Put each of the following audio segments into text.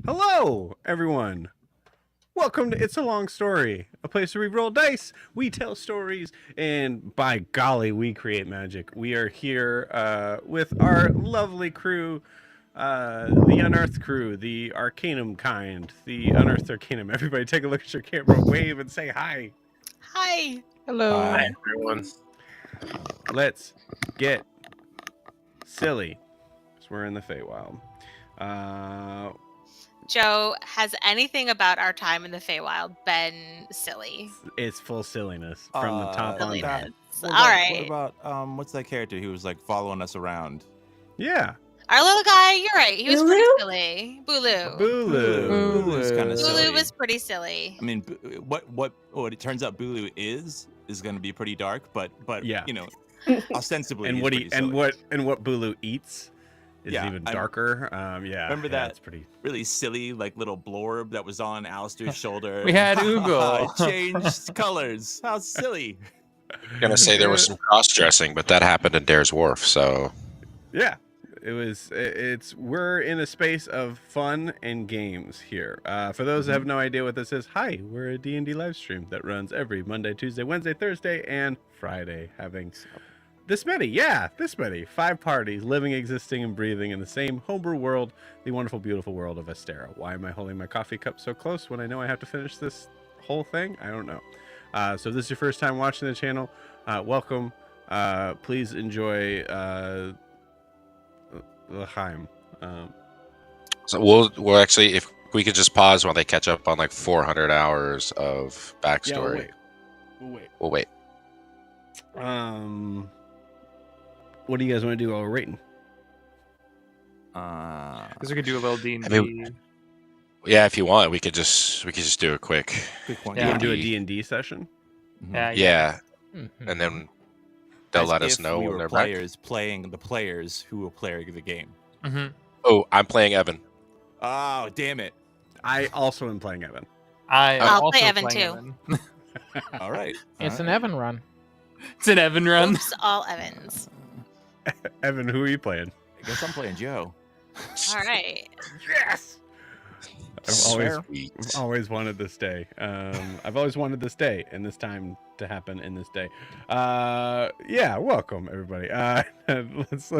Hello, everyone. Welcome to It's a Long Story, a place where we roll dice, we tell stories, and by golly, we create magic. We are here with our lovely crew, the Unearthed crew, the Arcanum kind, the Unearthed Arcanum. Everybody take a look at your camera, wave, and say hi. Hi. Hello. Hi, everyone. Let's get silly. So we're in the Feywild. Joe, has anything about our time in the Feywild been silly? It's full silliness from the top on down. Silliness. What All about, right. What about what's that character who was like following us around? Yeah. Our little guy, you're right. He was pretty Bulu? silly. Bulu. Bulu. Bulu's kind of silly. Bulu was pretty silly. I mean, what it turns out Bulu is going to be pretty dark, but Yeah. you know, ostensibly. And he's what pretty silly. what Bulu eats is Yeah, even darker. Remember that? It's pretty really silly like little blorb that was on Alistair's shoulder. We had Ugo. It changed colors. How silly. I'm gonna say there was some cross-dressing, but that happened in Dare's Wharf, so yeah. We're in a space of fun and games here. For those that have no idea what this is, hi, we're a D&D live stream that runs every Monday, Tuesday, Wednesday, Thursday, and Friday, having this many 5 parties living, existing, and breathing in the same homebrew world, the wonderful, beautiful world of Astera. Why am I holding my coffee cup so close when I know I have to finish this whole thing? I don't know. So if this is your first time watching the channel, welcome. Please enjoy L'chaim. so we'll actually, if we could just pause while they catch up on like 400 hours of backstory. We'll wait. We'll wait. What do you guys want to do while we're waiting? Because we could do a little D&D. I mean, yeah, if you want, we could just do a quick one. You Yeah. want to do a D&D. D&D session? Yeah, and then they'll As let us if know we when were they're back. players playing the players who will play the game. Oh, I'm playing Evan. Oh, damn it. I also am playing Evan. I'll also play Evan playing too. Evan. All right. It's all an right. Evan run. It's an Evan run. Oops, all Evans. Evan, who are you playing? I guess I'm playing Joe. All right. Yes! Sweet. I've always wanted this day. I've always wanted this day and this time to happen in this day. Yeah, welcome everybody. Let's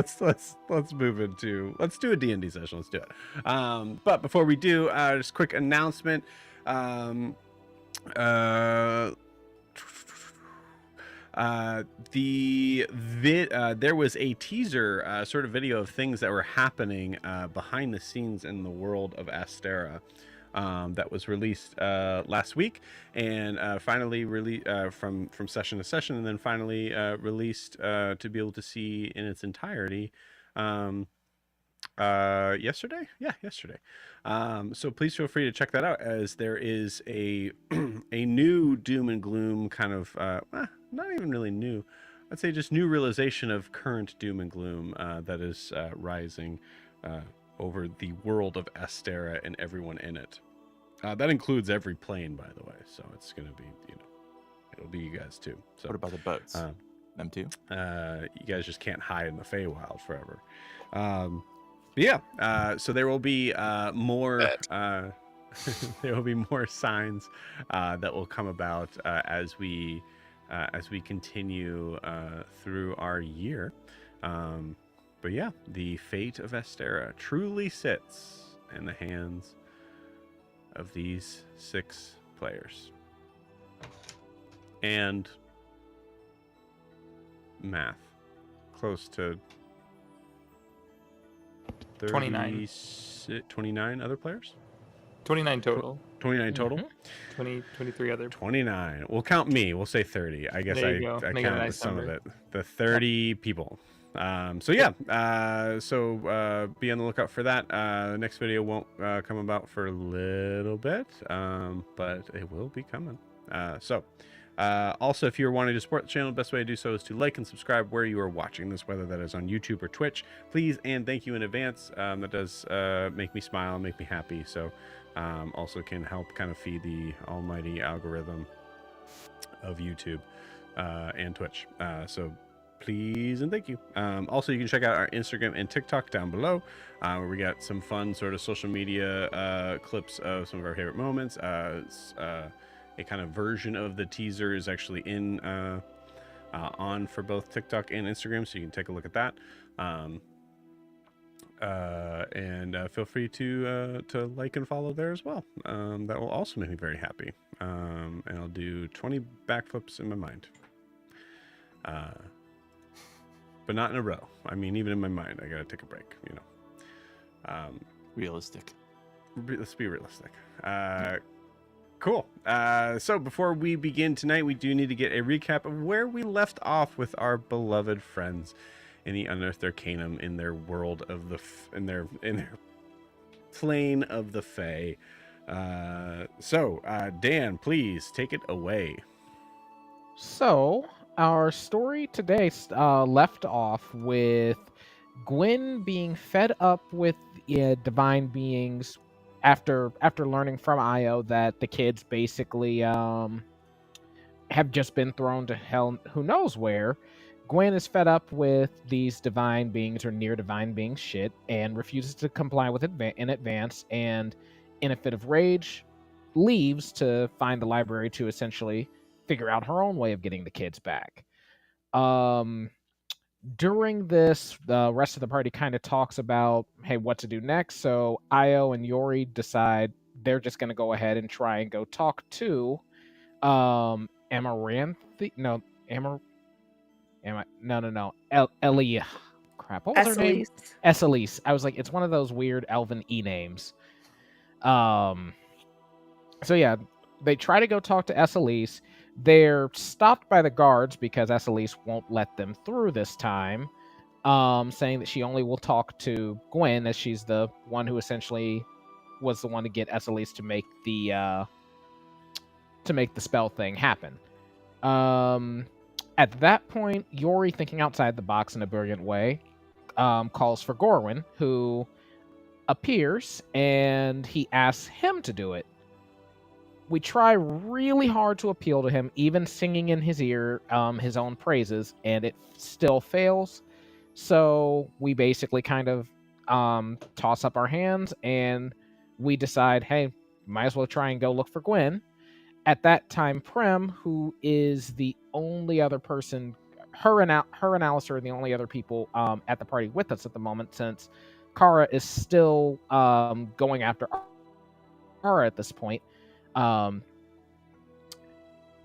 move into let's do a D&D session. Let's do it. But before we do, just a quick announcement. There was a teaser sort of video of things that were happening behind the scenes in the world of Astera that was released last week and finally from session to session, and then finally released to be able to see in its entirety yesterday. So please feel free to check that out, as there is a a new doom and gloom kind of not even really new, I'd say just new realization of current doom and gloom that is rising over the world of Astera and everyone in it. That includes every plane, by the way, so it's gonna be, it'll be you guys too. So What about the boats? Them too? you guys just can't hide in the Feywild forever. So there will be more there will be more signs that will come about as we continue through our year. But yeah, the fate of Astera truly sits in the hands of these 6 players. And math, close to 29 other players? 29 total. 29 total? 23 other. 29. We'll count me. We'll say 30. I guess There you go. I Make it a counted nice some number. of it. The 30 people. So be on the lookout for that. The next video won't come about for a little bit, but it will be coming. Also, if you're wanting to support the channel, the best way to do so is to like and subscribe where you are watching this, whether that is on YouTube or Twitch. Please and thank you in advance. That does make me smile, make me happy. So also can help kind of feed the almighty algorithm of YouTube and Twitch. So please and thank you. Also, you can check out our Instagram and TikTok down below, where we got some fun sort of social media clips of some of our favorite moments. A kind of version of the teaser is actually in on for both TikTok and Instagram, so you can take a look at that. And feel free to like and follow there as well. That will also make me very happy. And I'll do 20 backflips in my mind. But not in a row. I mean, even in my mind, I gotta take a break, you know. Realistic. Let's be realistic. Cool. So before we begin tonight, we do need to get a recap of where we left off with our beloved friends in the Unearthed Arcanum, in their world of the in their plane of the Fae. So Dan, please take it away. So our story today left off with Gwen being fed up with divine beings after learning from Io that the kids basically have just been thrown to hell who knows where. Gwen is fed up with these divine beings or near divine beings shit and refuses to comply with it in advance, and in a fit of rage leaves to find the library to essentially figure out her own way of getting the kids back. During this, the rest of the party kind of talks about, hey, what to do next. So Io and Jorri decide they're just going to go ahead and try and go talk to Amaranthi. No, Ellie. Crap. What was her name? Esselise. I was like, it's one of those weird elven E names. So yeah, they try to go talk to Esselise. They're stopped by the guards because Esselise won't let them through this time, saying that she only will talk to Gwen, as she's the one who essentially was the one to get Esselise to make the spell thing happen. At that point, Jorri, thinking outside the box in a brilliant way, calls for Gorwin, who appears, and he asks him to do it. We try really hard to appeal to him, even singing in his ear his own praises, and it still fails. So we basically kind of toss up our hands, and we decide, hey, might as well try and go look for Gwen. At that time, Prim, who is the only other person, her and Alistair are the only other people at the party with us at the moment, since Kara is still going after Kara at this point.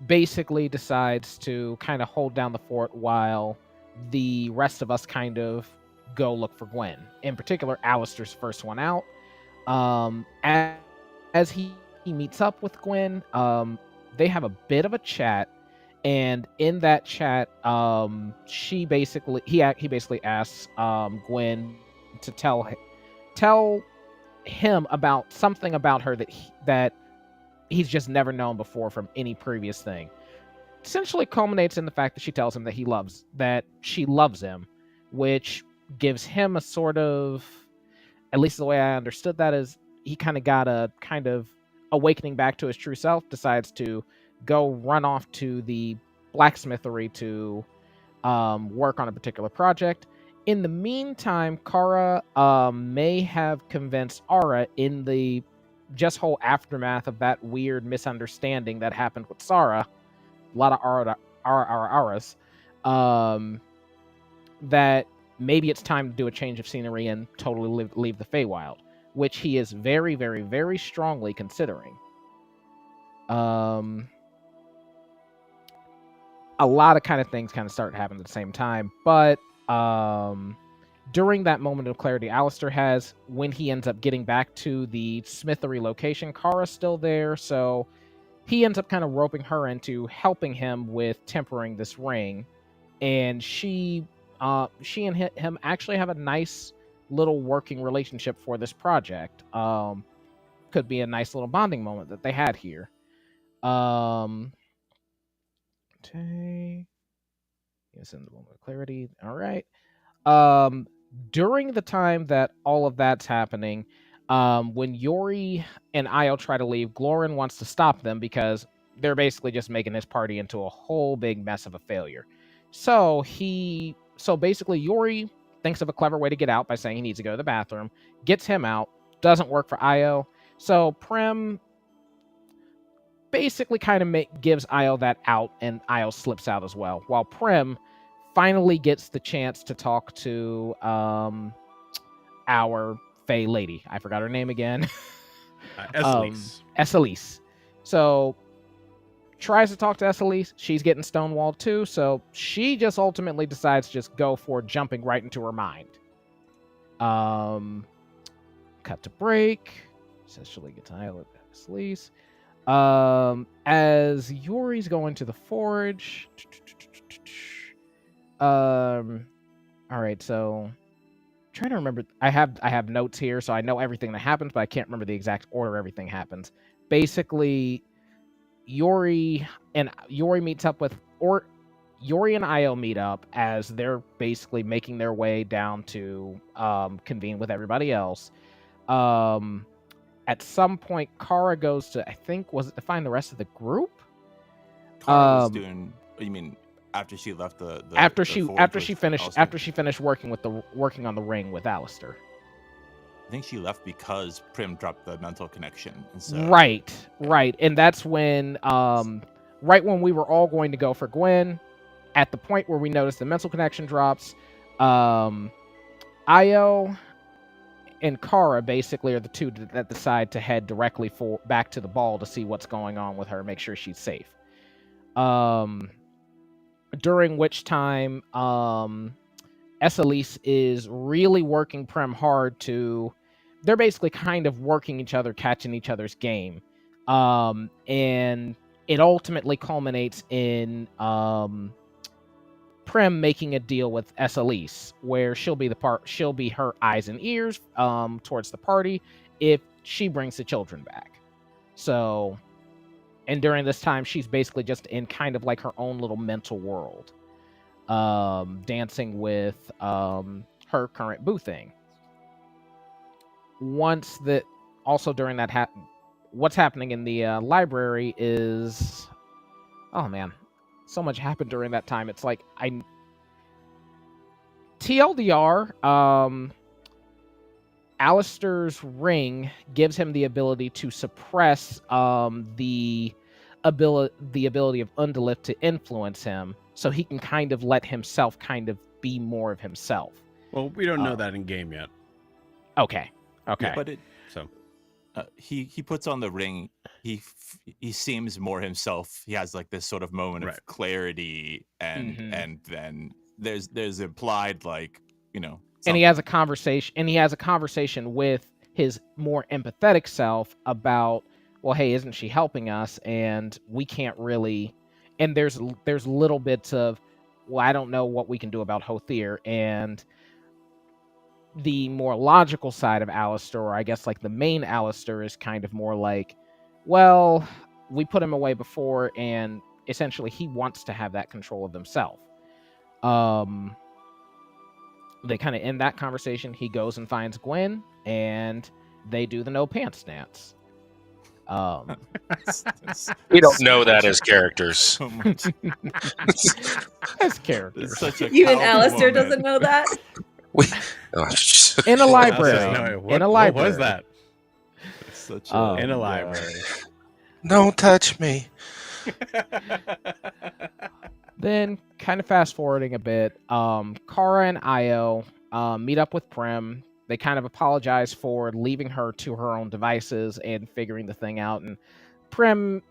Basically decides to kind of hold down the fort while the rest of us kind of go look for Gwen. In particular, Alistair's first one out. As he meets up with Gwen, they have a bit of a chat, and in that chat, he basically asks Gwen to tell him about something about her that he's just never known before from any previous thing. Essentially culminates in the fact that she tells him that she loves him, which gives him a sort of, at least the way I understood that, is he kind of got a kind of awakening back to his true self, decides to go run off to the blacksmithery to work on a particular project. In the meantime, Kara may have convinced Ara in the just whole aftermath of that weird misunderstanding that happened with Sarah, a lot of Aras, that maybe it's time to do a change of scenery and totally leave the Feywild, which he is very, very, very strongly considering. A lot of kind of things kind of start happening at the same time, but during that moment of clarity Alistair has, when he ends up getting back to the smithery location, Kara's still there, so he ends up kind of roping her into helping him with tempering this ring, and she and him actually have a nice little working relationship for this project. Could be a nice little bonding moment that they had here. Okay. Yes, in the moment of clarity. All right. During the time that all of that's happening, when Jorri and Io try to leave, Glorin wants to stop them because they're basically just making his party into a whole big mess of a failure. So basically Jorri thinks of a clever way to get out by saying he needs to go to the bathroom, gets him out, doesn't work for Io. So Prim basically kind of gives Io that out, and Io slips out as well. While Prim finally gets the chance to talk to our Fae lady. I forgot her name again. Esselise. So tries to talk to Esselise. She's getting stonewalled too, so she just ultimately decides to just go for jumping right into her mind. Cut to break. Says she'll get to Io with Esselise. As Yori's going to the forge. All right, so trying to remember. I have notes here, so I know everything that happens, but I can't remember the exact order everything happens. Basically, Jorri meets up with, or Jorri and Io meet up as they're basically making their way down to convene with everybody else. At some point, Kara goes to, I think, was it to find the rest of the group? Kara was doing. You mean after she left the after forge she with finished Alistair? working on the ring with Alistair. I think she left because Prim dropped the mental connection. And so, Right, and that's when right when we were all going to go for Gwen, at the point where we noticed the mental connection drops, Io and Kara basically are the two that decide to head directly back to the ball to see what's going on with her, make sure she's safe. During which time, Esselise is really working Prim hard to. They're basically kind of working each other, catching each other's game, and it ultimately culminates in Prim making a deal with Esselise, where she'll be her eyes and ears towards the party if she brings the children back. So, and during this time, she's basically just in kind of like her own little mental world, dancing with her current boo thing. Once that, also during that, what's happening in the library is, oh man, so much happened during that time. It's like TLDR, Alistair's ring gives him the ability to suppress the ability of Undulith to influence him, so he can kind of let himself kind of be more of himself. Well, we don't know that in game yet. Okay. Yeah, but so he puts on the ring. He seems more himself. He has like this sort of moment of clarity, and then there's implied, like, you know. And he has a conversation with his more empathetic self about, well, hey, isn't she helping us? And we can't really. And there's little bits of, well, I don't know what we can do about Hothir. And the more logical side of Alistair, or I guess like the main Alistair, is kind of more like, well, we put him away before, and essentially he wants to have that control of himself. They kind of end that conversation. He goes and finds Gwen, and they do the no pants dance. We don't know that as characters. So much. As characters. Even Alistair doesn't know that? In a library. What was that? In a library. Don't touch me. Then, kind of fast forwarding a bit, Kara and Io meet up with Prim. They kind of apologize for leaving her to her own devices and figuring the thing out. And Prim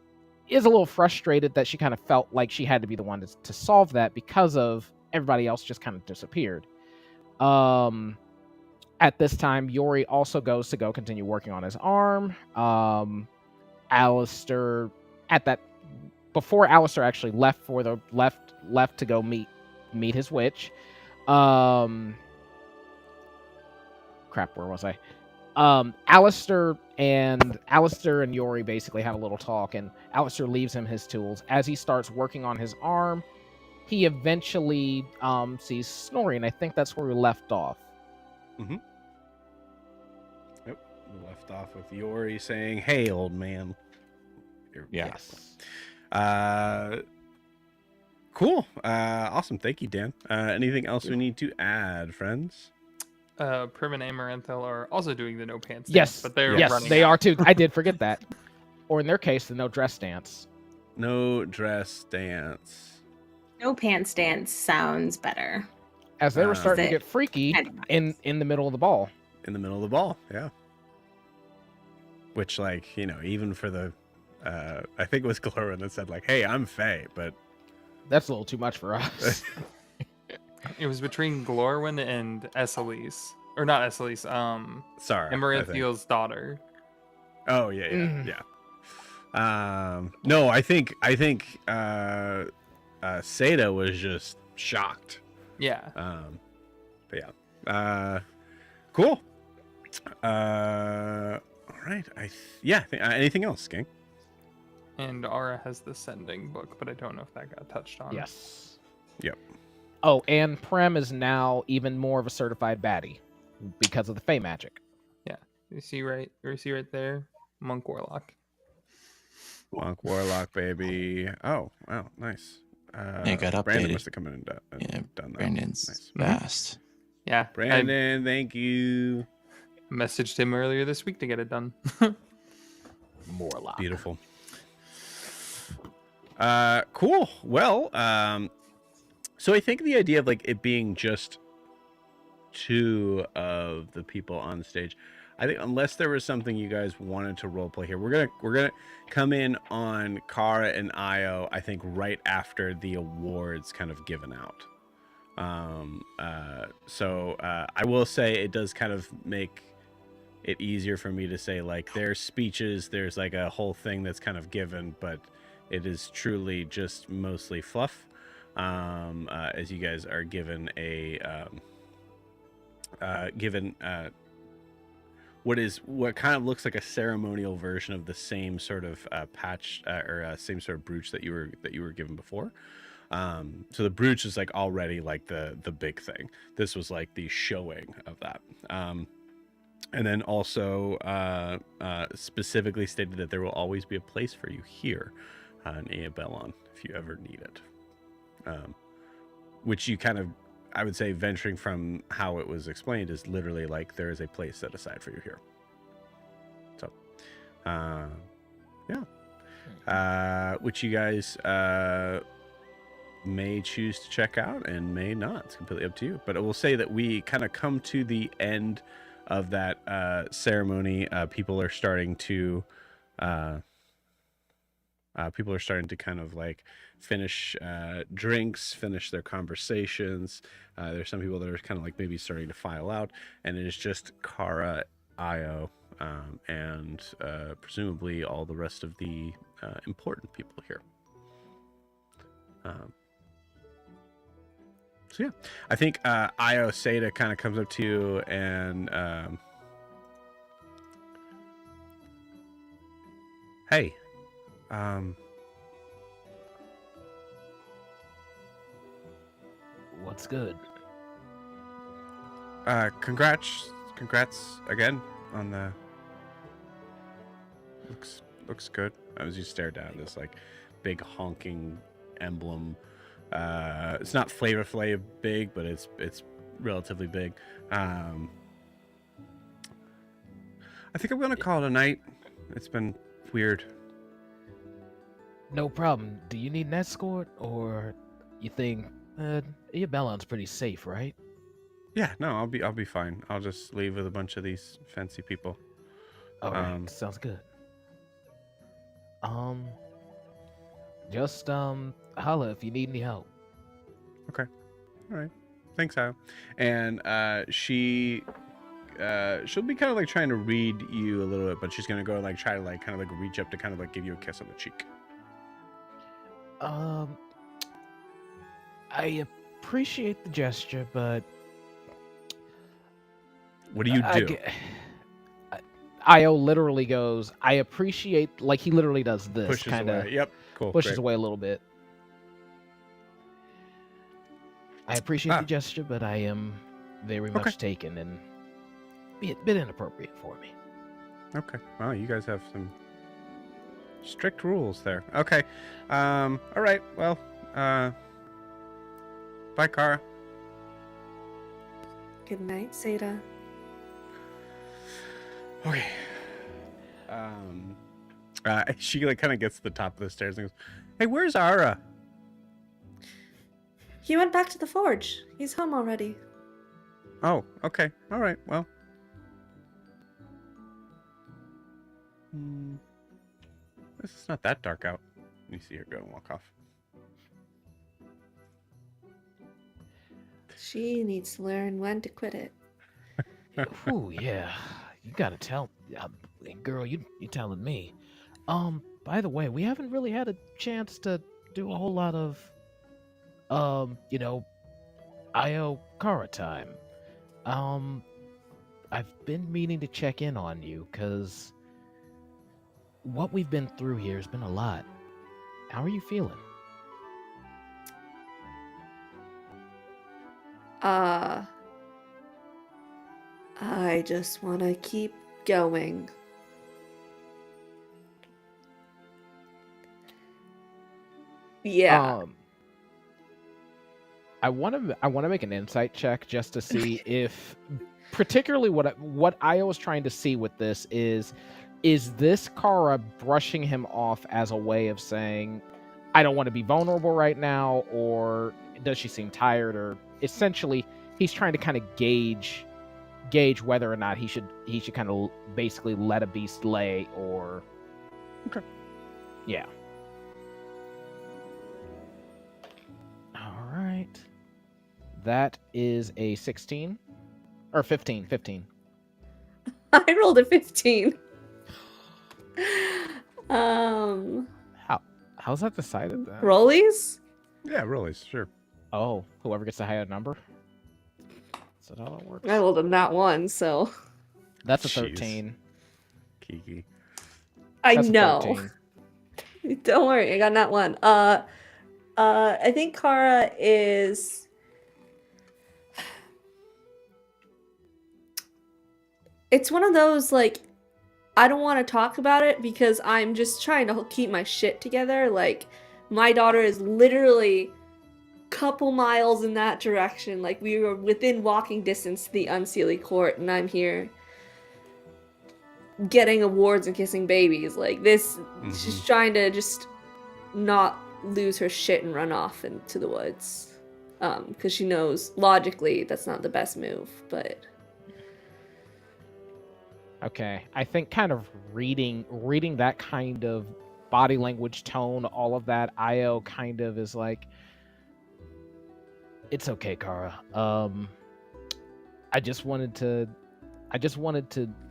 is a little frustrated that she kind of felt like she had to be the one to solve that, because of everybody else just kind of disappeared. At this time, Jorri also goes to go continue working on his arm. Alistair, before Alistair actually left to go meet his witch. Crap, where was I? Alistair and Jorri basically have a little talk, and Alistair leaves him his tools. As he starts working on his arm, he eventually sees Snorri, and I think that's where we left off. Mm-hmm. Yep, we left off with Jorri saying, "Hey, old man." Yes. Cool. Awesome. Thank you, Dan. Anything else we need to add, friends? Prim and Amaranthel are also doing the no pants dance, Yes, but they're yes, running they out. are too. I did forget that. Or in their case, the no dress dance. No dress dance. No pants dance sounds better. As they were starting to Is it get freaky kind of in the middle of the ball. In the middle of the ball, yeah. Which, like, you know, even for the, I think it was Glorwyn that said, like, hey, I'm Faye, but... That's a little too much for us. It was between Glorwyn and Esselise. Or not Esselise, Sorry. Amaranthiel's daughter. Oh, yeah. No, I think Seda was just shocked. Yeah. But yeah. Cool. All right. Anything else, Skink? And Aura has the sending book, but I don't know if that got touched on. Yes. Yep. Oh, and Prim is now even more of a certified baddie because of the Fey magic. Yeah. You see right there? Monk Warlock. Monk Warlock, baby. Oh, wow. Nice. Yeah, got updated. Brandon must have come in and done that. Brandon's Nice. fast. Yeah. Brandon, thank you. I messaged him earlier this week to get it done. Morlock. Beautiful. Cool. Well, so I think the idea of like it being just two of the people on stage, I think unless there was something you guys wanted to roleplay here, we're gonna come in on Kara and Io, I think right after the awards kind of given out. So I will say it does kind of make it easier for me to say like their speeches, there's like a whole thing that's kind of given, but it is truly just mostly fluff. As you guys are given a what kind of looks like a ceremonial version of the same sort of patch or same sort of brooch that you were given before. So the brooch is like already like the big thing. This was like the showing of that. And then also specifically stated that there will always be a place for you here in Iabellon if you ever need it. Which you kind of, I would say, venturing from how it was explained, is literally like there is a place set aside for you here. So, yeah. Which you guys may choose to check out and may not. It's completely up to you. But I will say that we kind of come to the end of that ceremony. People are starting to kind of like finish drinks, finish their conversations. There's some people that are kind of like maybe starting to file out, and it is just Kara, Io, and presumably all the rest of the important people here. So yeah, I think Io Seda kind of comes up to you and hey, What's good? Congrats again on the looks good. As you stare down this like big honking emblem. It's not Flavor Flav big, but it's relatively big. I think I'm gonna call it a night. It's been weird. No problem. Do you need an escort, or you think Iabellon's pretty safe, right? Yeah, no, I'll be fine. I'll just leave with a bunch of these fancy people. All right, sounds good. Just holla if you need any help. Okay. All right. Thanks, Al. And she'll be kind of like trying to read you a little bit, but she's gonna go like try to like kind of like reach up to kind of like give you a kiss on the cheek. I appreciate the gesture, but what do you do? Io literally goes, I appreciate, like he literally does this. Pushes away. Yep. Cool. Pushes Great. away a little bit. I appreciate the gesture, but I am very much taken and a bit inappropriate for me. Okay. Well, you guys have some strict rules there. Okay. All right. Well, Bye, Kara. Good night, Seda. Okay. She like kind of gets to the top of the stairs and goes, "Hey, where's Ara?" He went back to the forge. He's home already. Oh, okay. All right. Well. It's not that dark out. You see her go and walk off. She needs to learn when to quit it. Ooh, yeah. You gotta tell, girl. You telling me? By the way, we haven't really had a chance to do a whole lot of, Io Kara time. I've been meaning to check in on you because what we've been through here has been a lot. How are you feeling? I just want to keep going. Yeah. I want to make an insight check just to see if, particularly what I was trying to see with this is this Kara brushing him off as a way of saying, I don't want to be vulnerable right now, or does she seem tired, or essentially he's trying to kind of gauge whether or not he should kind of basically let a beast lay, or okay, yeah. All right, that is a 16 or 15. I rolled a 15. How's that decided then? Rollies? Yeah, rollies, sure. Oh, whoever gets the higher number. Is that how it works? I rolled a nat 1, so that's a 13. Kiki. That's know. Don't worry, I got nat 1. I think Kara is. It's one of those, like, I don't want to talk about it because I'm just trying to keep my shit together. Like, my daughter is literally a couple miles in that direction. Like, we were within walking distance to the Unseelie Court, and I'm here getting awards and kissing babies. Like, this, she's trying to just not lose her shit and run off into the woods. Because she knows, logically, that's not the best move, but... Okay, I think kind of reading that kind of body language, tone, all of that, Io kind of is like, it's okay, Kara. I just wanted to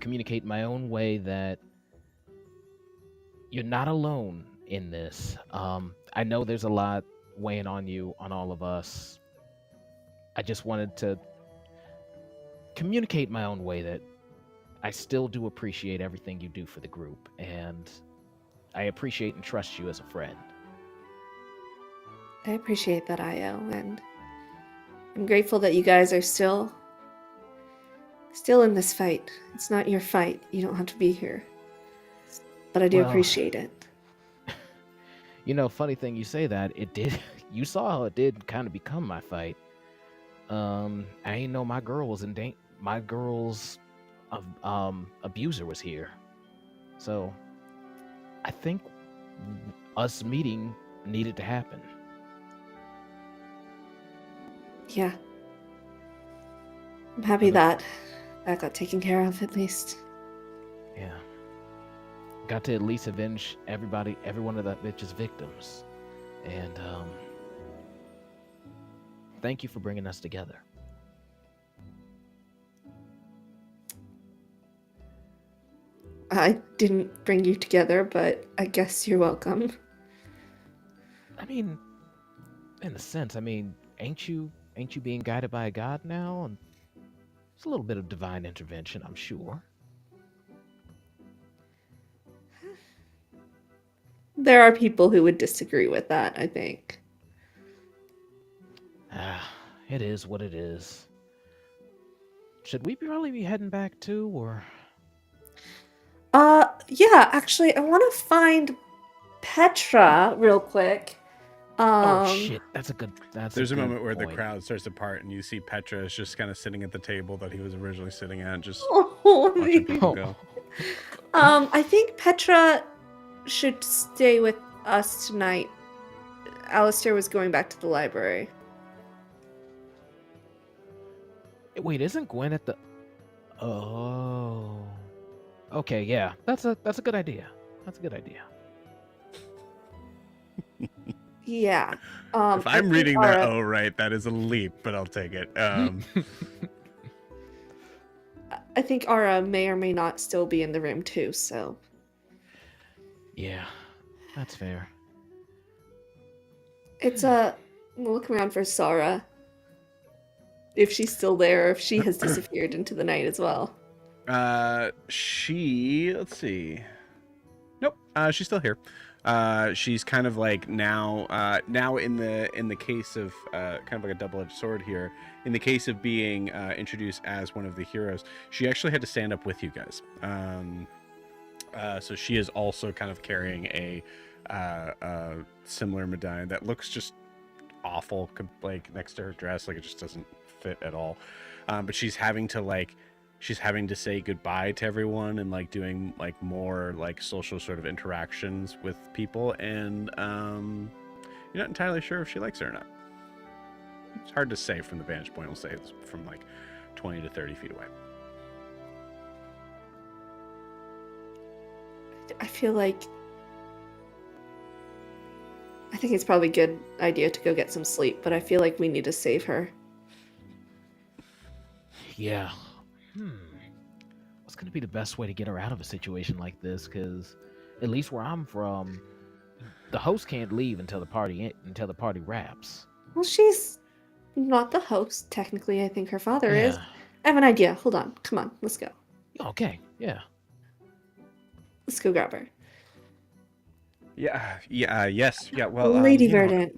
communicate my own way that you're not alone in this. I know there's a lot weighing on you, on all of us. I just wanted to communicate my own way that I still do appreciate everything you do for the group, and I appreciate and trust you as a friend. I appreciate that, Io, and I'm grateful that you guys are still in this fight. It's not your fight. You don't have to be here. But I do appreciate it. You know, funny thing you say that, it did, you saw how it did kind of become my fight. I ain't know my girl was in danger. My girl's abuser was here. So I think us meeting needed to happen. Yeah. I'm happy that got taken care of, at least. Yeah. Got to at least avenge every one of that bitch's victims. And thank you for bringing us together. I didn't bring you together, but I guess you're welcome. I mean, in a sense, ain't you being guided by a god now? And it's a little bit of divine intervention, I'm sure. There are people who would disagree with that, I think. It is what it is. Should we probably be heading back too, or? Yeah, actually, I want to find Petra real quick. Oh shit, that's a good. There's a moment where the crowd starts to part, and you see Petra is just kind of sitting at the table that he was originally sitting at, just watching people go. I think Petra should stay with us tonight. Alistair was going back to the library. Wait, isn't Gwen at the? Oh. Okay, yeah, that's a good idea. That's a good idea. Yeah. If I'm reading that, right, that is a leap, but I'll take it. I think Ara may or may not still be in the room too, so. Yeah, that's fair. It's we'll look around for Sara. If she's still there, or if she has disappeared into the night as well. Let's see. Nope, she's still here. She's kind of like now in the case of kind of like a double-edged sword here. In the case of being introduced as one of the heroes, she actually had to stand up with you guys. So she is also kind of carrying a similar medallion that looks just awful, like next to her dress, like it just doesn't fit at all. But she's having to say goodbye to everyone and like doing like more like social sort of interactions with people, and you're not entirely sure if she likes it or not. It's hard to say from the vantage point. We'll say it's from like 20 to 30 feet away. I feel like I think it's probably a good idea to go get some sleep, but I feel like we need to save her. Yeah. What's going to be the best way to get her out of a situation like this? Because at least where I'm from, the host can't leave until the party wraps. Well, she's not the host technically. I think her father is. I have an idea. Hold on. Come on. Let's go. Okay. Yeah. Let's go grab her. Yes. Yeah. Well, Lady Verdant.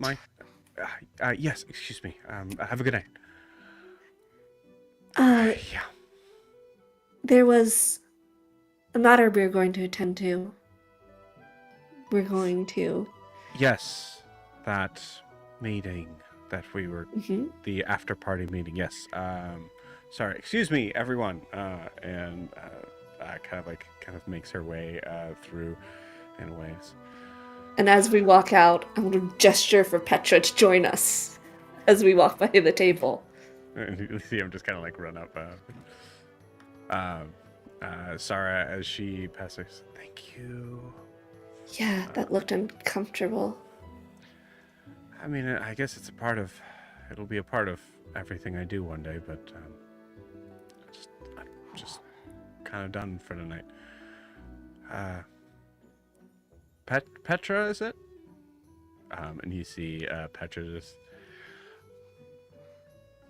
Yes. Excuse me. Have a good night. Yeah. There was a matter we're going to attend to. We're going to. Yes, that meeting that we were, the after party meeting. Yes. Sorry. Excuse me, everyone. And kind of makes her way through in ways. And as we walk out, I'm going to gesture for Petra to join us as we walk by the table. And you see him just kind of like run up. Sarah, as she passes, thank you. Yeah, that looked uncomfortable. I mean, I guess it'll be a part of everything I do one day, but I'm just kind of done for tonight. Petra, is it? And you see Petra just.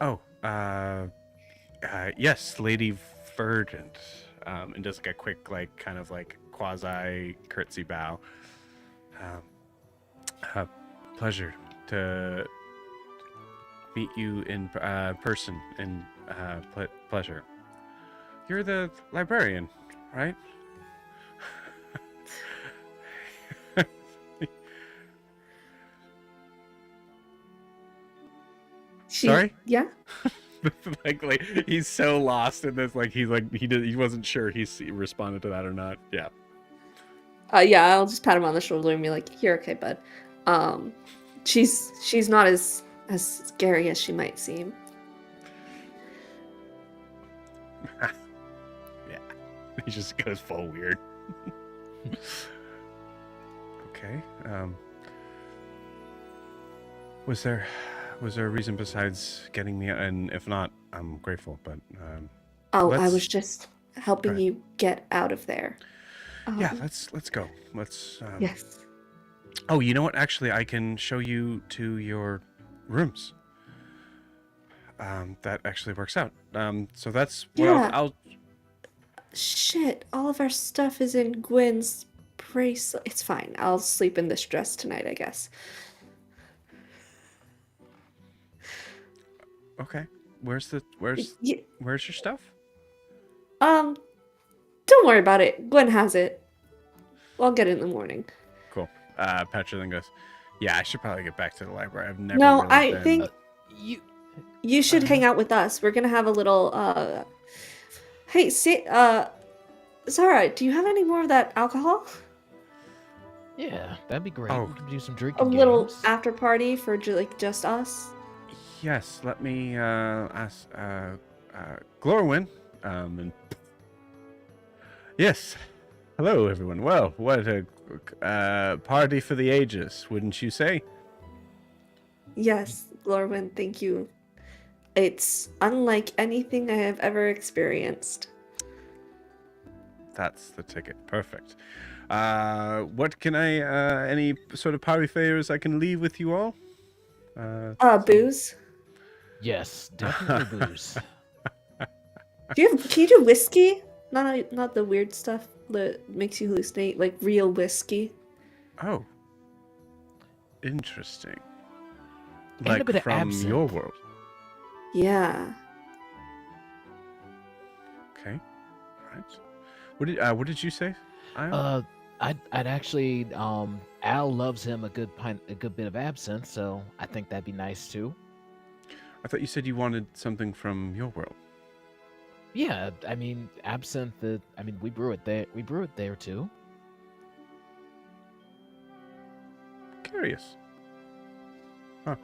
Oh, yes, Lady Verdant. And does like a quick, like, kind of like quasi curtsy bow. Pleasure to meet you in person, and pleasure. You're the librarian, right? Sorry? Yeah. like he's so lost in this, like he wasn't sure he responded to that or not. Yeah. Yeah, I'll just pat him on the shoulder and be like, "You're okay, bud." She's not as scary as she might seem. Yeah. He just goes full weird. Okay. Was there a reason besides getting me? And if not, I'm grateful. But I was just helping you get out of there. Yeah, let's go. Let's. Yes. Oh, you know what? Actually, I can show you to your rooms. That actually works out. So that's what I'll. Shit! All of our stuff is in Gwen's bracelet. It's fine. I'll sleep in this dress tonight, I guess. Okay. Where's your stuff? Don't worry about it. Gwen has it. I'll get it in the morning. Cool. Petra then goes, Yeah, I should probably get back to the library. I've never. No, really I been... think you should hang out with us. We're gonna have a little. Hey, Zara, do you have any more of that alcohol? Yeah, that'd be great. Oh. We could do some A drinking little games. after party for just us. Yes, let me ask Glorwyn. And yes, hello everyone. Well, what a party for the ages, wouldn't you say? Yes, Glorwyn, thank you. It's unlike anything I have ever experienced. That's the ticket. Perfect. What can I? Any sort of party favors I can leave with you all? Booze. Yes, definitely booze. Can you do whiskey? Not the weird stuff that makes you hallucinate, like real whiskey. Oh, interesting. And a Like bit of from absinthe. your world. Yeah. Okay. All right. What did you say? I'd actually Al loves him a good bit of absinthe, so I think that'd be nice too. I thought you said you wanted something from your world. Yeah, I mean absinthe. We brew it there. We brew it there too. Curious. Huh.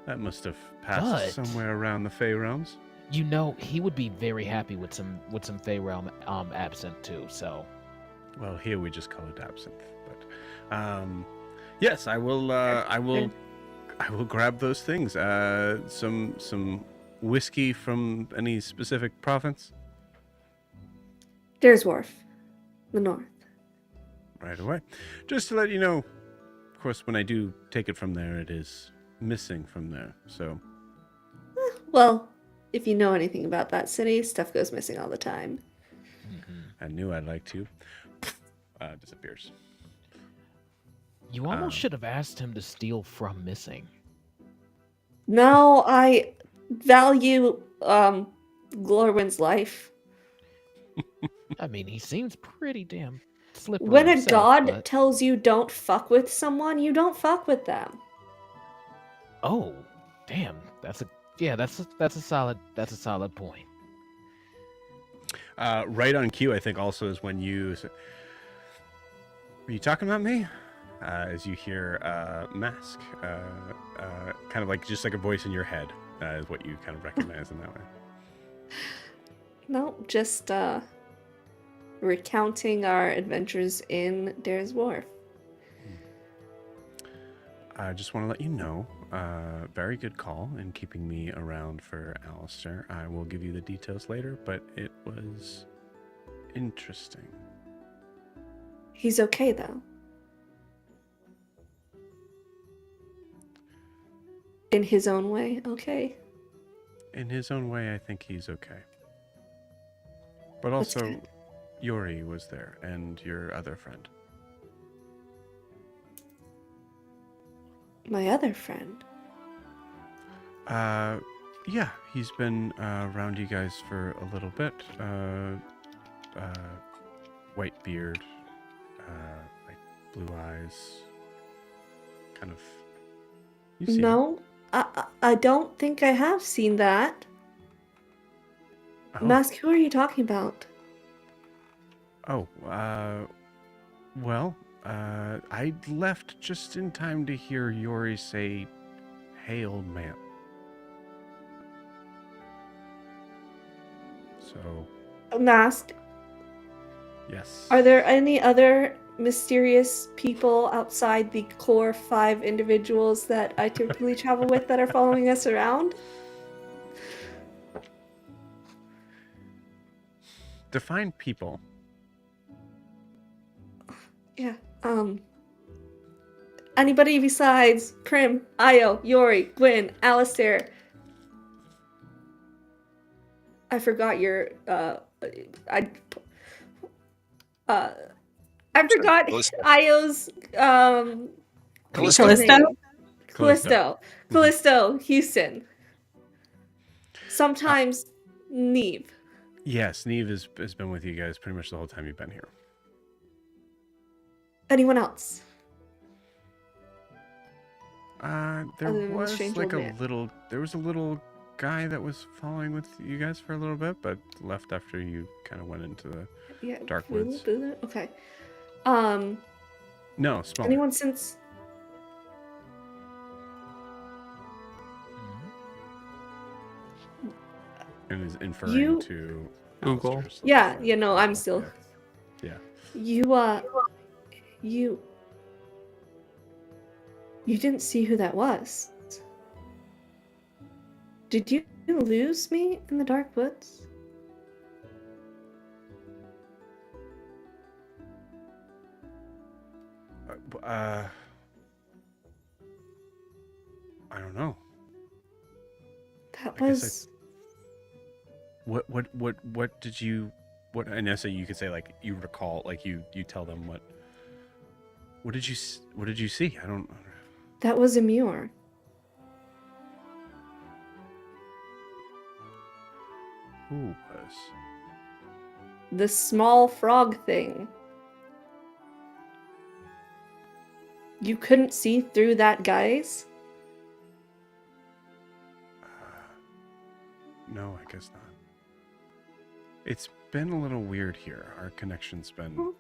That must have passed But- somewhere around the Fey realms. You know, he would be very happy with some Fey Realm absinthe too. So Well, here we just call it absinthe. But yes, I will. I will grab those things. Some whiskey from any specific province. There's Wharf, the north. Right away. Just to let you know, of course, when I do take it from there, it is missing from there. So Well, if you know anything about that city, stuff goes missing all the time. I knew I'd like to. Disappears. you almost should have asked him to steal from Missing. No, I value Glorwyn's life. I mean, he seems pretty damn slippery. When a himself, god but- tells you don't fuck with someone, you don't fuck with them. Oh, damn. That's a solid point. Right on cue, I think also is when you. Are you talking about me? As you hear Mask, kind of like just like a voice in your head, is what you kind of recognize in that way. No, just recounting our adventures in Dare's Wharf. I just want to let you know, very good call in keeping me around for Alistair. I will give you the details later, but it was interesting. He's okay though. In his own way, okay. In his own way, I think he's okay. But That's also, good. Jorri was there, and your other friend. My other friend. Yeah, he's been around you guys for a little bit. White beard, like blue eyes, kind of. You've seen him. No, I don't think I have seen that. Oh. Mask, who are you talking about? Oh, well, I left just in time to hear Jorri say, "Hey, old man." So, Mask, yes. are there any other mysterious people outside the core 5 individuals that I typically travel with that are following us around? Define people. Yeah, anybody besides Prim, Io, Jorri, Gwyn, Alistair. I forgot your, I forgot Callisto. Io's, Callisto. Callisto, Houston. Sometimes Neve. Yes, Neve has been with you guys pretty much the whole time you've been here. Anyone else? There Other than the was strange like old a man. little. There was a little guy that was following with you guys for a little bit, but left after you kind of went into the Yeah. dark Boo, woods. boo, okay. No, smaller. Anyone since? And is inferring You- to Google. Alistair's Yeah. little You know, I'm friend. still. Yeah. You didn't see who that was. Did you lose me in the dark woods? I don't know. That I guess was. What did you? What? I know. So you could say like you recall, like you tell them what. What did you see? I don't. That was a Muir. Who was? The small frog thing. You couldn't see through that, guys? No, I guess not. It's been a little weird here. Our connection's been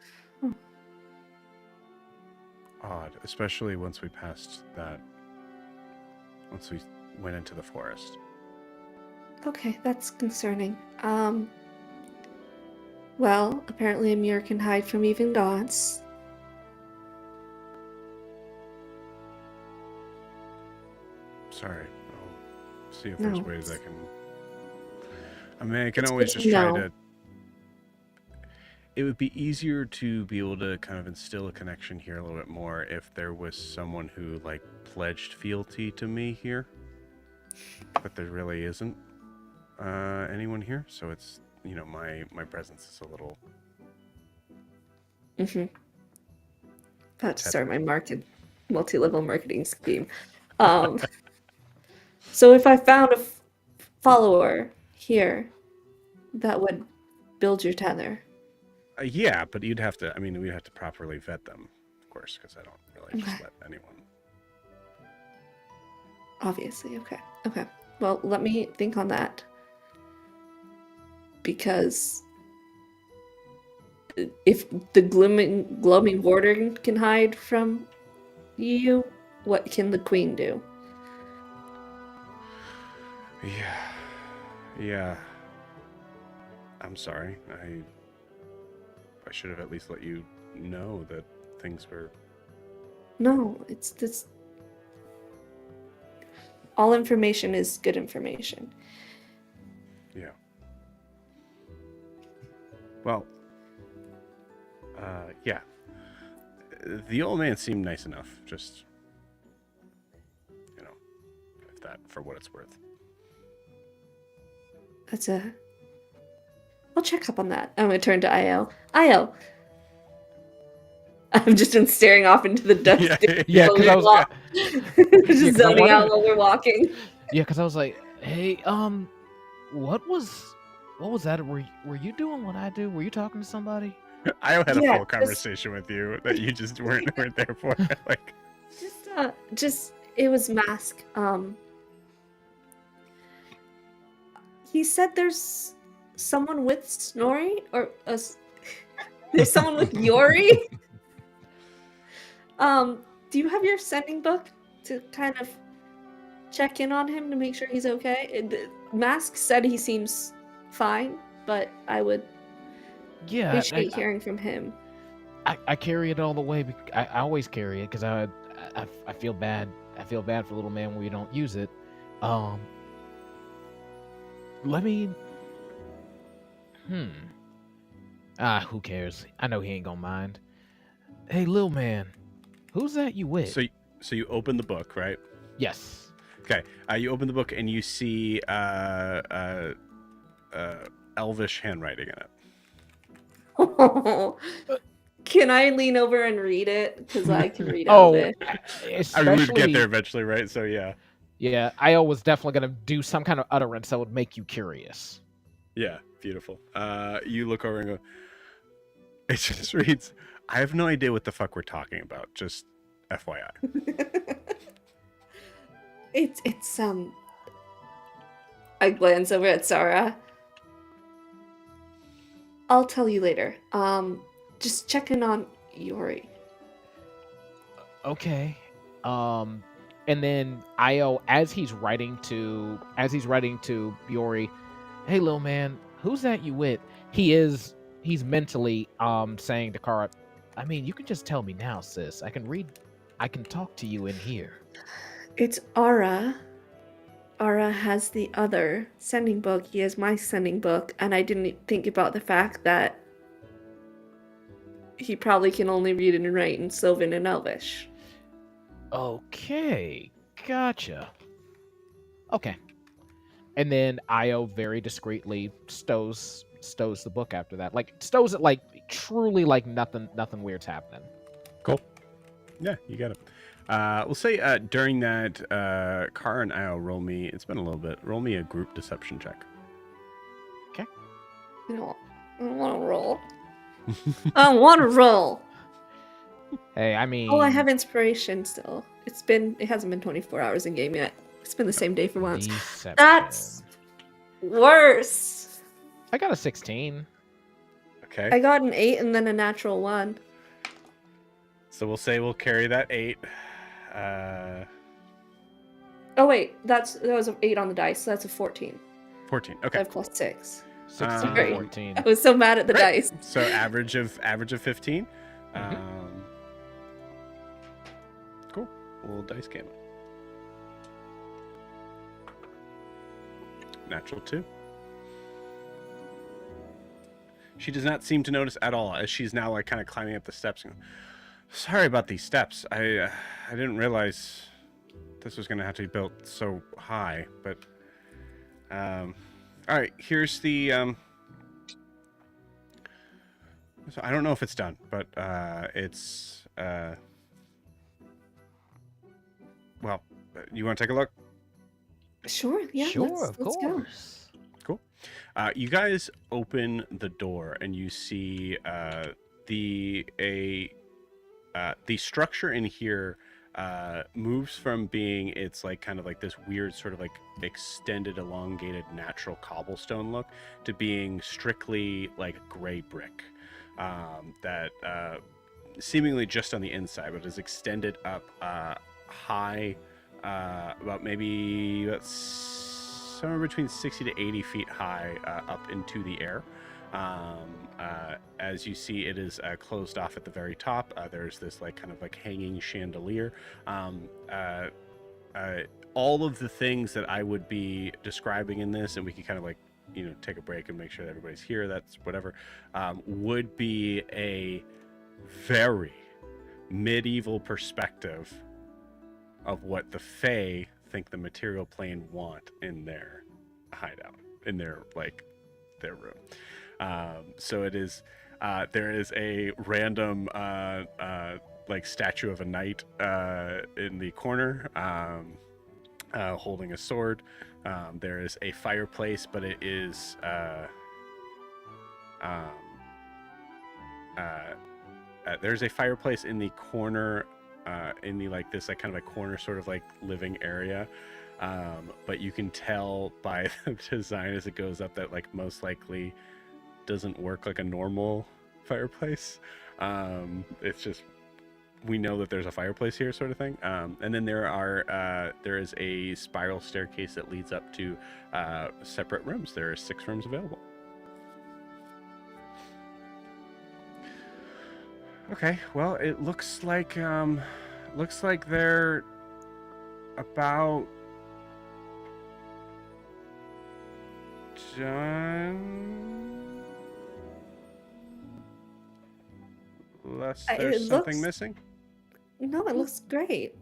odd, especially once we passed that. Once we went into the forest. Okay, that's concerning. Well, apparently a Muir can hide from even gods. Sorry. I'll see if there's No, ways I it's- can. I mean, I can it's always good just to try know. to. It would be easier to be able to kind of instill a connection here a little bit more if there was someone who like pledged fealty to me here. But there really isn't anyone here, so it's my presence is a little. About to start my multi-level marketing scheme. So if I found a follower here, that would build your tether. Yeah, but you'd have to. I mean, we'd have to properly vet them, of course, because I don't really just Okay. let anyone. Obviously, okay. Okay. Well, let me think on that. Because if the gloaming warden can hide from you, what can the queen do? Yeah. I'm sorry. I should have at least let you know that things were. No, it's this. All information is good information. Yeah. Well. Yeah. The old man seemed nice enough. Just. If that for what it's worth. I'll check up on that. I'm gonna turn to Io. Io. I've just been staring off into the dust. Yeah, because I was just zoning out while we're walking. Yeah, because I was like, hey, what was that? Were you doing what I do? Were you talking to somebody? I had a Yeah, full conversation with you that you just weren't there for. Like, just it was Mask. He said there's someone with Snorri or there's someone with Jorri. Do you have your sending book to kind of check in on him to make sure he's okay? Mask said he seems fine, but I would appreciate hearing from him. I carry it all the way. I always carry it because I feel bad. I feel bad for little man when we don't use it. Let me. Who cares? I know he ain't gonna mind. Hey, little man, who's that you with? So you open the book, right? Yes. Okay. You open the book and you see elvish handwriting in it. Can I lean over and read it? Because I can read Elvish. I mean, we'd get there eventually, right? So yeah. Yeah, Io was definitely gonna do some kind of utterance that would make you curious. Yeah, beautiful. You look over and go. It just reads, "I have no idea what the fuck we're talking about. Just FYI." It's I glance over at Sarah. I'll tell you later. Just checking on Jorri. Okay. And then Io, as he's writing to Jorri, hey little man, who's that you with? He's mentally saying to Kara, I mean, you can just tell me now, sis. I can talk to you in here. It's Ara. Ara has the other sending book. He has my sending book, and I didn't think about the fact that he probably can only read and write in Sylvan and Elvish. Okay, gotcha. Okay. And then Io very discreetly stows the book after that. Like stows it like truly like nothing weird's happening. Cool. Yeah, you got it. We'll say during that, Kara and Io roll me. It's been a little bit. Roll me a group deception check. Okay. No, I don't want to roll. I don't want to roll. Hey, I mean. Oh, I have inspiration still. It hasn't been 24 hours in game yet. It's been the same day for once. Deception. That's worse. I got a 16. Okay. I got an 8 and then a natural 1. So we'll say we'll carry that 8. Oh wait, that was an 8 on the dice, so that's a 14. 14. Okay. 5 plus 6. 16, Great. 14. I was so mad at the Great. dice. So average of 15. Cool. We'll dice game it. Natural 2. She does not seem to notice at all as she's now like kind of climbing up the steps. And, sorry about these steps. I didn't realize this was going to have to be built so high. But all right, here's the. So I don't know if it's done, but it's. Well, you want to take a look? Sure, yeah. Sure, let's of go. course. Cool. You guys open the door and you see the structure in here moves from being it's like kind of like this weird sort of like extended, elongated, natural cobblestone look to being strictly like gray brick that seemingly just on the inside, but is extended up high, about somewhere between 60 to 80 feet high up into the air. As you see, it is closed off at the very top. There's this like kind of like hanging chandelier. All of the things that I would be describing in this, and we can kind of like, you know, take a break and make sure that everybody's here, that's whatever, would be a very medieval perspective of what the Fae think the material plane want in their hideout, in their like their room. So it is there is a random like statue of a knight in the corner holding a sword. There is a fireplace, but it is there's a fireplace in the corner in the like this like kind of a corner sort of like living area, but you can tell by the design as it goes up that like most likely doesn't work like a normal fireplace. It's just we know that there's a fireplace here sort of thing. And then there is a spiral staircase that leads up to separate rooms. There are 6 rooms available. Okay, well, it looks like they're about done. Unless there's something missing. No, it looks great.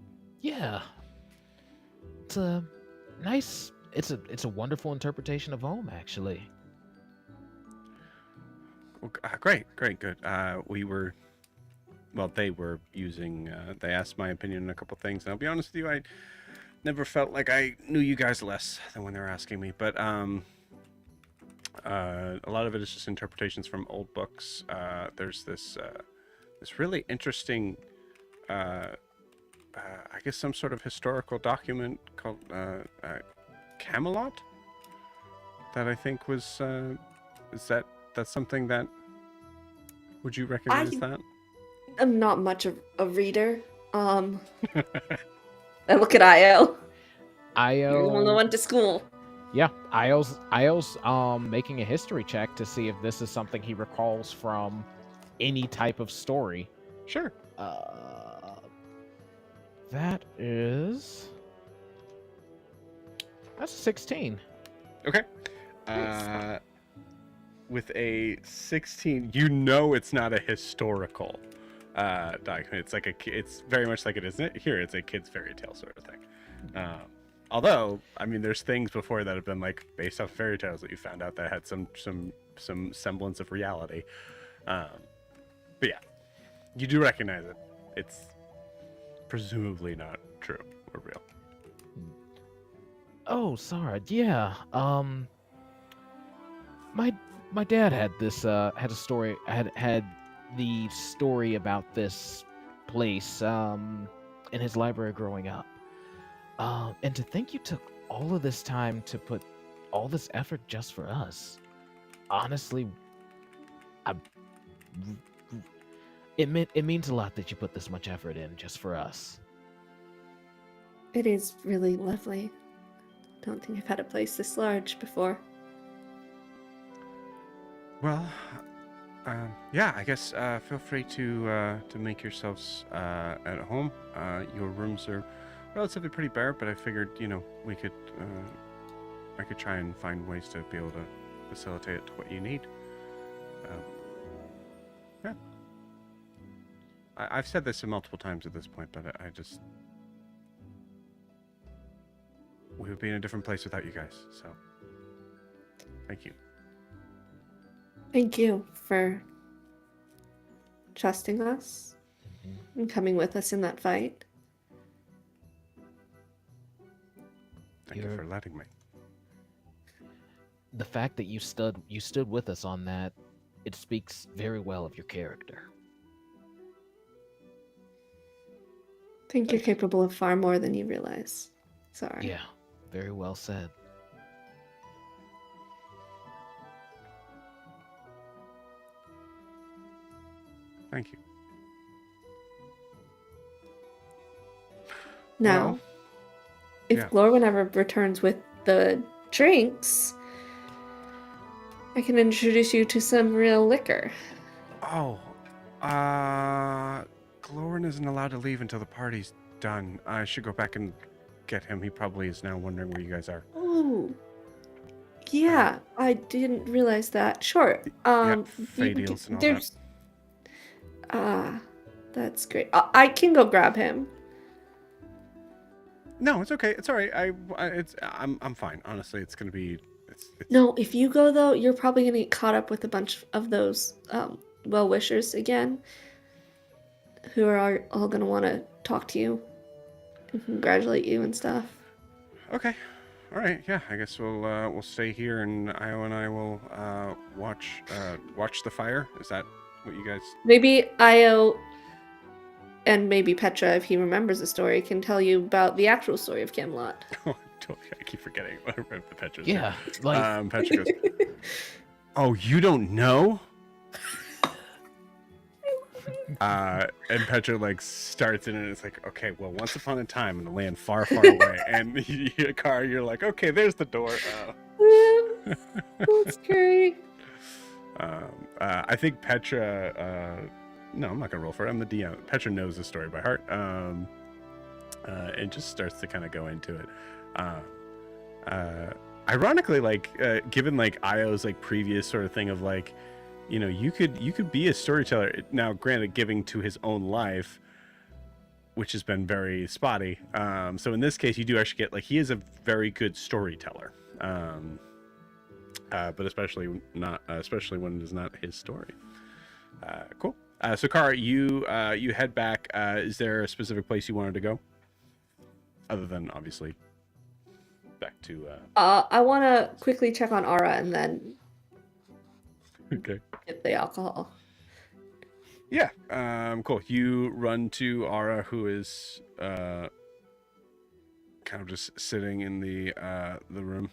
Yeah. It's a nice. It's a wonderful interpretation of home, actually. Well, great, good. They were using. They asked my opinion on a couple things, and I'll be honest with you, I never felt like I knew you guys less than when they were asking me. But a lot of it is just interpretations from old books. There's this really interesting I guess some sort of historical document called Camelot. That I think was that's something that would you recognize that? I'm not much of a reader. I look at Io. You're the one that went to school. Yeah, Io's making a history check to see if this is something he recalls from any type of story. Sure. That's a 16. Okay. With a 16, you know it's not a historical document. It's like it's very much like it isn't here. It's a kid's fairy tale sort of thing. Although, I mean, there's things before that have been like based off fairy tales that you found out that had some semblance of reality. But yeah, you do recognize it. It's presumably not true or real. Oh, sorry. Yeah. My dad had this had a story had the story about this place in his library growing up. And to think you took all of this time to put all this effort just for us. Honestly, it means a lot that you put this much effort in just for us. It is really lovely. Don't think I've had a place this large before. Well, yeah, I guess feel free to make yourselves at home. Your rooms are relatively pretty bare, but I figured, you know, I could try and find ways to be able to facilitate it to what you need. Yeah. I've said this multiple times at this point, but I just... We would be in a different place without you guys, so... Thank you. Thank you for trusting us and coming with us in that fight. Thank you for letting me. The fact that you stood with us on that, it speaks very well of your character. I think you're capable of far more than you realize. Sorry. Yeah, very well said. Thank you. Now, Well, if yeah. Glorwyn ever returns with the drinks, I can introduce you to some real liquor. Oh, Glorin isn't allowed to leave until the party's done. I should go back and get him. He probably is now wondering where you guys are. Oh, yeah, I didn't realize that. Sure. Fey deals and all there's. That's great. I can go grab him. No, it's okay. It's all right. I'm fine. Honestly, it's gonna be. It's... No, if you go though, you're probably gonna get caught up with a bunch of those well-wishers again, who are all gonna want to talk to you and congratulate you and stuff. Okay. All right. Yeah. I guess we'll stay here, and Io and I will watch the fire. Is that what you guys? Maybe Io and maybe Petra, if he remembers the story, can tell you about the actual story of Camelot. Oh, totally. I keep forgetting what the Petra's. Yeah, like Petra goes. Oh, you don't know? And Petra like starts in and it's like, okay, well, once upon a time in a land far, far away, and your car, you're like, okay, there's the door. That's great. I think Petra. No, I'm not gonna roll for it. I'm the DM. Petra knows the story by heart. And just starts to kind of go into it. Ironically, like given like Io's like previous sort of thing of like, you know, you could be a storyteller. Now, granted, giving to his own life, which has been very spotty. So in this case, you do actually get like he is a very good storyteller. But especially when it is not his story. Cool. So Kara, you head back. Is there a specific place you wanted to go? Other than obviously back to I want to quickly check on Aura and then okay. get the alcohol. Yeah. Cool. You run to Ara, who is kind of just sitting in the room.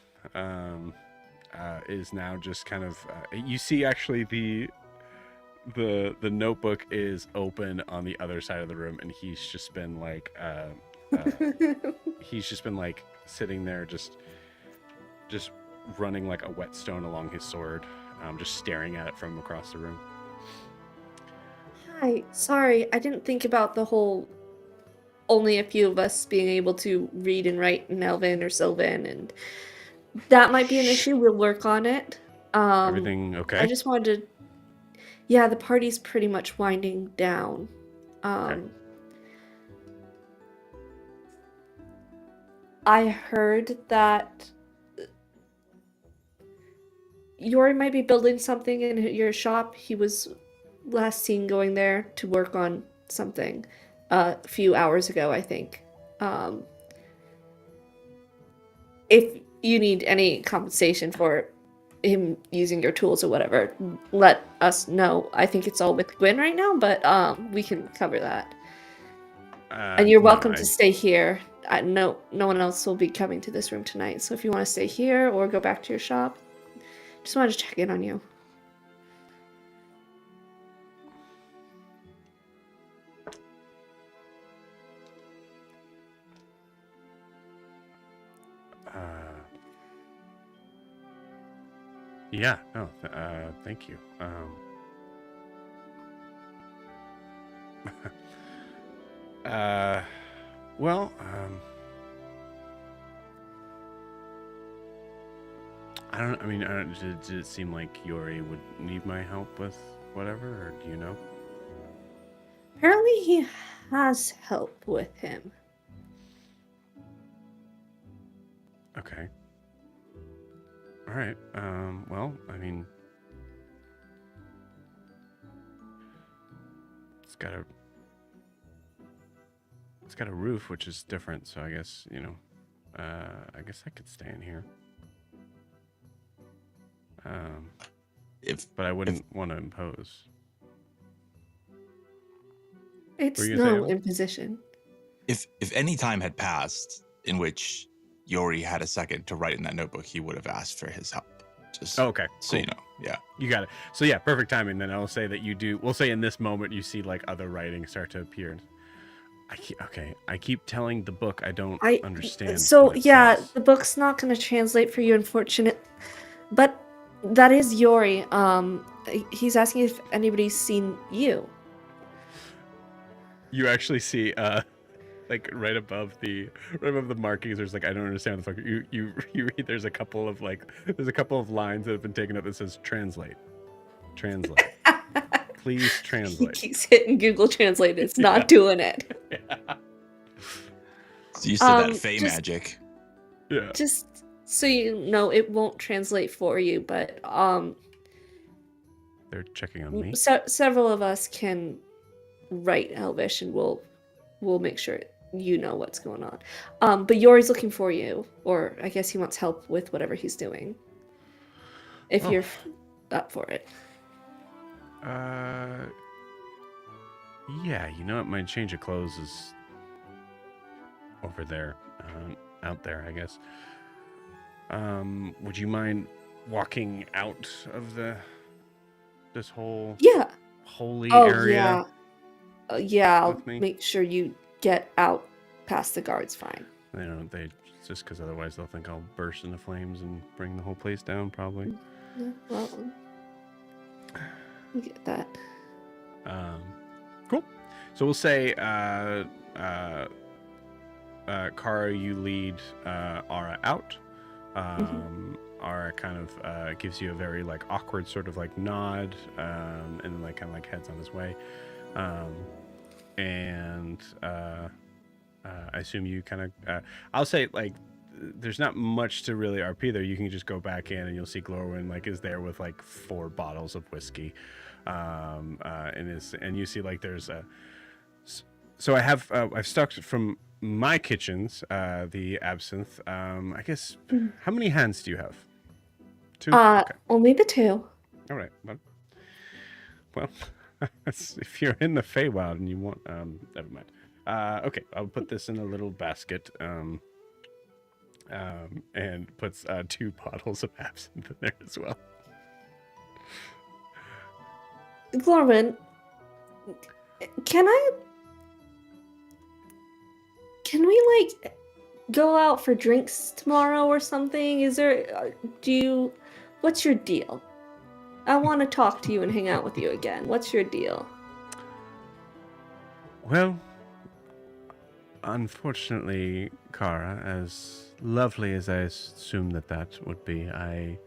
Is now just kind of you see actually the notebook is open on the other side of the room, and he's just been like sitting there just running like a whetstone along his sword, just staring at it from across the room. Hi, sorry, I didn't think about the whole only a few of us being able to read and write in Elven or Sylvan, and that might be an issue. We'll work on it. Everything okay? I just wanted to. Yeah, the party's pretty much winding down. Okay. I heard that Jorri might be building something in your shop. He was last seen going there to work on something a few hours ago, I think. If you need any compensation for him using your tools or whatever, let us know. I think it's all with Gwen right now, but we can cover that. And you're welcome to stay here. No one else will be coming to this room tonight, so if you want to stay here or go back to your shop, just wanted to check in on you. Yeah, no, thank you. Well, did it seem like Jorri would need my help with whatever, or do you know? Apparently he has help with him. Okay. All right. Well, I mean, it's got a roof, which is different. So I guess I guess I could stay in here. But I wouldn't want to impose. It's no imposition. If any time had passed in which Jorri had a second to write in that notebook, he would have asked for his help. Just okay, so cool. you know, yeah, you got it. So yeah, perfect timing. Then I'll say that you do. We'll say in this moment you see like other writing start to appear. I keep telling the book I don't understand. So yeah, says. the book's not going to translate for you, unfortunate. But that is Jorri. He's asking if anybody's seen you. You actually see like right above the markings, there's like, I don't understand what the fuck you read. There's a couple of lines that have been taken up that says translate. Please translate. He keeps hitting Google Translate. It's not doing it. Yeah. It's used to that Fey magic. Yeah. Just so you know, it won't translate for you, but they're checking on me. Several of us can write Elvish, and we'll make sure you know what's going on. But Jorri's looking for you, or I guess he wants help with whatever he's doing. If you're up for it. Yeah, my change of clothes is over there, out there, I guess. Would you mind walking out of this whole holy area? Yeah, I'll make sure you get out past the guards fine. They just because otherwise they'll think I'll burst into flames and bring the whole place down, probably. Yeah, well, we get that. Cool. So we'll say, Kara, you lead Ara out. Ara kind of gives you a very like awkward sort of like nod, and then like kind of like heads on his way. I assume you kind of, I'll say like, there's not much to really RP there. You can just go back in and you'll see Glorwyn like is there with like 4 bottles of whiskey, and you see like there's a. So I've stocked from my kitchens the absinthe. I guess how many hands do you have? 2. Only the 2. All right. Well, If you're in the Feywild and you want, never mind. Okay, I'll put this in a little basket. And puts 2 bottles of absinthe in there as well. Glorwyn, can we like go out for drinks tomorrow or something? Is there what's your deal? I want to talk to you and hang out with you again. What's your deal? Well, unfortunately, Kara, as lovely as I assume that would be, I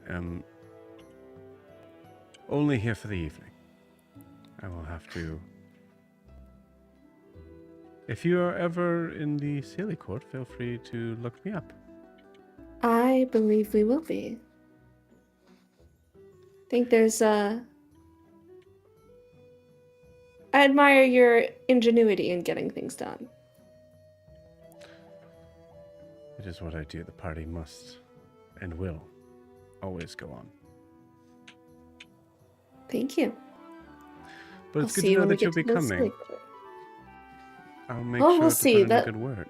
am only here for the evening. I will have to... If you are ever in the Sealy Court, feel free to look me up. I believe we will be. I think there's I admire your ingenuity in getting things done. It is what I do. The party must and will always go on. Thank you. But it's I'll good see to know when we that you'll get be to the coming. Sealy Court. I'll make Oh, sure we'll to see. put in a That- good word.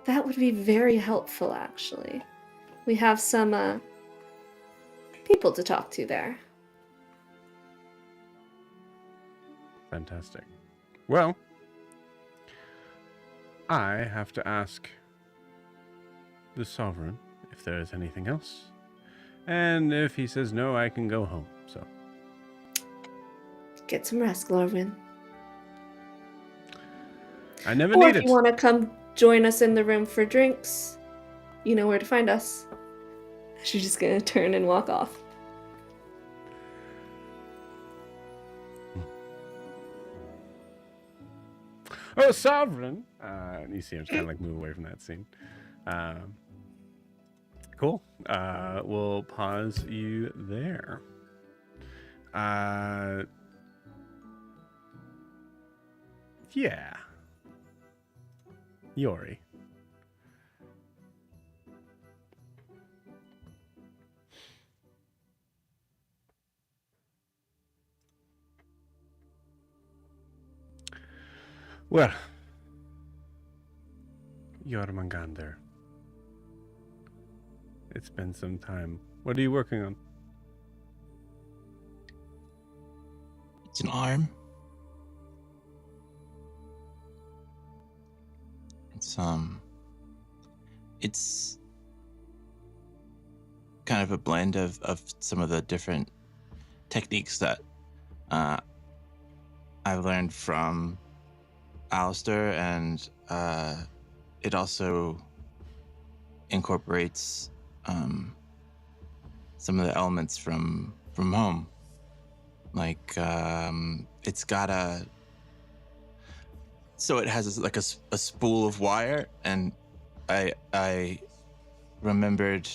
That would be very helpful, actually. We have some people to talk to there. Fantastic. Well, I have to ask the Sovereign if there is anything else. And if he says no, I can go home. So Get some rest, Glorwyn. I never Or need if it. you want to come join us in the room for drinks, you know where to find us. She's just gonna turn and walk off. Oh, Sovereign! And you see him just kind of like move away from that scene. Cool. We'll pause you there. Yeah. Jorri. Well, Jormungandr. It's been some time. What are you working on? It's an arm. It's kind of a blend of some of the different techniques that I've learned from Alistair, and it also incorporates some of the elements from home. Like it's got so it has like a spool of wire, and I remembered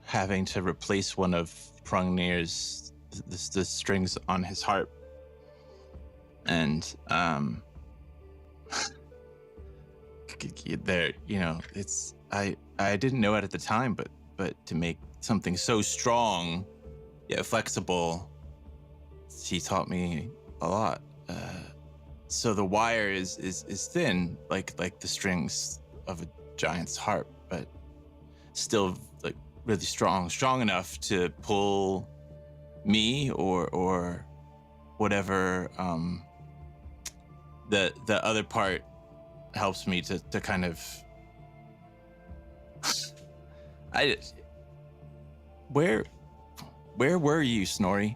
having to replace one of Prungnir's the strings on his harp, and there, it's I didn't know it at the time, but to make something so strong yet flexible, she taught me a lot. So the wire is thin, like the strings of a giant's harp, but still like really strong enough to pull me or whatever. The other part helps me to kind of where were you, Snorri?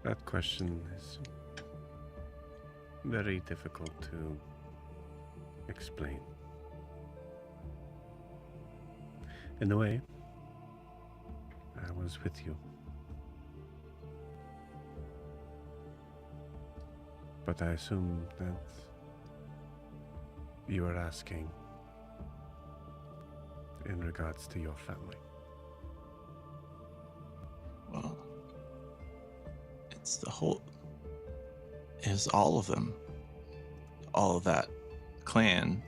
That question is very difficult to explain. In a way, I was with you. But I assume that you are asking in regards to your family. Well, it's all of them. all of that clan.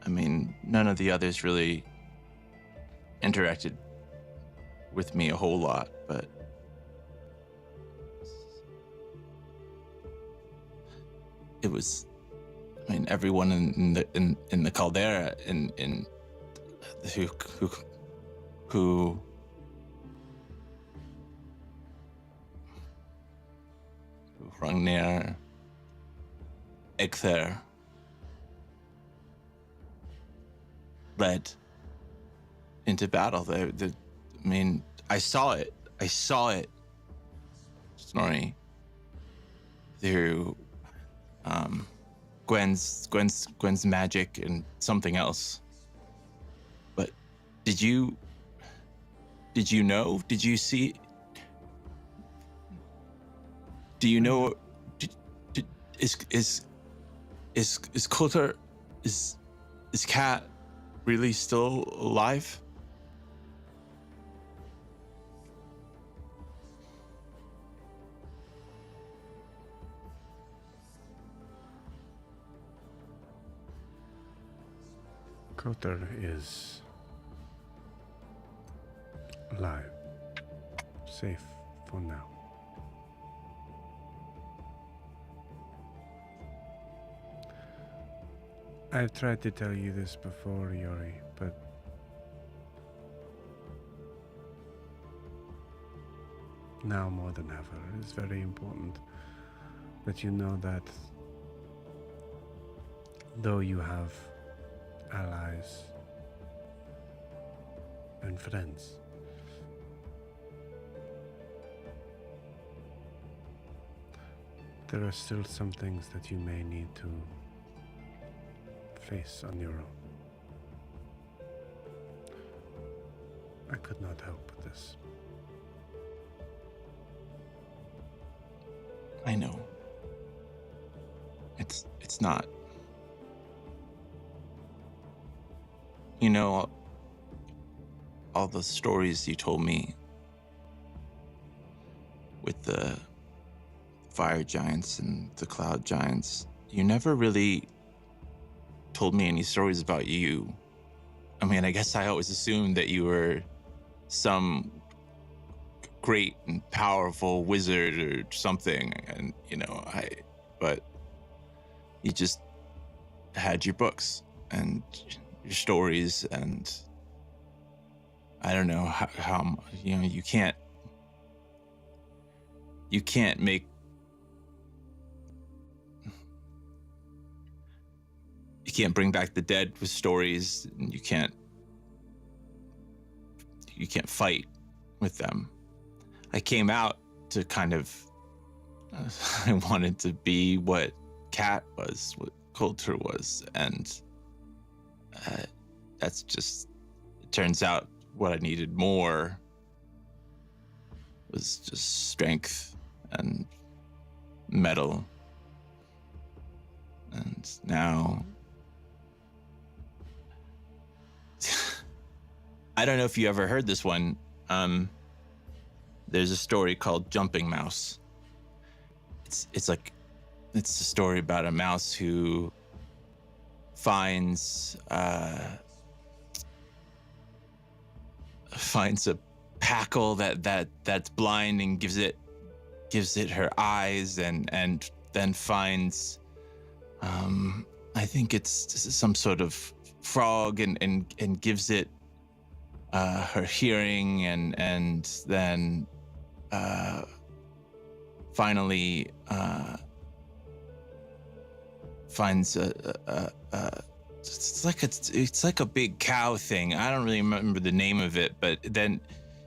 I mean, none of the others really interacted with me a whole lot, but it was, I mean, everyone in the caldera in who hung near Egther led into battle. I mean, I saw it, Snorri, through Gwen's magic and something else. But did you know? Did you see? Do you know? Is Coulter, is Cat really still alive? Kotar is alive, safe for now. I've tried to tell you this before, Jorri, but now more than ever, it is very important that you know that though you have allies and friends, there are still some things that you may need to face on your own. I could not help with this. I know. It's not. You know, all the stories you told me with the fire giants and the cloud giants, you never really told me any stories about you. I mean, I guess I always assumed that you were some great and powerful wizard or something, and but you just had your books and your stories, and I don't know how you can't make you can't bring back the dead with stories, and you can't fight with them. I came out to kind of I wanted to be what Cat was, what Coulter was, and that's just, it turns out what I needed more was just strength and metal. And now I don't know if you ever heard this one. There's a story called Jumping Mouse. It's a story about a mouse who finds a packle that's blind and gives it her eyes, and then finds I think it's some sort of frog and gives it her hearing, and then finally finds it's like a big cow thing. I don't really remember the name of it, but then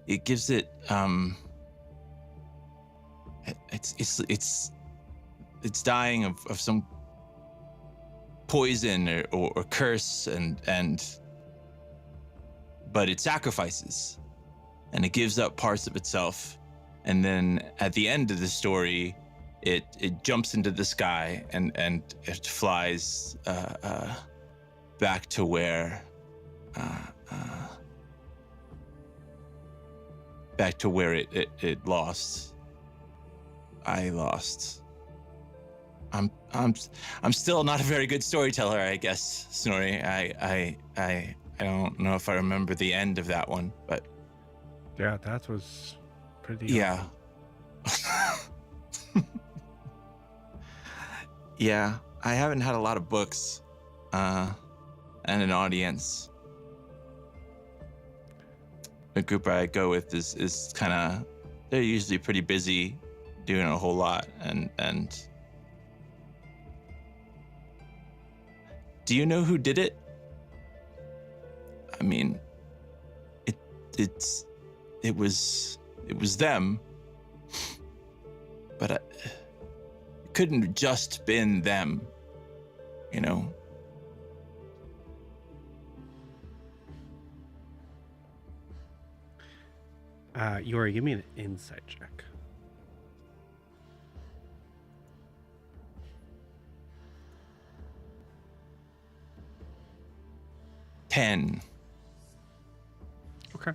it gives it it's dying of some poison or curse, but it sacrifices and it gives up parts of itself, and then at the end of the story it jumps into the sky and it flies back to where it lost. I lost. I'm still not a very good storyteller, I guess, Snorri. I don't know if I remember the end of that one, but Yeah, that was pretty. yeah. Yeah, I haven't had a lot of books, and an audience. The group I go with is kind of, they're usually pretty busy doing a whole lot, and do you know who did it? I mean, it was them, but it couldn't have just been them, you know. Jorri, give me an insight check. $10. Okay.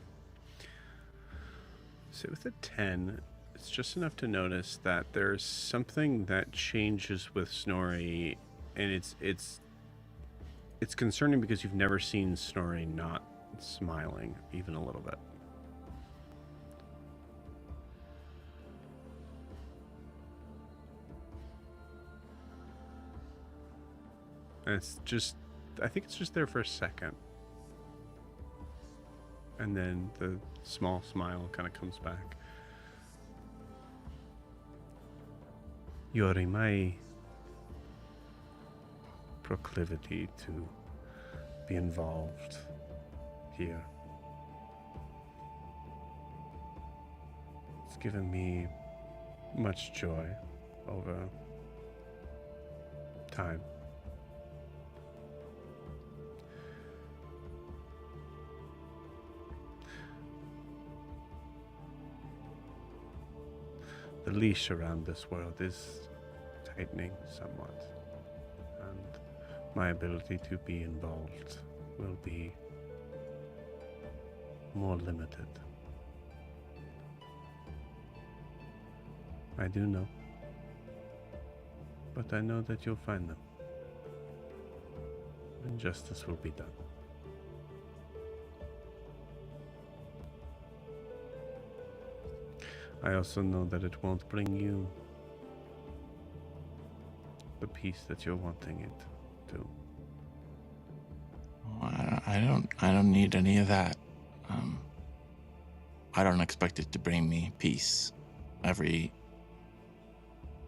So with a 10, it's just enough to notice that there's something that changes with Snorri, and it's concerning because you've never seen Snorri not smiling even a little bit. And it's just, I think it's just there for a second. And then the small smile kind of comes back. Jorri, my proclivity to be involved here, it's given me much joy over time. The leash around this world is tightening somewhat, and my ability to be involved will be more limited. I do know, but I know that you'll find them, and justice will be done. I also know that it won't bring you the peace that you're wanting it to. I don't need any of that. I don't expect it to bring me peace. Every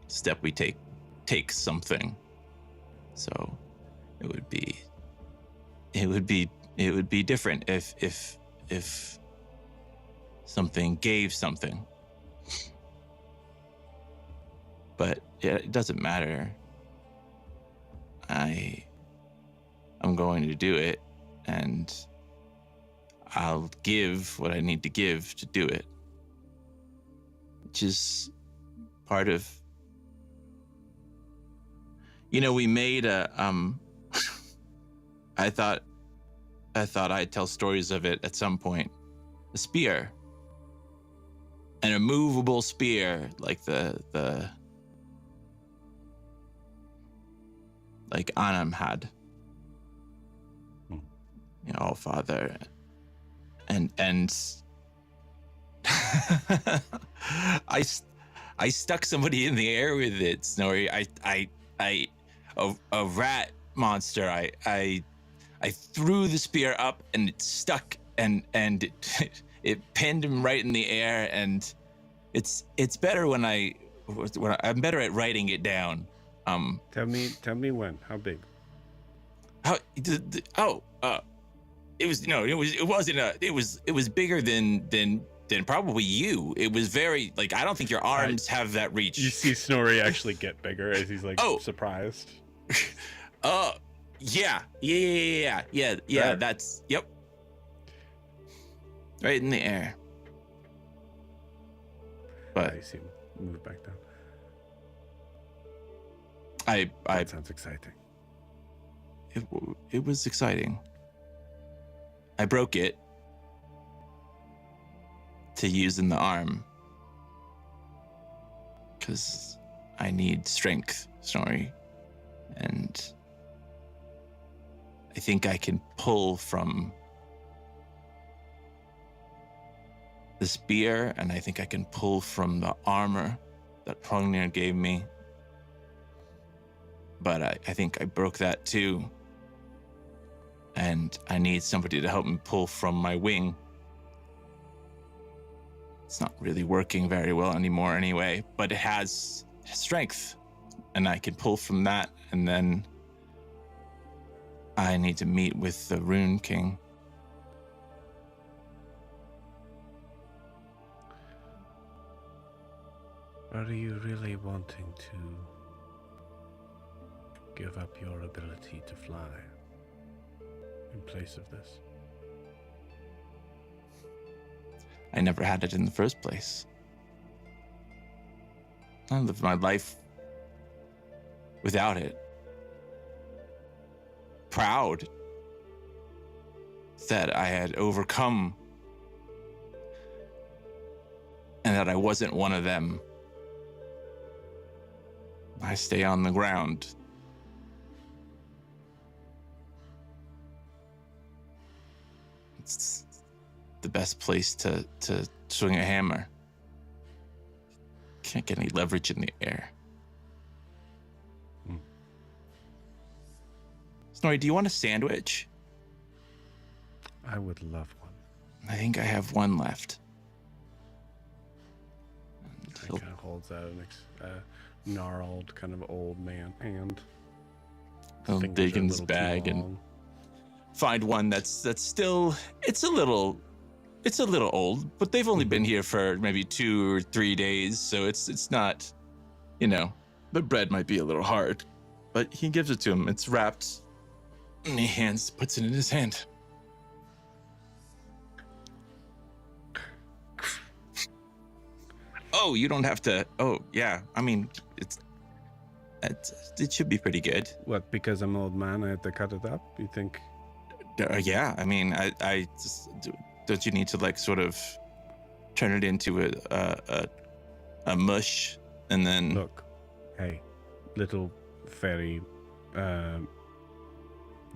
step we take takes something. So it would be different if something gave something. But yeah, it doesn't matter. I'm going to do it, and I'll give what I need to give to do it. Which is part of, you know, we made a I thought I'd tell stories of it at some point. A spear. An immovable spear, like the like Arcanum had. You know, Father. And I stuck somebody in the air with it, Snorri. A rat monster. I threw the spear up and it stuck and it pinned him right in the air, and it's better when I'm better at writing it down. Tell me when. How big? It was bigger than probably you. It was very, like, I don't think your arms have that reach. You see Snorri actually get bigger as he's like surprised. Yeah. Right. That's yep. Right in the air. But I see him move back down. That sounds exciting. It was exciting. I broke it to use in the arm because I need strength, Snorri. And I think I can pull from the spear, and I think I can pull from the armor that Hrungnir gave me. But I think I broke that too. And I need somebody to help me pull from my wing. It's not really working very well anymore anyway, but it has strength. And I can pull from that, and then I need to meet with the Rune King. Are you really wanting to give up your ability to fly in place of this? I never had it in the first place. I lived my life without it. Proud that I had overcome and that I wasn't one of them. I stay on the ground. It's the best place to swing a hammer. Can't get any leverage in the air. Snorri, do you want a sandwich? I would love one. I think I have one left. He kind of holds out a gnarled, kind of old man hand. He'll dig in his bag and find one that's still, it's a little old, but they've only been here for maybe 2 or 3 days, so it's not, the bread might be a little hard, but he gives it to him. It's wrapped, and he puts it in his hand. Oh, you don't have to. Oh, yeah. I mean, it should be pretty good. What? Because I'm an old man, I have to cut it up? You think? Yeah. I mean, I just don't you need to sort of turn it into a mush and then look, hey, little fairy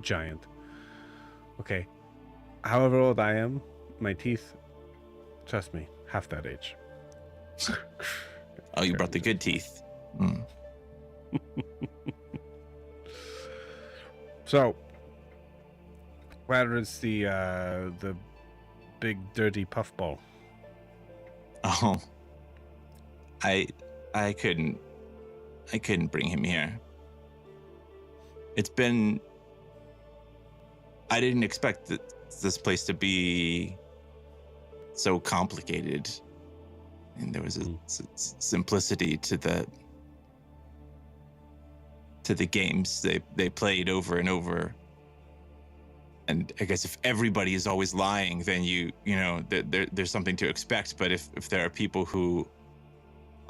giant. Okay, however old I am, my teeth, trust me, half that age. Oh, you brought the good teeth. Mm. So, where is the big dirty puffball? Oh, I couldn't bring him here. I didn't expect this place to be so complicated. And there was a simplicity to the games they played over and over. And I guess if everybody is always lying, then there's something to expect. But if there are people who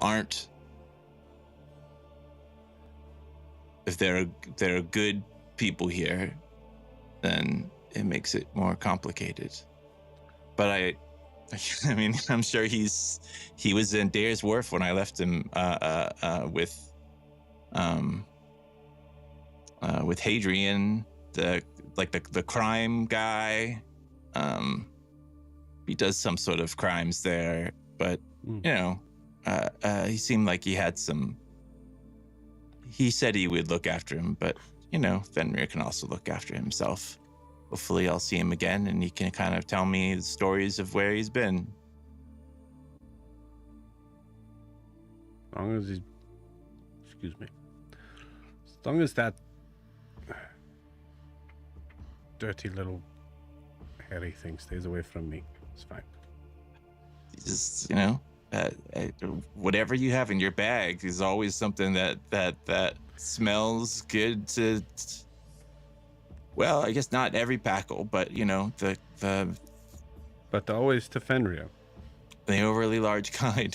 aren't, if there are good people here, then it makes it more complicated. But I mean, I'm sure he was in Dare's Wharf when I left him with Hadrian, the crime guy. He does some sort of crimes there, but he seemed like he had some. He said he would look after him, but Fenrir can also look after himself. Hopefully I'll see him again and he can kind of tell me the stories of where he's been. As long as as long as that dirty little hairy thing stays away from me, it's fine. Just, whatever you have in your bag is always something that smells good to. Well, I guess not every packle, but But always to Fenrir. The overly large kind.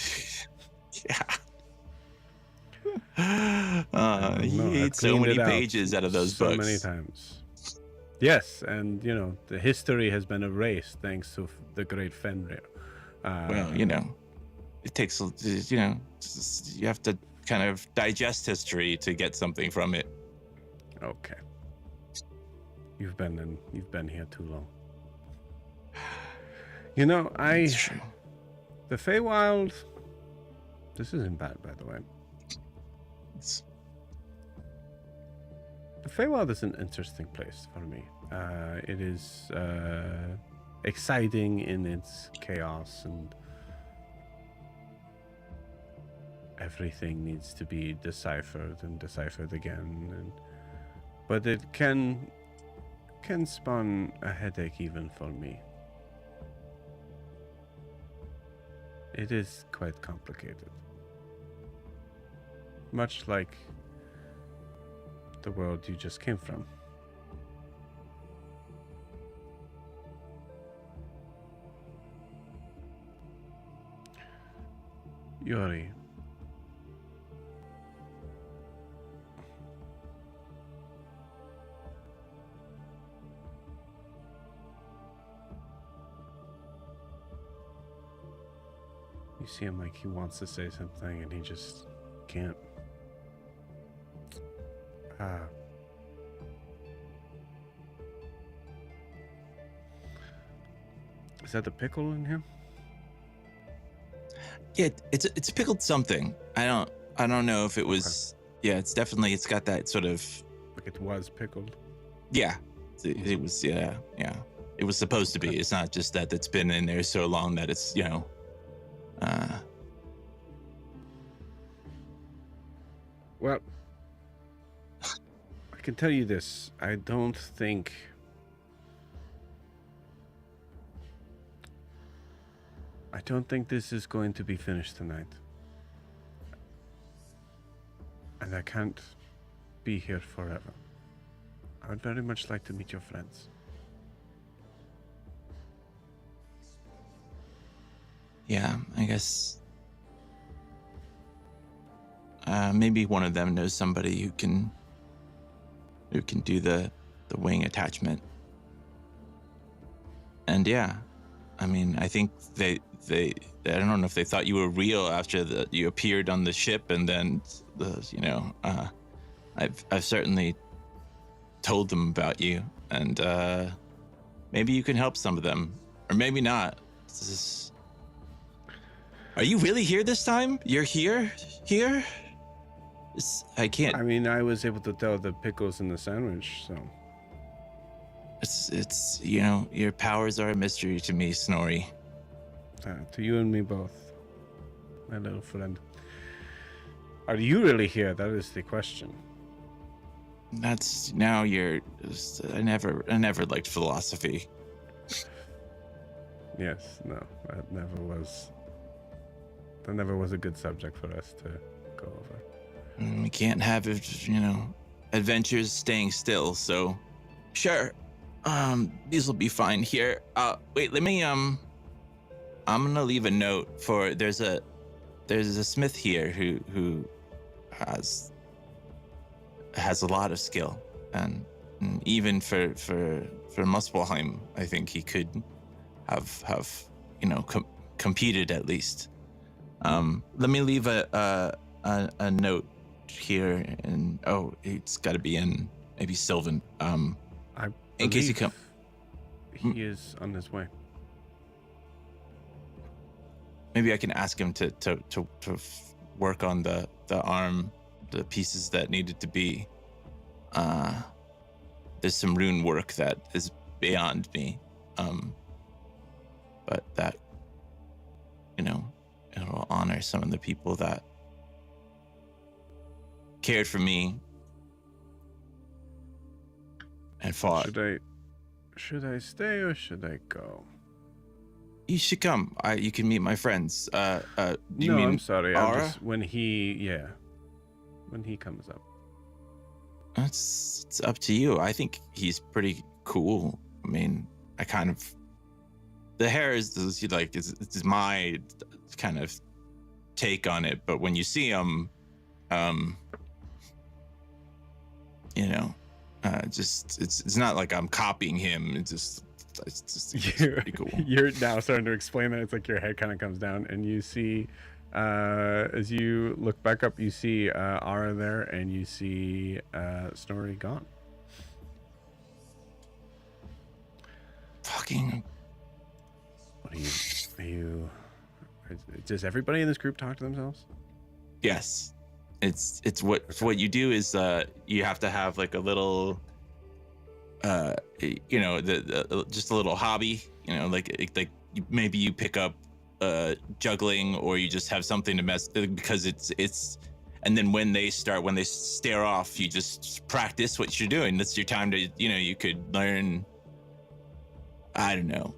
Yeah. He ate so many pages out of those books. So many times. Yes, and the history has been erased thanks to the great Fenrir. Well, it takes you have to kind of digest history to get something from it. Okay. You've been here too long. You know, the Feywild. This isn't bad, by the way. The Feywild is an interesting place for me. It is exciting in its chaos, and everything needs to be deciphered and deciphered again. But it can spawn a headache even for me. It is quite complicated. Much like the world you just came from. Jorri. You see him like he wants to say something and he just can't. Is that the pickle in here? Yeah, it's pickled something. I don't know if it was. Okay. Yeah, it's got that sort of. Like it was pickled. Yeah, it was. Yeah. It was supposed to be. Okay. It's not just that it's been in there so long that it's Well, I can tell you this. I don't think this is going to be finished tonight. And I can't be here forever. I would very much like to meet your friends. Yeah, I guess maybe one of them knows somebody who can do the wing attachment. And yeah, I mean, I think they I don't know if they thought you were real after you appeared on the ship, and then I've certainly told them about you, and maybe you can help some of them, or maybe not. Are you really here this time? You're here? I can't. I mean, I was able to tell the pickles in the sandwich, so. It's your powers are a mystery to me, Snorri. To you and me both, my little friend. Are you really here? That is the question. That's now you're. I never liked philosophy. Yes, no, that never was a good subject for us to go over. We can't have adventures staying still. So, sure. These will be fine here. Wait, let me I'm gonna leave a note for there's a smith here who has a lot of skill, and even for Muspelheim, I think he could have competed at least. Let me leave a note here, and it's got to be in maybe Sylvan. In case he come. He is on his way. Maybe I can ask him to work on the arm, the pieces that needed to be. There's some rune work that is beyond me, but that it'll honor some of the people that cared for me and fought. Should I stay or should I go? You should come. You can meet my friends. Do you no, mean I'm sorry. Ara? When he comes up. It's up to you. I think he's pretty cool. I mean, the hair is like it's my kind of take on it, but when you see him, it's not like I'm copying him. It's pretty cool. You're now starting to explain that. It's like your head kind of comes down and you see As you look back up, you see Ara there, and you see Snorri gone. Fucking. What are you? Does everybody in this group talk to themselves? Yes, it's what you do is you have to have like a little the just a little hobby, like maybe you pick up juggling, or you just have something to mess, because it's and then when they stare off, you just practice what you're doing. That's your time to, you could learn, I don't know,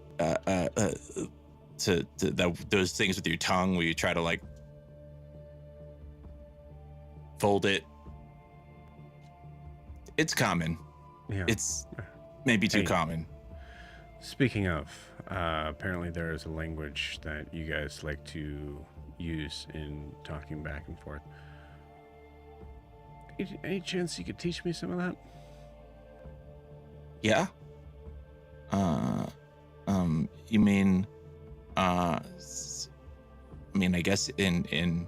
those things with your tongue where you try to like fold it. It's common. Yeah. It's maybe too common. Speaking of, apparently there is a language that you guys like to use in talking back and forth. Any chance you could teach me some of that? Yeah. You mean, I guess in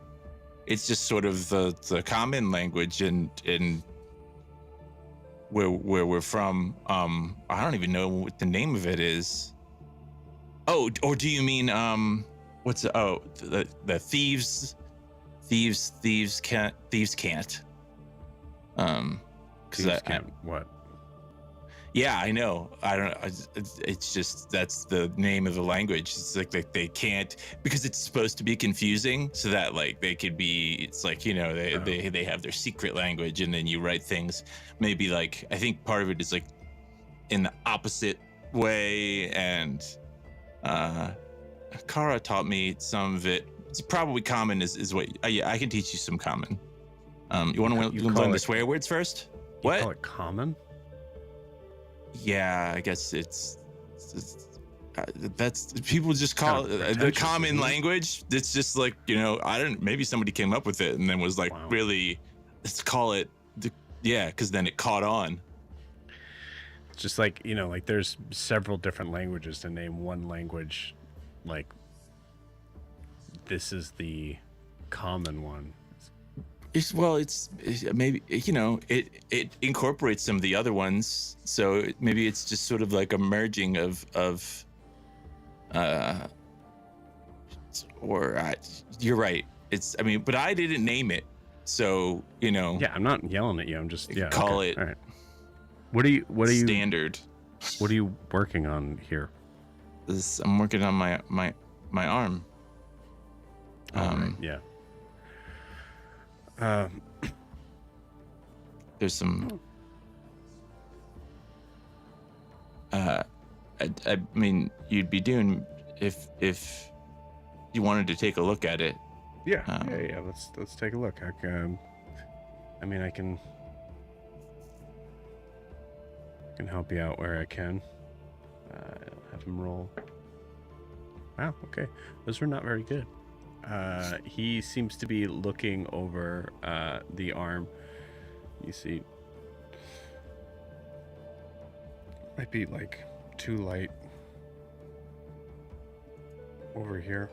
it's just sort of the common language in where we're from. I don't even know what the name of it is. Oh, or do you mean what's the thieves can't Thieves can't what? Yeah, I know. I don't. It's just that's the name of the language. It's like they can't, because it's supposed to be confusing, so that like they could be. It's like, they have their secret language, and then you write things. Maybe like, I think part of it is like in the opposite way, and Kara taught me some of it. It's probably common is what. Yeah, I can teach you some common. You want to learn the swear words first? You call it common? Yeah, I guess it's that's people just call it the common language. It's just like, maybe somebody came up with it and then was like, really, let's call it because then it caught on. It's just like, like there's several different languages. To name one language, like this is the common one. It's maybe, it incorporates some of the other ones, so maybe it's just sort of like a merging of you're right. But I didn't name it, so Yeah, I'm not yelling at you. I'm just call it. All right. What are you standard? What are you working on here? I'm working on my arm. Right, yeah. There's some. I mean, you'd be doing if you wanted to take a look at it. Yeah. Let's take a look. I can help you out where I can. Have him roll. Wow. Okay, those were not very good. He seems to be looking over the arm. You see, might be like too light over here.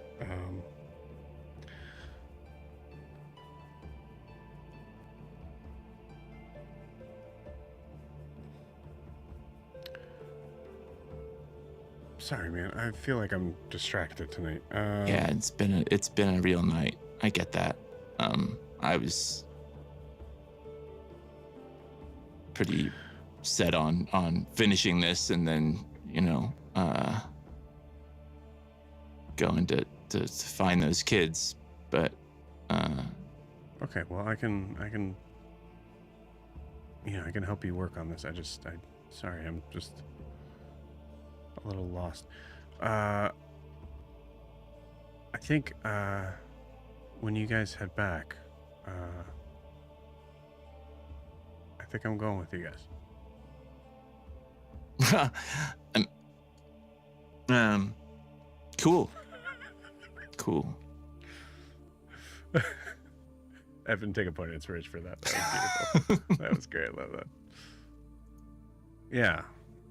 Sorry, man. I feel like I'm distracted tonight. Yeah, it's been a real night. I get that. I was pretty set on finishing this, and then going to find those kids. But okay, well, I can help you work on this. Sorry, I'm just a little lost. I think when you guys head back, I think I'm going with you guys. Cool. Evan, take a point of inspiration for that. That was beautiful. That was great. I love that. Yeah.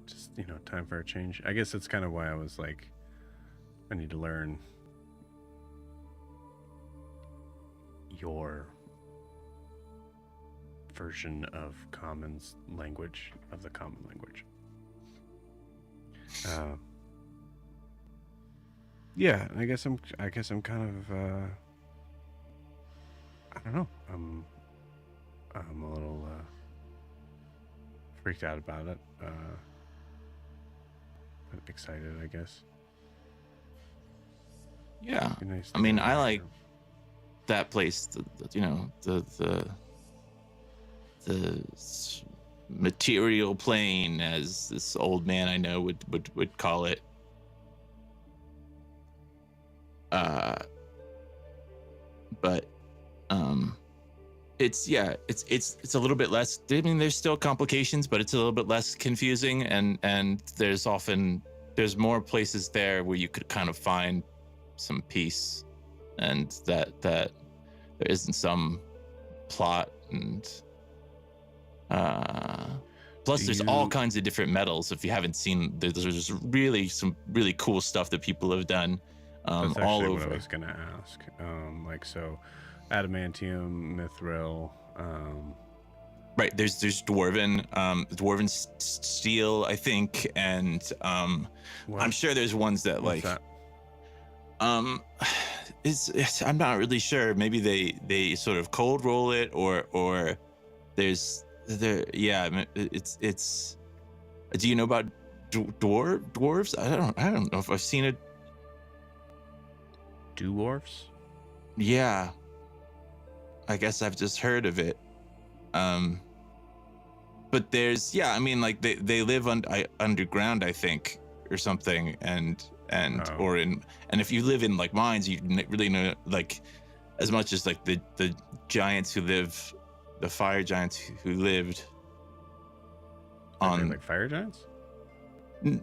Just, time for a change. I guess that's kind of why I was like, I need to learn your version of Common's language, of the Common language. Yeah, I guess I'm kind of I don't know. I'm a little freaked out about it. But excited, I guess. Yeah. Nice I mean, I like that place. The material plane, as this old man I know would call it. But it's a little bit less. I mean, there's still complications, but it's a little bit less confusing, and there's more places there where you could kind of find some peace, and that there isn't some plot, and plus there's all kinds of different metals. If you haven't seen, there's really some really cool stuff that people have done That's all actually over. what I was gonna ask. So adamantium, mithril. Right, there's dwarven steel, I think, and I'm sure there's ones that What's like that? it's I'm not really sure. Maybe they sort of cold roll it, or it's. Do you know about dwarves? I don't know if I've seen it. Dwarves? Yeah, I guess I've just heard of it. But there's I mean, like they live underground, I think, or something, and if you live in like mines, you really know like as much as like the giants who live, the fire giants who lived on like fire giants.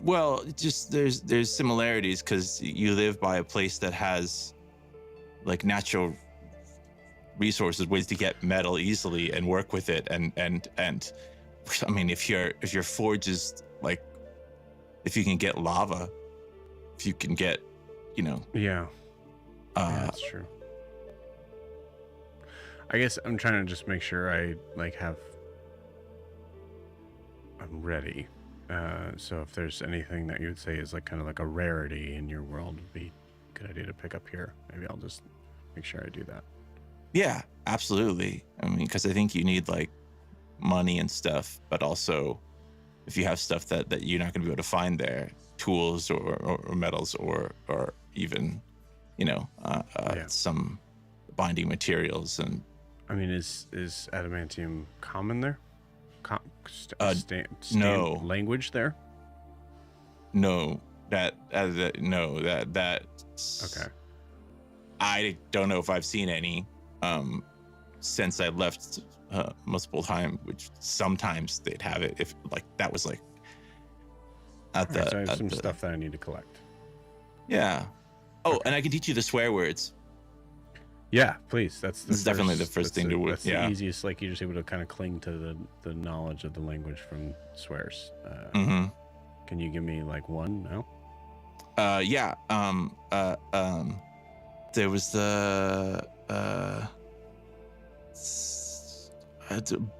Well, just there's similarities because you live by a place that has like natural resources, ways to get metal easily and work with it, and I mean, if your forge is like, if you can get lava, if you can get, Yeah, that's true. I guess I'm trying to just make sure I'm ready. So if there's anything that you would say is like kind of like a rarity in your world, would be a good idea to pick up here. Maybe I'll just make sure I do that. Yeah, absolutely. I mean, because I think you need like money and stuff, but also if you have stuff that you're not going to be able to find there, tools or metals or even some binding materials. And I mean, is adamantium common there? No language there. No, that's okay. I don't know if I've seen any since I left multiple times, which sometimes they'd have it if like that was like at the. So I have some stuff that I need to collect. Yeah. Oh, and I can teach you the swear words. Yeah, please. This is definitely the first thing to do. That's the easiest. Like you're just able to kind of cling to the knowledge of the language from swears. Can you give me like one now? Yeah. There was the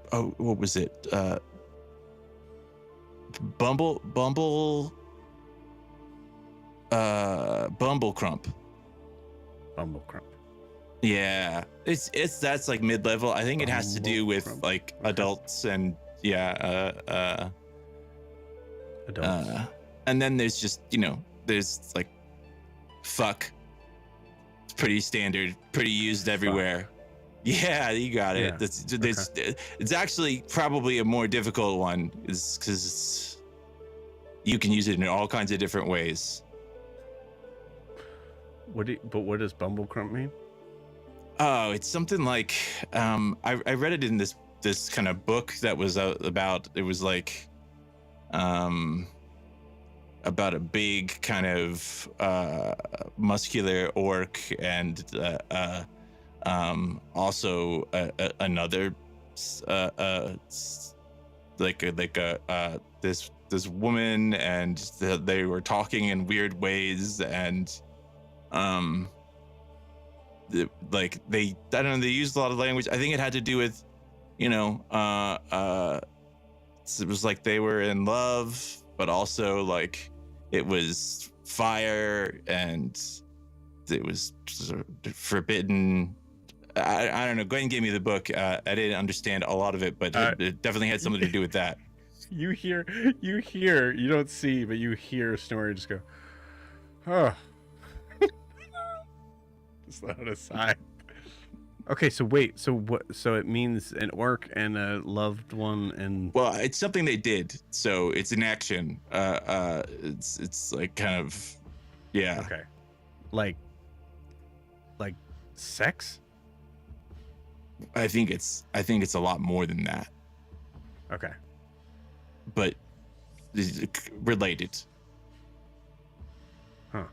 what was it? Bumble Crump. Bumble Crump. Yeah, it's that's like mid-level. I think it has to do with like adults and adults. And then there's just there's like fuck. It's pretty standard, pretty used everywhere. Fuck. Yeah, you got it. Yeah. It's actually probably a more difficult one, is because you can use it in all kinds of different ways. What does Bumble Crump mean? Oh, it's something like I read it in this kind of book that was about, it was like about a big kind of muscular orc and also another this woman, and they were talking in weird ways, and like I don't know, they used a lot of language. I think it had to do with, you know, it was like they were in love, but also like it was fire and it was sort of forbidden. I don't know. Gwen gave me the book. I didn't understand a lot of it, but it definitely had something to do with that. You hear, you don't see, but you hear Snorri just go, oh. Just let out a sigh. Okay, so wait, so what? So it means an orc and a loved one, and well, it's something they did, so it's an action. It's like kind of, yeah. Okay, like sex. I think it's a lot more than that. Okay, but related. Huh.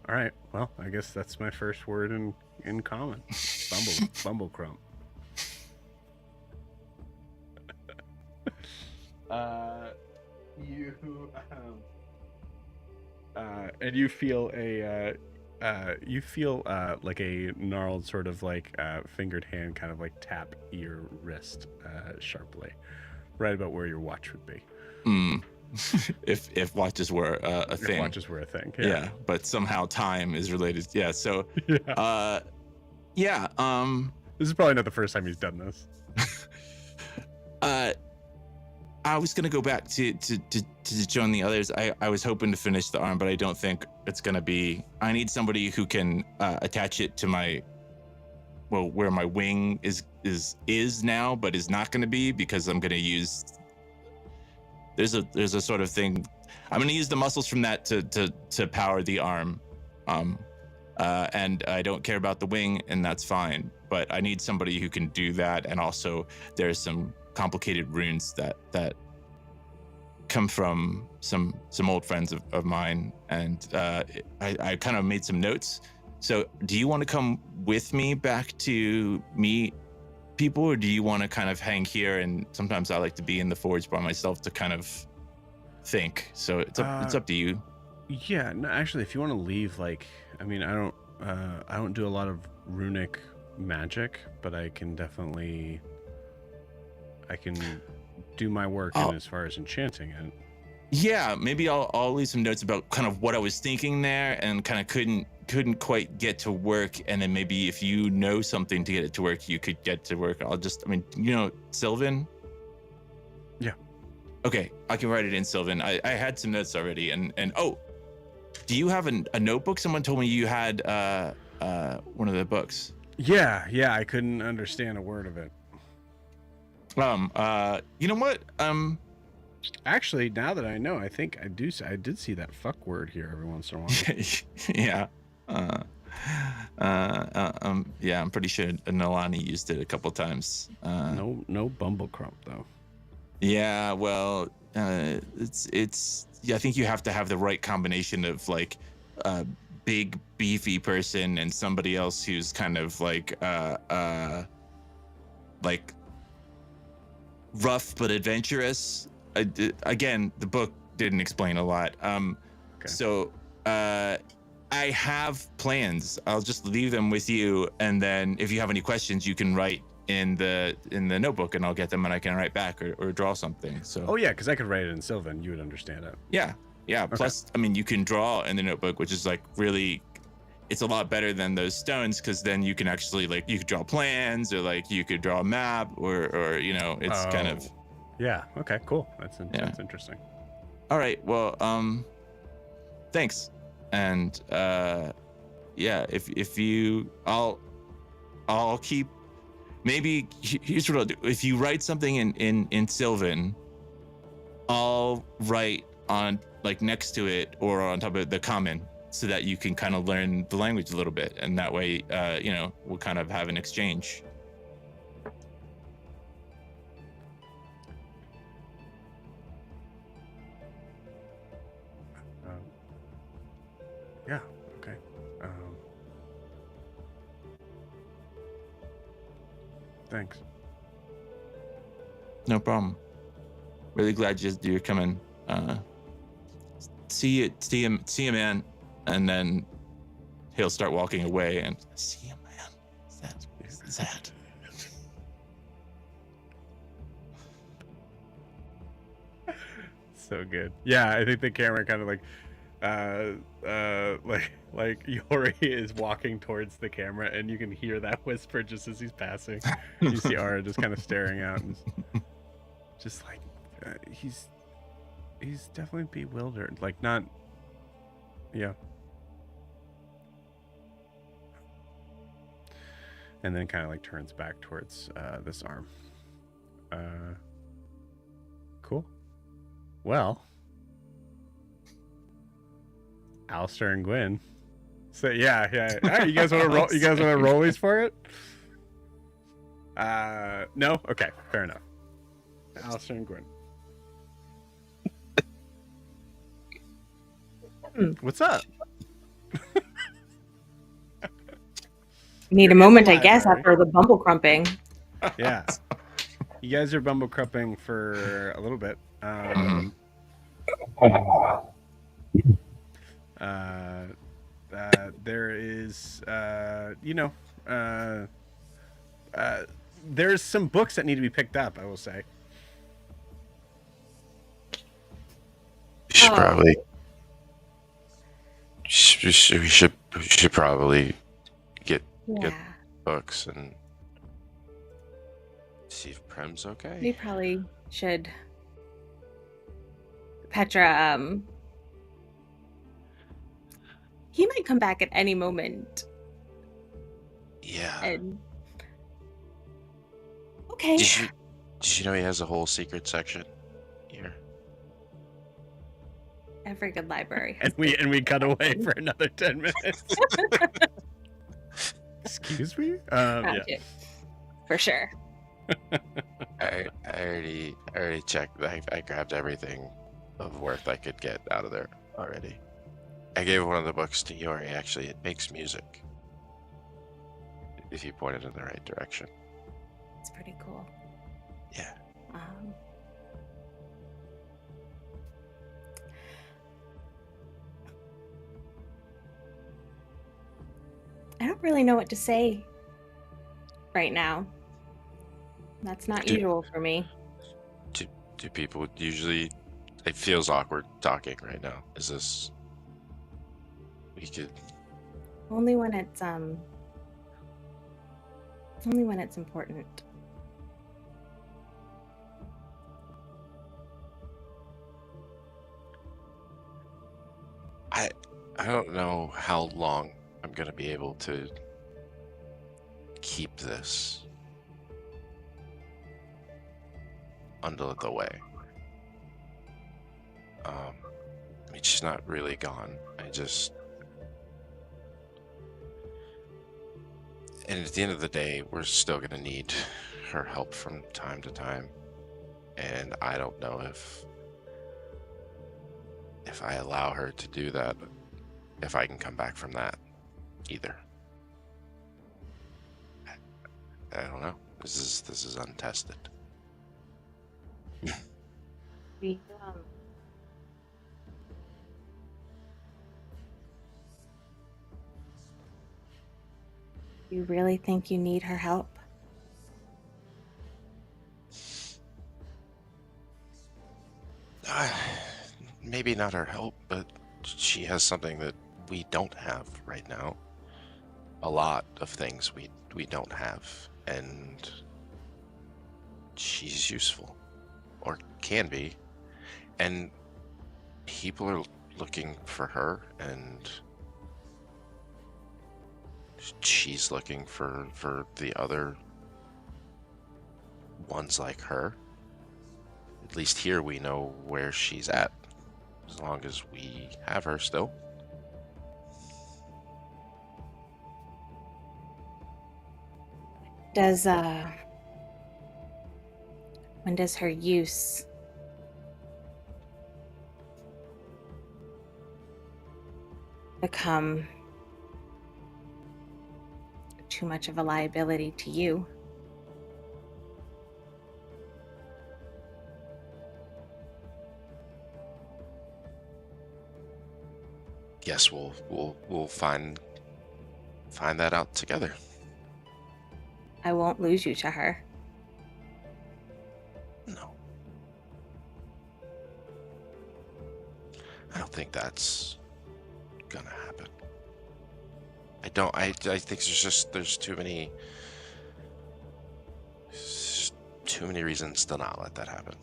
All right. Well, I guess that's my first word in common. Bumble crump. And you feel like a gnarled sort of like fingered hand kind of like tap your wrist sharply, right about where your watch would be. If watches were a thing. If watches were a thing. Yeah, but somehow time is related. Yeah, so yeah. This is probably not the first time he's done this. I was gonna go back to join the others. I was hoping to finish the arm, but I don't think it's gonna be. I need somebody who can attach it to where my wing is now, but is not gonna be, because I'm gonna use. There's a sort of thing. I'm gonna use the muscles from that to power the arm, and I don't care about the wing, and that's fine. But I need somebody who can do that, and also there's some complicated runes that come from some old friends of mine, and I kind of made some notes. So do you want to come with me back to meet people, or do you want to kind of hang here? And sometimes I like to be in the forge by myself to kind of think. So it's up to you. Yeah, no, actually, if you want to leave, like, I mean, I don't do a lot of runic magic, but I can definitely do my work in as far as enchanting it. Yeah, maybe I'll leave some notes about kind of what I was thinking there, and kind of couldn't quite get to work, and then maybe if you know something to get it to work, you could get to work. Sylvan? Yeah. Okay, I can write it in Sylvan. I had some notes already, and oh, do you have a notebook? Someone told me you had one of the books. Yeah, I couldn't understand a word of it. You know what? Actually, now that I know, I think I did see that fuck word here every once in a while. Yeah. Yeah, I'm pretty sure Nalani used it a couple times. No bumble crump though. Yeah, well, it's. Yeah, I think you have to have the right combination of like a big beefy person and somebody else who's kind of like rough but adventurous. Again, the book didn't explain a lot. Okay. So I have plans. I'll just leave them with you, and then if you have any questions, you can write in the notebook, and I'll get them, and I can write back or draw something. So. Oh yeah, because I could write it in Sylvan. You would understand it. Yeah. Okay. Plus, I mean, you can draw in the notebook, which is like really. It's a lot better than those stones, because then you can actually like you could draw plans, or like you could draw a map, or it's kind of. Yeah. Okay. Cool. That's interesting. All right. Well, thanks. And yeah, if you, I'll keep. Maybe here's what I'll do. If you write something in Sylvan, I'll write on like next to it or on top of it, the common, so that you can kind of learn the language a little bit, and that way, we'll kind of have an exchange. Yeah. Okay. Thanks. No problem. Really glad you're coming. See you, man. And then he'll start walking away and see him, man. Is that? So good. Yeah, I think the camera kind of like Jorri is walking towards the camera, and you can hear that whisper just as he's passing. You see Ara just kind of staring out, and just like he's definitely bewildered, like not, yeah. And then kind of like turns back towards this arm. Cool. Well, Alistair and Gwen. So yeah. All right, you guys want to roll? You guys want to roll these for it? No. Okay, fair enough. Alistair and Gwen. What's up? Need a moment, I guess, after the bumble crumping. Yeah. You guys are bumble crumping for a little bit. There is, there's some books that need to be picked up, I will say. We should probably. We should probably get books and see if Prim's okay. We probably should. Petra, he might come back at any moment. Yeah. And okay. Did you know he has a whole secret section here? Every good library. And we cut away for another 10 minutes. Excuse me? Yeah. For sure. I already checked. I grabbed everything of worth I could get out of there already. I gave one of the books to Jorri. Actually, it makes music. If you point it in the right direction. It's pretty cool. Yeah. I don't really know what to say right now. That's not usual for me. Do people usually? It feels awkward talking right now. Is this? We could. Only when it's important. I don't know how long I'm gonna be able to keep this under the way. I mean, she's not really gone. And at the end of the day, we're still gonna need her help from time to time. And I don't know if I allow her to do that, if I can come back from that either. I don't know. This is untested. You really think you need her help? Maybe not her help, but she has something that we don't have right now. A lot of things we don't have, and she's useful, or can be, and people are looking for her, and she's looking for the other ones like her. At least here we know where she's at, as long as we have her still. When does her use become too much of a liability to you? Yes, we'll find find that out together. I won't lose you to her. No. I don't think that's gonna happen. I think there's too many reasons to not let that happen.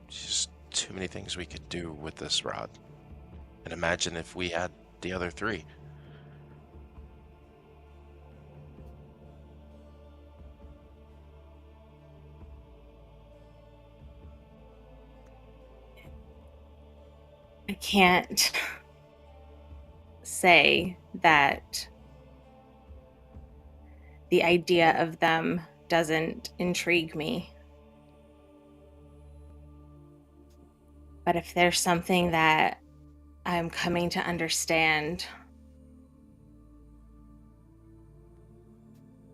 Just too many things we could do with this rod. And imagine if we had the other three. I can't say that the idea of them doesn't intrigue me. But if there's something that I'm coming to understand,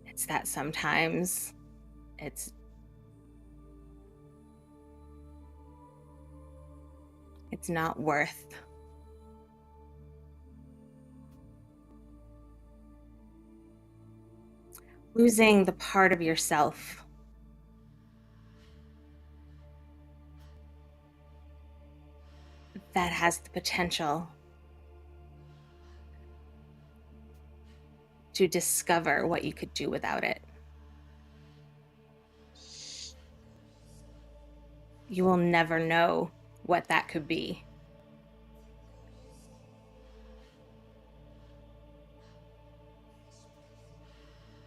it's that sometimes it's not worth losing the part of yourself that has the potential to discover what you could do without it. You will never know what that could be.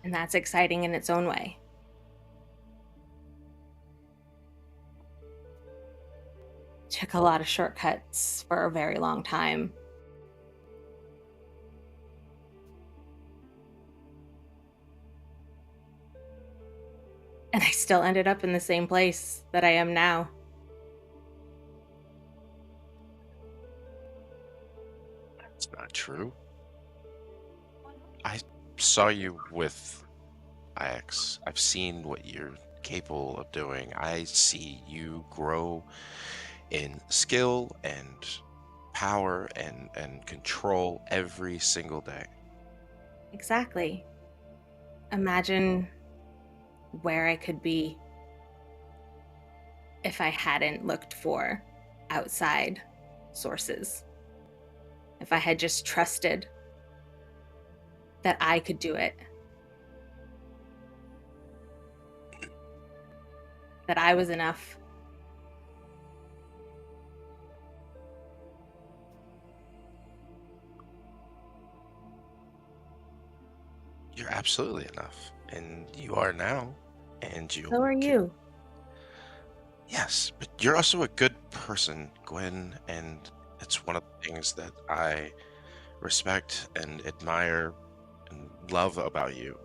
And that's exciting in its own way. Took a lot of shortcuts for a very long time. And I still ended up in the same place that I am now. That's not true. I saw you with Ix. I've seen what you're capable of doing. I see you grow in skill and power and control every single day. Exactly. Imagine where I could be if I hadn't looked for outside sources. If I had just trusted that I could do it. That I was enough. You're absolutely enough, and you are now, and you. So are you. Yes, but you're also a good person, Gwen, and it's one of the things that I respect and admire and love about you.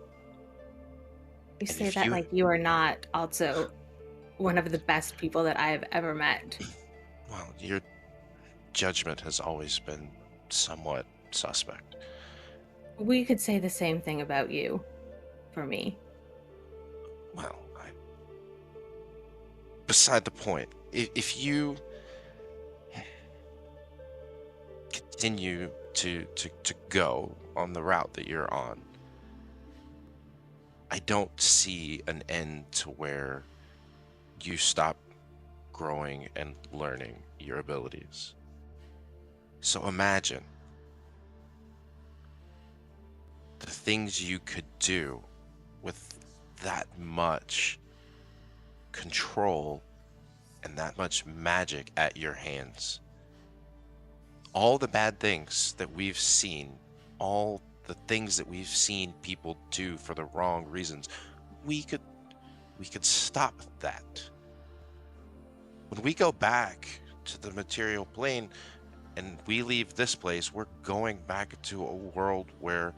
You And say if that you- like you are not also one of the best people that I have ever met. Well, your judgment has always been somewhat suspect. We could say the same thing about you, for me. Well, beside the point. If you continue to go on the route that you're on, I don't see an end to where you stop growing and learning your abilities. So imagine the things you could do with that much control and that much magic at your hands. All the bad things that we've seen, all the things that we've seen people do for the wrong reasons, we could stop that. When we go back to the material plane and we leave this place, we're going back to a world where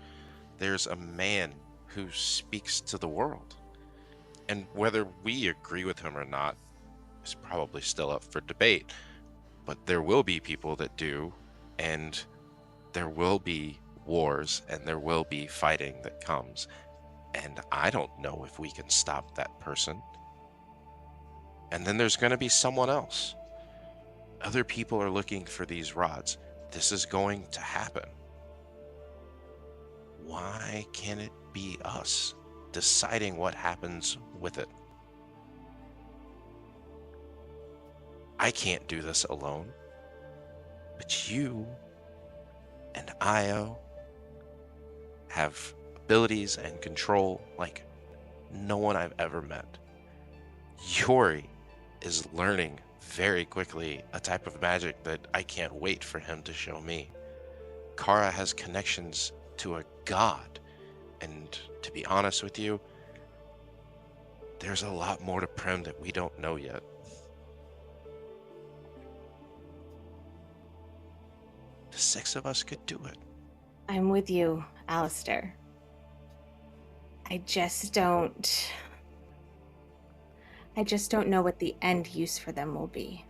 there's a man who speaks to the world. And whether we agree with him or not is probably still up for debate. But there will be people that do, and there will be wars, and there will be fighting that comes. And I don't know if we can stop that person. And then there's going to be someone else. Other people are looking for these rods. This is going to happen. Why can't it be us deciding what happens with it? I can't do this alone. But you and Io have abilities and control like no one I've ever met. Jorri is learning very quickly a type of magic that I can't wait for him to show me. Kara has connections to a god, and to be honest with you, there's a lot more to Prim that we don't know yet. The 6 of us could do it. I'm with you, Alistair. I just don't know what the end use for them will be.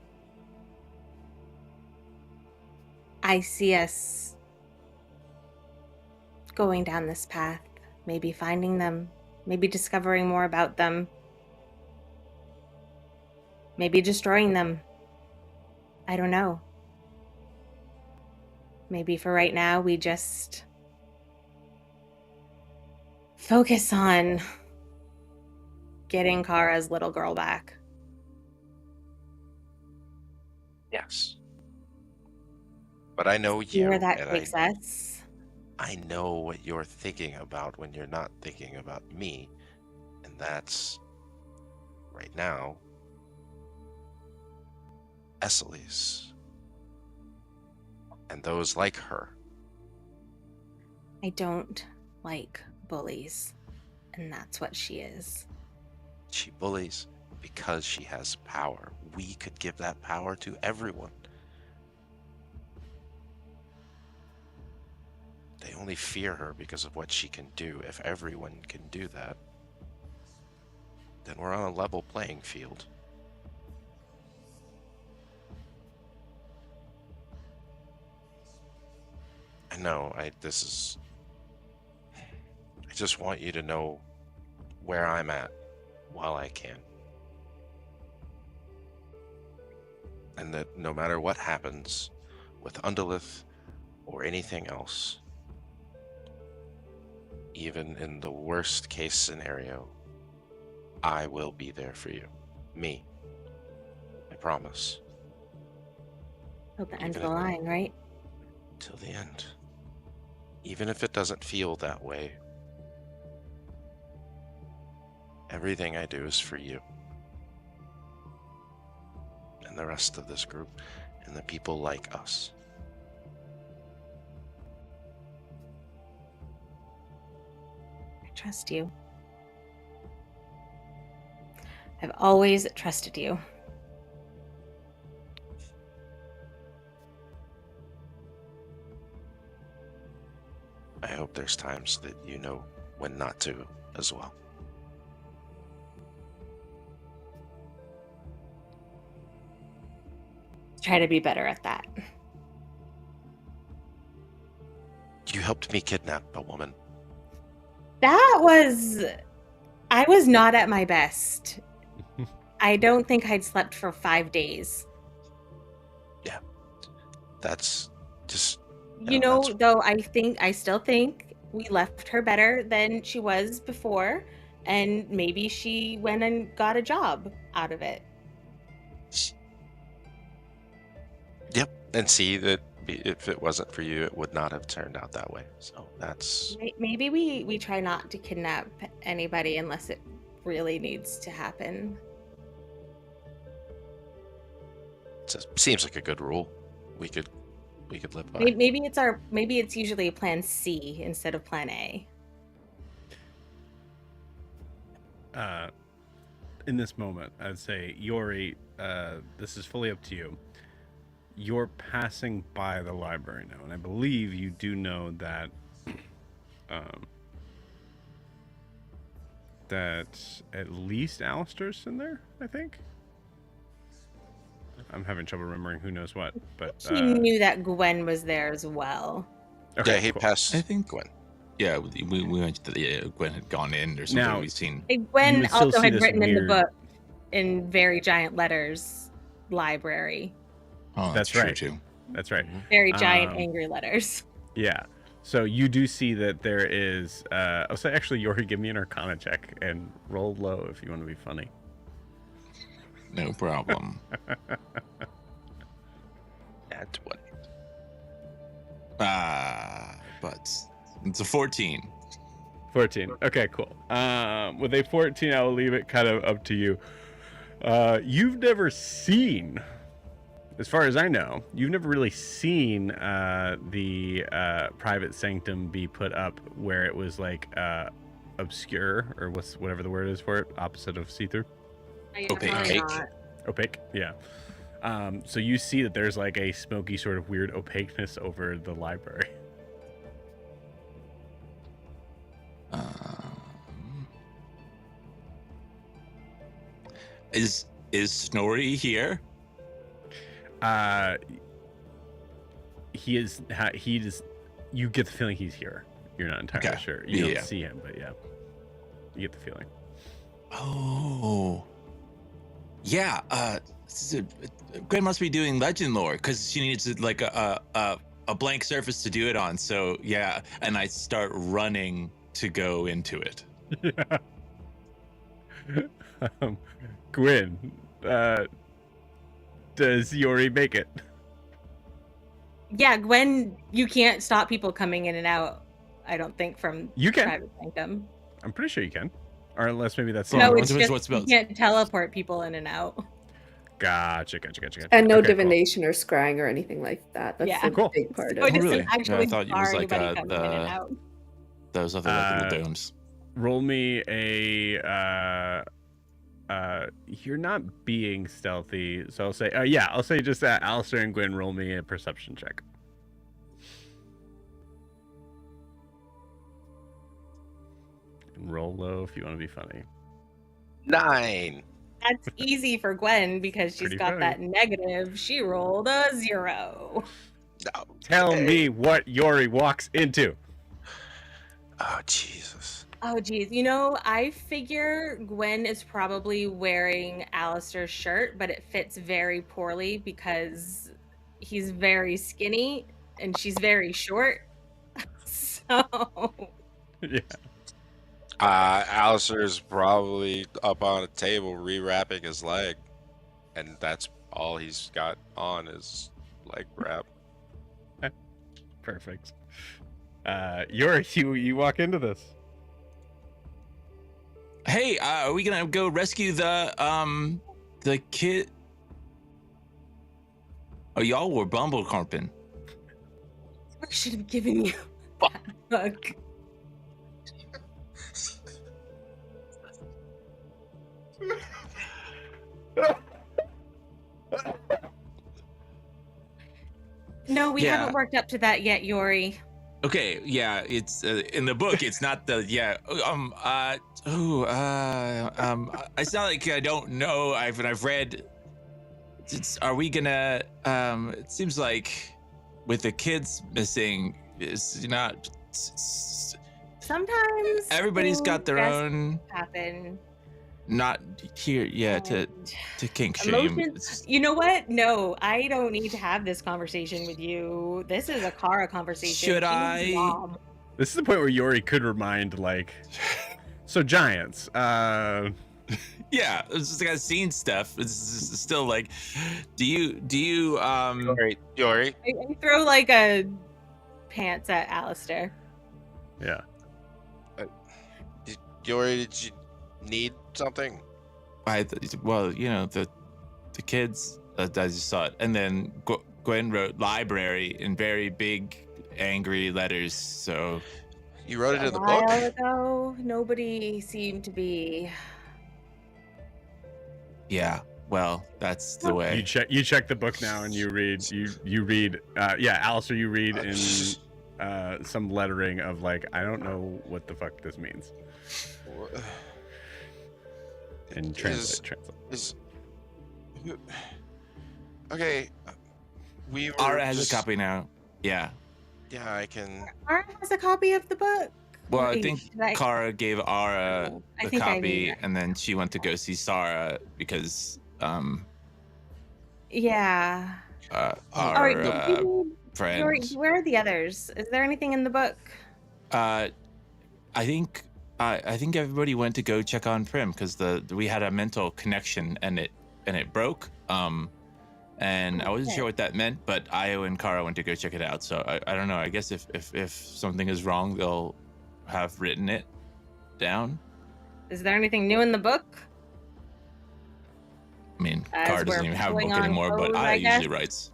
I see us going down this path, maybe finding them, maybe discovering more about them, maybe destroying them. I don't know. Maybe for right now, we just focus on getting Kara's little girl back. Yes. But I know See you, where that and takes us. I know what you're thinking about when you're not thinking about me, and that's, right now, Esselise. And those like her. I don't like bullies, and that's what she is. She bullies because she has power. We could give that power to everyone. They only fear her because of what she can do. If everyone can do that, then we're on a level playing field. I know, I just want you to know where I'm at while I can. And that no matter what happens with Undulith or anything else, even in the worst case scenario, I will be there for you. Me. I promise. Till the end of Even the if- line, right? Till the end. Even if it doesn't feel that way, everything I do is for you. And the rest of this group, and the people like us. I trust you. I've always trusted you. I hope there's times that you know when not to as well. Try to be better at that. You helped me kidnap a woman. I was not at my best. I don't think I'd slept for 5 days. Yeah. That's just... You know, though, I still think we left her better than she was before, and maybe she went and got a job out of it. Yep. And see that if it wasn't for you, it would not have turned out that way. So that's... Maybe we try not to kidnap anybody unless it really needs to happen. Seems like a good rule. We could live by. Maybe it's usually plan C instead of plan A. In this moment, I'd say, Jorri, this is fully up to you. You're passing by the library now, and I believe you do know that that at least Alistair's in there, I think. I'm having trouble remembering who knows what, but He knew that Gwen was there as well. okay, Yeah, he cool. passed. I think Gwen. Yeah, we mentioned that Gwen had gone in or something. Now- We've seen. You Gwen would still also see had this written in the weird- book in very giant letters, library. Oh, That's true right. too. That's right. Very giant, Um, angry letters. Yeah. So you do see that there is. I'll say actually, Jorri, give me an Arcana check and roll low if you want to be funny. No problem. That's what. But it's a 14. 14. Okay, cool. With a 14, I will leave it kind of up to you. You've never seen, as far as I know, you've never really seen the private sanctum be put up where it was like obscure, or whatever the word is for it, opposite of see-through. Opaque. Opaque, yeah. So you see that there's like a smoky sort of weird opaqueness over the library. Is Snorri here? He is. You get the feeling he's here. You're not entirely sure. You don't see him, but yeah, you get the feeling. Oh, yeah. Gwen must be doing legend lore because she needs like a blank surface to do it on. So yeah, and I start running to go into it. Yeah. Gwen, does Jorri make it? Yeah, Gwen, you can't stop people coming in and out. I don't think from You can. private sanctum. I'm pretty sure you can, or unless maybe that's No, wrong. it's just you can't teleport people in and out. Gotcha. And no Okay, divination or scrying or anything like that. That's Yeah. the Cool. big part So of it it. doesn't really? actually I thought it was bar like anybody coming in and out. Those other like, little domes. Roll me a. You're not being stealthy, so I'll say. I'll say just that. Alistair and Gwen, roll me a perception check. And roll low if you want to be funny. 9. That's easy for Gwen because she's Pretty got funny. that negative. She rolled a 0. No. Tell me what Jorri walks into. Oh Jesus. Oh, geez. You know, I figure Gwen is probably wearing Alistair's shirt, but it fits very poorly because he's very skinny and she's very short. So, Yeah. Alistair's probably up on a table rewrapping his leg, and that's all he's got on is leg wrap. Perfect. You walk into this. Hey, are we gonna go rescue the kid? Oh, y'all were bumblecarping. I should have given you that book. No, we haven't worked up to that yet, Jorri. Okay, yeah, it's in the book. It's not the I sound like I don't know. I've read. Are we gonna? It seems like with the kids missing, it's not. Sometimes Everybody's got their things own. happen. Not here, yeah. To kink shame. Emotions. You know what? No, I don't need to have this conversation with you. This is a Kara conversation. Should She's I? mom. This is the point where Jorri could remind, like, so giants. Yeah, it's just like I've seen stuff. It's still like, do you Jorri. I throw like a pants at Alistair. Yeah. Jorri, did you need something? Well, you know, the kids, I just saw it, and then Gwen wrote library in very big angry letters. So You wrote it in the A while book? ago, nobody seemed to be. yeah, well, that's the way. You check the book now and you read Alistair, you read in some lettering of like, I don't know what the fuck this means. And translate. Okay. We were Ara has just- a copy now. Yeah. Yeah, I can. Ara has a copy of the book. Well, I Wait, think should I- Kara gave Ara I the think I copy, need that. and then she went to go see Sarah because Yeah. All our right, friend. Where are the others? Is there anything in the book? I think everybody went to go check on Prim because we had a mental connection and it broke. And I wasn't sure what that meant, but Io and Kara went to go check it out. So I don't know. I guess if something is wrong, they'll have written it down. Is there anything new in the book? I mean, As Kara doesn't we're even have a pulling book on anymore, but clothes, Io I usually guess? writes.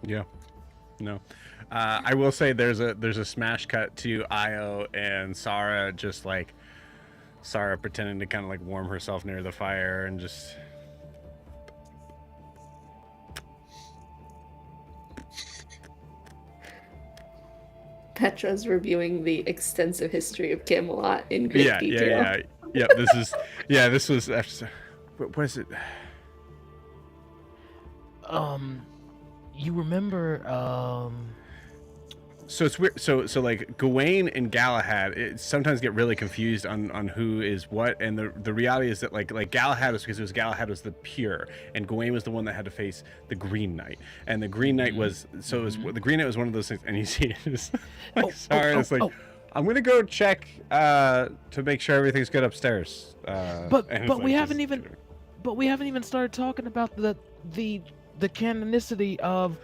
Yeah. No. I will say there's a smash cut to Io and Sarah, just like Sarah pretending to kind of like warm herself near the fire and just. Petra's reviewing the extensive history of Camelot in great detail. Yeah. This was after. What was it? You remember, So it's weird. So like Gawain and Galahad sometimes get really confused on who is what, and the reality is that like Galahad was because Galahad was the pure, and Gawain was the one that had to face the Green Knight, and the Green Knight was the Green Knight was one of those things, and you see it's like it's like I'm gonna go check to make sure everything's good upstairs. But we haven't even started talking about the canonicity of,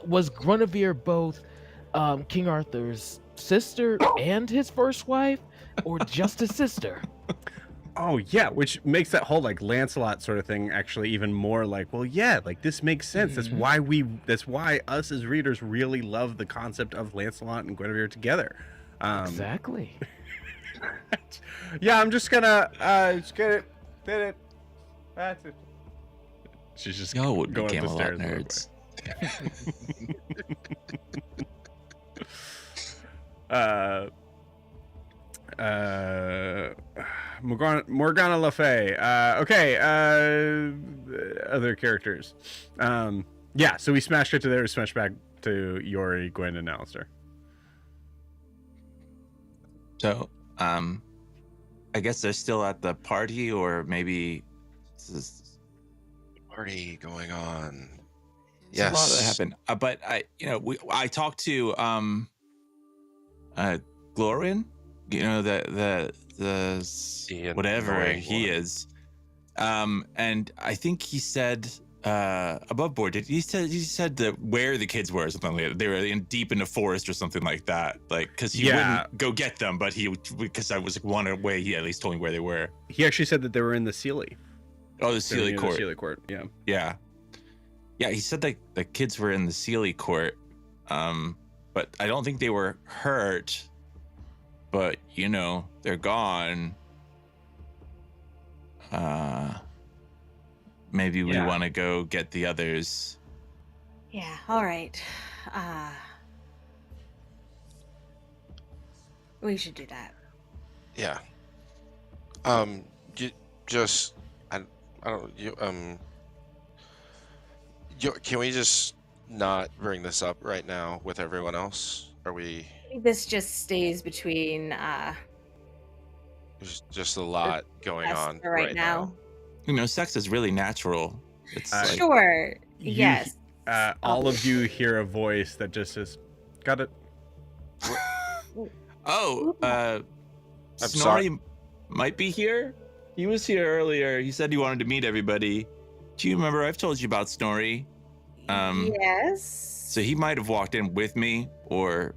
was Guinevere both King Arthur's sister and his first wife, or just his sister? Oh yeah, which makes that whole like Lancelot sort of thing actually even more like, well, yeah, like this makes sense. That's why us as readers really love the concept of Lancelot and Guinevere together. Exactly. Yeah, I'm just gonna get it. Did it. That's it. She's just Y'all would be going up the Camelot stairs. nerds. Morgana Le Fay. Okay. Other characters. Yeah. So we smashed it to there. We smashed back to Jorri, Gwen, and Alistair. So, I guess they're still at the party, or maybe this is Party going on. Yes. A lot that Yes. happened. But I talked to Glorin, the whatever annoying he one. is, and I think he said above board. He said that where the kids were or something like that. They were deep in the forest or something like that. Like because he wouldn't go get them, but because I was like one away, he at least told me where they were. He actually said that they were in the Sealy. Oh, the Sealy Court. The Sealy Court. Yeah. Yeah. He said that the kids were in the Sealy Court, but I don't think they were hurt. But they're gone. Maybe we want to go get the others. Yeah, all right. We should do that. Yeah. I don't. Can we just not bring this up right now with everyone else? Are we? This just stays between There's just a lot going us on for right now. Sex is really natural. It's like, Sure. Yes. All of you hear a voice that just says, "Got it." Snorri might be here. He was here earlier. He said he wanted to meet everybody. Do you remember? I've told you about Snorri. Yes. So he might have walked in with me, or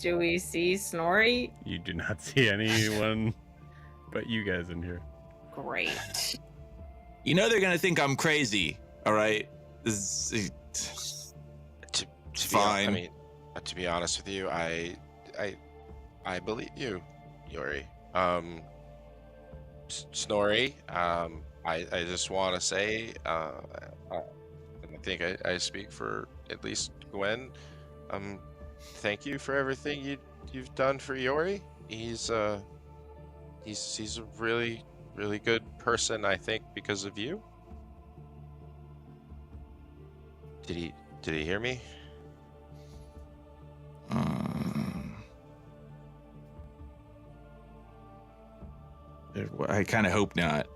Do we see Snorri? You do not see anyone but you guys in here. Great. they're gonna think I'm crazy. All right. Fine. To be honest with you, I believe you, Jorri. Snorri. I just want to say, and I think I speak for at least Gwen. Thank you for everything you've done for Jorri. He's a really, really good person, I think, because of you. Did he hear me? I kind of hope not.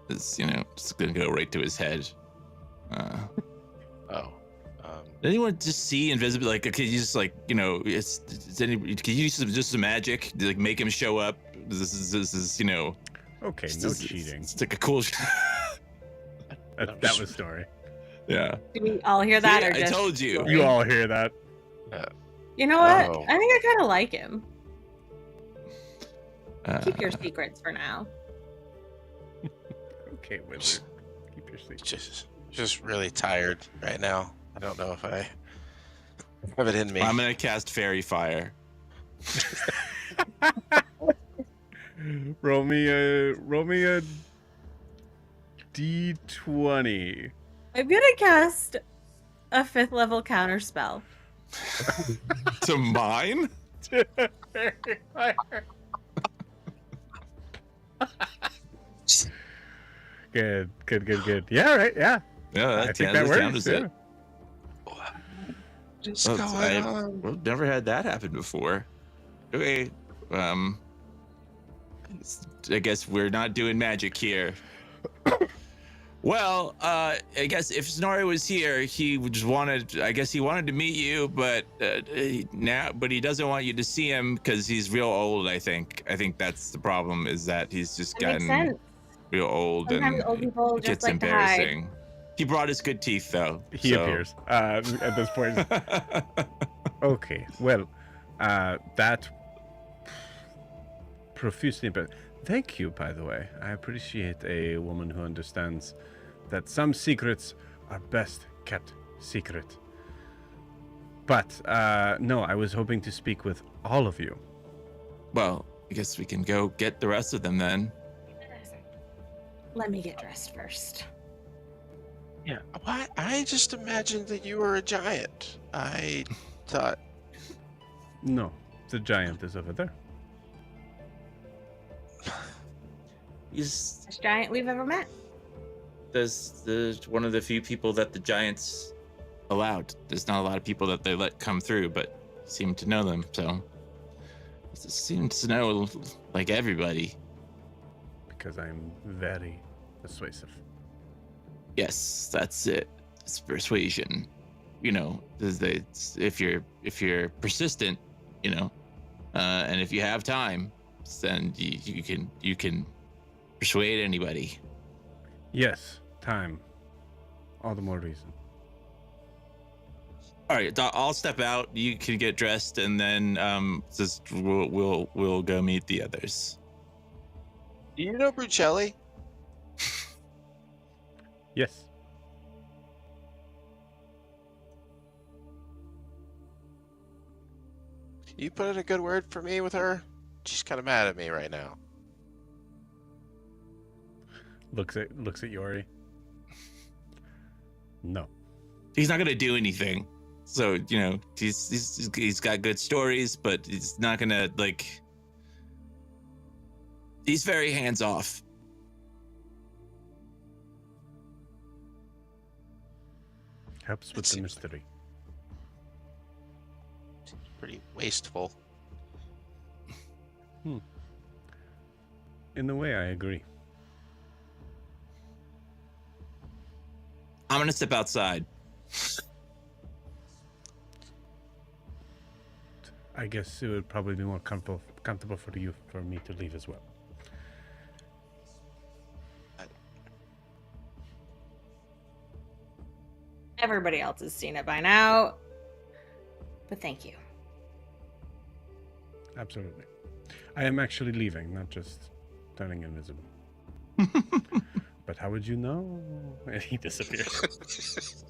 It's just gonna go right to his head. Oh. Anyone just see invisible? Like, could you just like, you know, it's any? Could you use just some magic to like make him show up? This is you know. Okay, no cheating. It's like a cool. That was story. Yeah. Do we all hear that? See, Or just I told you. Jorri? You all hear that? You know what? Oh. I think I kind of like him. Keep your Uh, secrets for now. Okay, wizard. Keep your secret. Just really tired right now. I don't know if I have it in me. I'm gonna cast Fairy Fire. Roll me a D20. I'm gonna cast a 5th level counter spell. To mine? Good. Yeah, right. Yeah, Yeah, I that, think yeah, that that works. counters Yeah. it. What's Oh, going on? I've never had that happen before. Okay, I guess we're not doing magic here. Well, I guess if Snorri was here, he just wanted. I guess he wanted to meet you, but he doesn't want you to see him because he's real old. I think that's the problem. Is that he's just That makes gotten sense. real old Sometimes and old people it just gets like to hide. embarrassing. He brought his good teeth though. He appears at this point. Okay, well, that profusely, but thank you, by the way. I appreciate a woman who understands that some secrets are best kept secret. But, no, I was hoping to speak with all of you. Well, I guess we can go get the rest of them then. Let me get dressed first. Yeah. Why? I just imagined that you were a giant. I thought. No, the giant is over there. He's Best giant we've ever met. there's one of the few people that the giants allowed. There's not a lot of people that they let come through, but he seemed to know them, so he seems to know like everybody. Because I'm very persuasive. Yes, that's it. It's persuasion. You know, if you're persistent, you know, and if you have time, then you can persuade anybody. Yes, time. All the more reason. All right, I'll step out. You can get dressed, and then just we'll go meet the others. Do you know Brucelli? Yes. Can you put in a good word for me with her? She's kind of mad at me right now. Looks at Jorri. No. He's not gonna do anything. So you know, he's got good stories, but he's not gonna like. He's very hands off. Helps with the mystery. Seems pretty wasteful. In a way, I agree. I'm gonna step outside. I guess it would probably be more comfortable for me to leave as well. Everybody else has seen it by now. But thank you. Absolutely. I am actually leaving, not just turning invisible. But how would you know? And he disappears.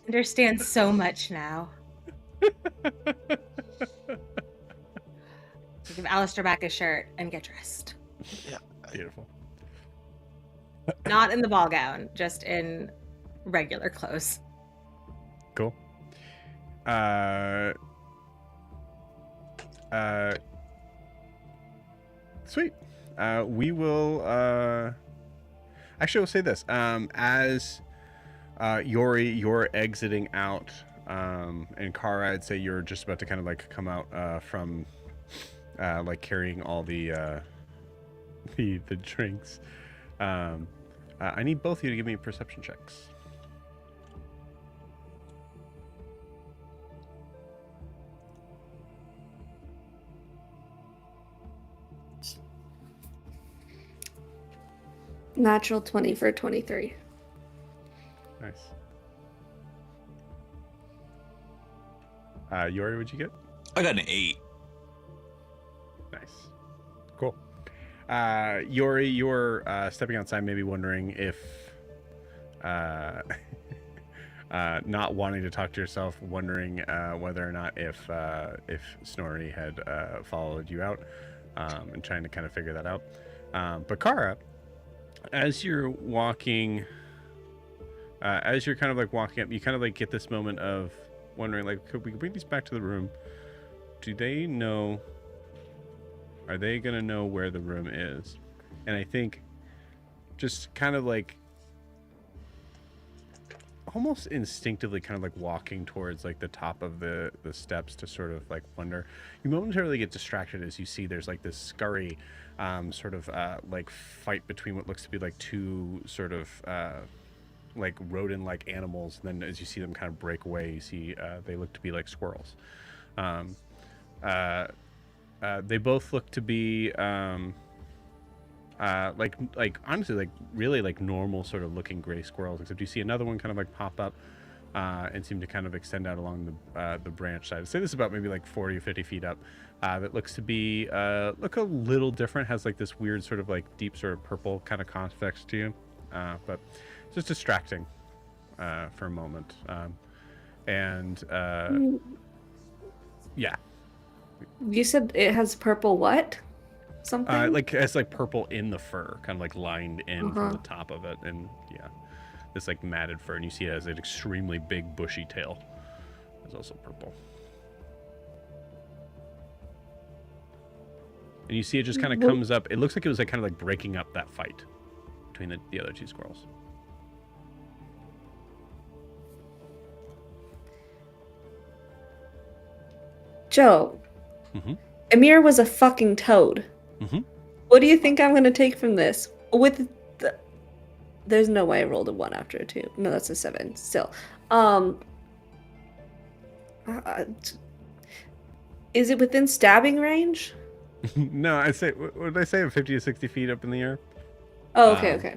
Understand so much now. Give Alistair back his shirt and get dressed. Yeah. Beautiful. Not in the ball gown, just in regular clothes. Cool. Sweet. We will actually we'll say this. As Jorri, you're exiting out, and Kara, I'd say you're just about to kind of like come out from like carrying all the drinks. I need both of you to give me perception checks. Natural 20 for 23. Nice. Jorri, what'd you get? I got an 8. Nice. Cool. Jorri, you're stepping outside, maybe wondering if not wanting to talk to yourself, wondering whether or not if Snorri had followed you out, and trying to kind of figure that out. But Kara, as you're walking, as you're kind of like walking up, you kind of like get this moment of wondering, like, could we bring these back to the room? Do they know? Are they gonna know where the room is? And I think just kind of like almost instinctively kind of like walking towards like the top of the steps to sort of like wonder, you momentarily get distracted as you see there's like this scurry sort of like fight between what looks to be like two sort of like rodent like animals, and then as you see them kind of break away, you see they look to be like squirrels. They both look to be like honestly like really like normal sort of looking gray squirrels, except you see another one kind of like pop up and seem to kind of extend out along the branch side. I'd say this is about maybe like 40 or 50 feet up. That looks to be look a little different, has like this weird sort of like deep sort of purple kind of convex to you, but it's just distracting for a moment. Yeah. You said it has purple what? Something? Like it's like purple in the fur, kind of like lined in from the top of it, and yeah, this like matted fur, and you see it has an extremely big bushy tail. It's also purple, and you see it just kind of comes up. It looks like it was like kind of like breaking up that fight between the other two squirrels. Joe, Amir was a fucking toad. What do you think I'm gonna take from this? There's no way I rolled a 1 after a 2. No, that's a 7. Still, is it within stabbing range? No, I say, what did I say? 50 to 60 feet up in the air. Oh, okay.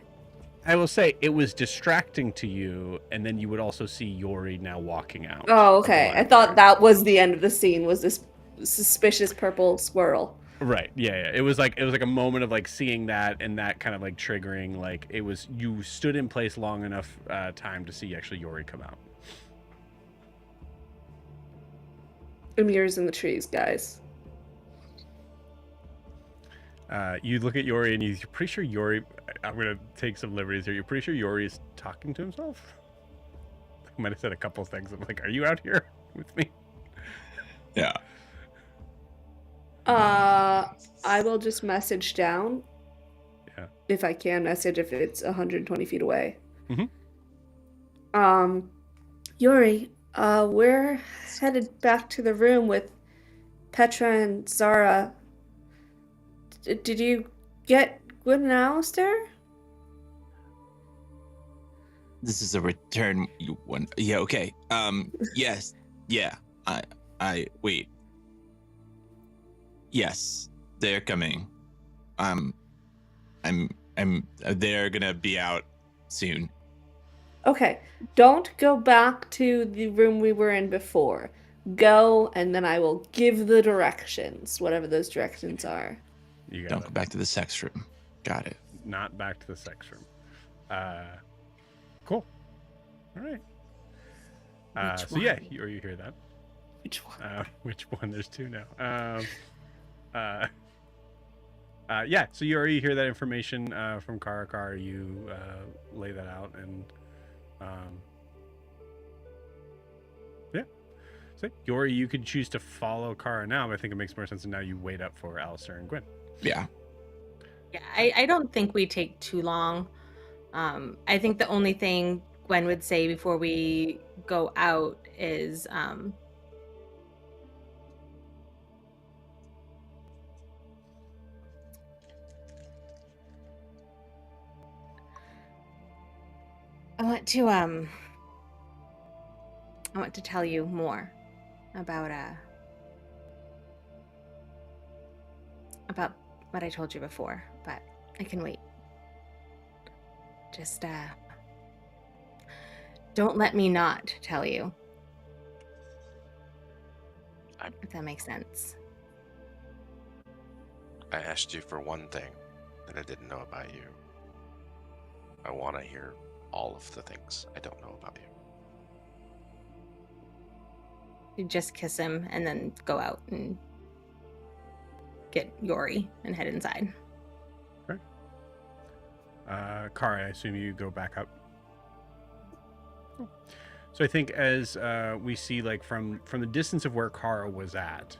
I will say it was distracting to you, and then you would also see Jorri now walking out. Oh, okay. I thought that was the end of the scene. Was this suspicious purple squirrel? Right. Yeah. It was like a moment of like seeing that, and that kind of like triggering, like it was, you stood in place long enough time to see actually Jorri come out. Amir's in the trees, guys. You look at Jorri and you're pretty sure Jorri, I'm going to take some liberties here. You're pretty sure Jorri is talking to himself? I might have said a couple of things. I'm like, are you out here with me? Yeah. I will just message down. Yeah. If I can message, if it's 120 feet away. Jorri, we're headed back to the room with Petra and Zara. Did you get Gwyn and Alistair? This is a return you want. Yeah, okay. Yes. Yeah. I wait. Yes, they're coming. They're gonna be out soon. Okay. Don't go back to the room we were in before. Go, and then I will give the directions, whatever those directions are. You got Don't it. go back to the sex room. Got it. Not back to the sex room. Cool. All right. So yeah, you hear that. Which one? Which one? There's two now. Yeah, so you already hear that information from Karakar. You lay that out, and yeah. So Jorri, you could choose to follow Kara now, but I think it makes more sense, and now you wait up for Alistair and Gwyn. Yeah. Yeah, I don't think we take too long. I think the only thing Gwen would say before we go out is I want to tell you more about what I told you before, but I can wait. Just don't let me not tell you. If that makes sense. I asked you for one thing that I didn't know about you. I want to hear all of the things I don't know about you. You just kiss him and then go out and get Jorri and head inside. Okay. Kara, I assume you go back up. So I think as we see, like from the distance of where Kara was at,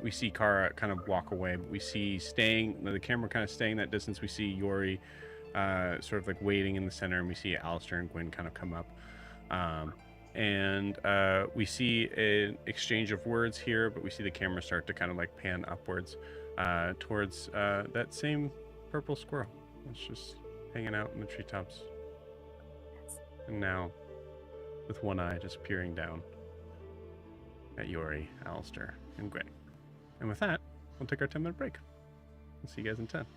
we see Kara kind of walk away. We see the camera kind of staying that distance. We see Jorri sort of like waiting in the center, and we see Alistair and Gwyn kind of come up. And we see an exchange of words here, but we see the camera start to kind of like pan upwards towards that same purple squirrel. It's just hanging out in the treetops. And now, with one eye just peering down at Jorri, Alistair, and Gwyn. And with that, we'll take our 10-minute break. We'll see you guys in 10.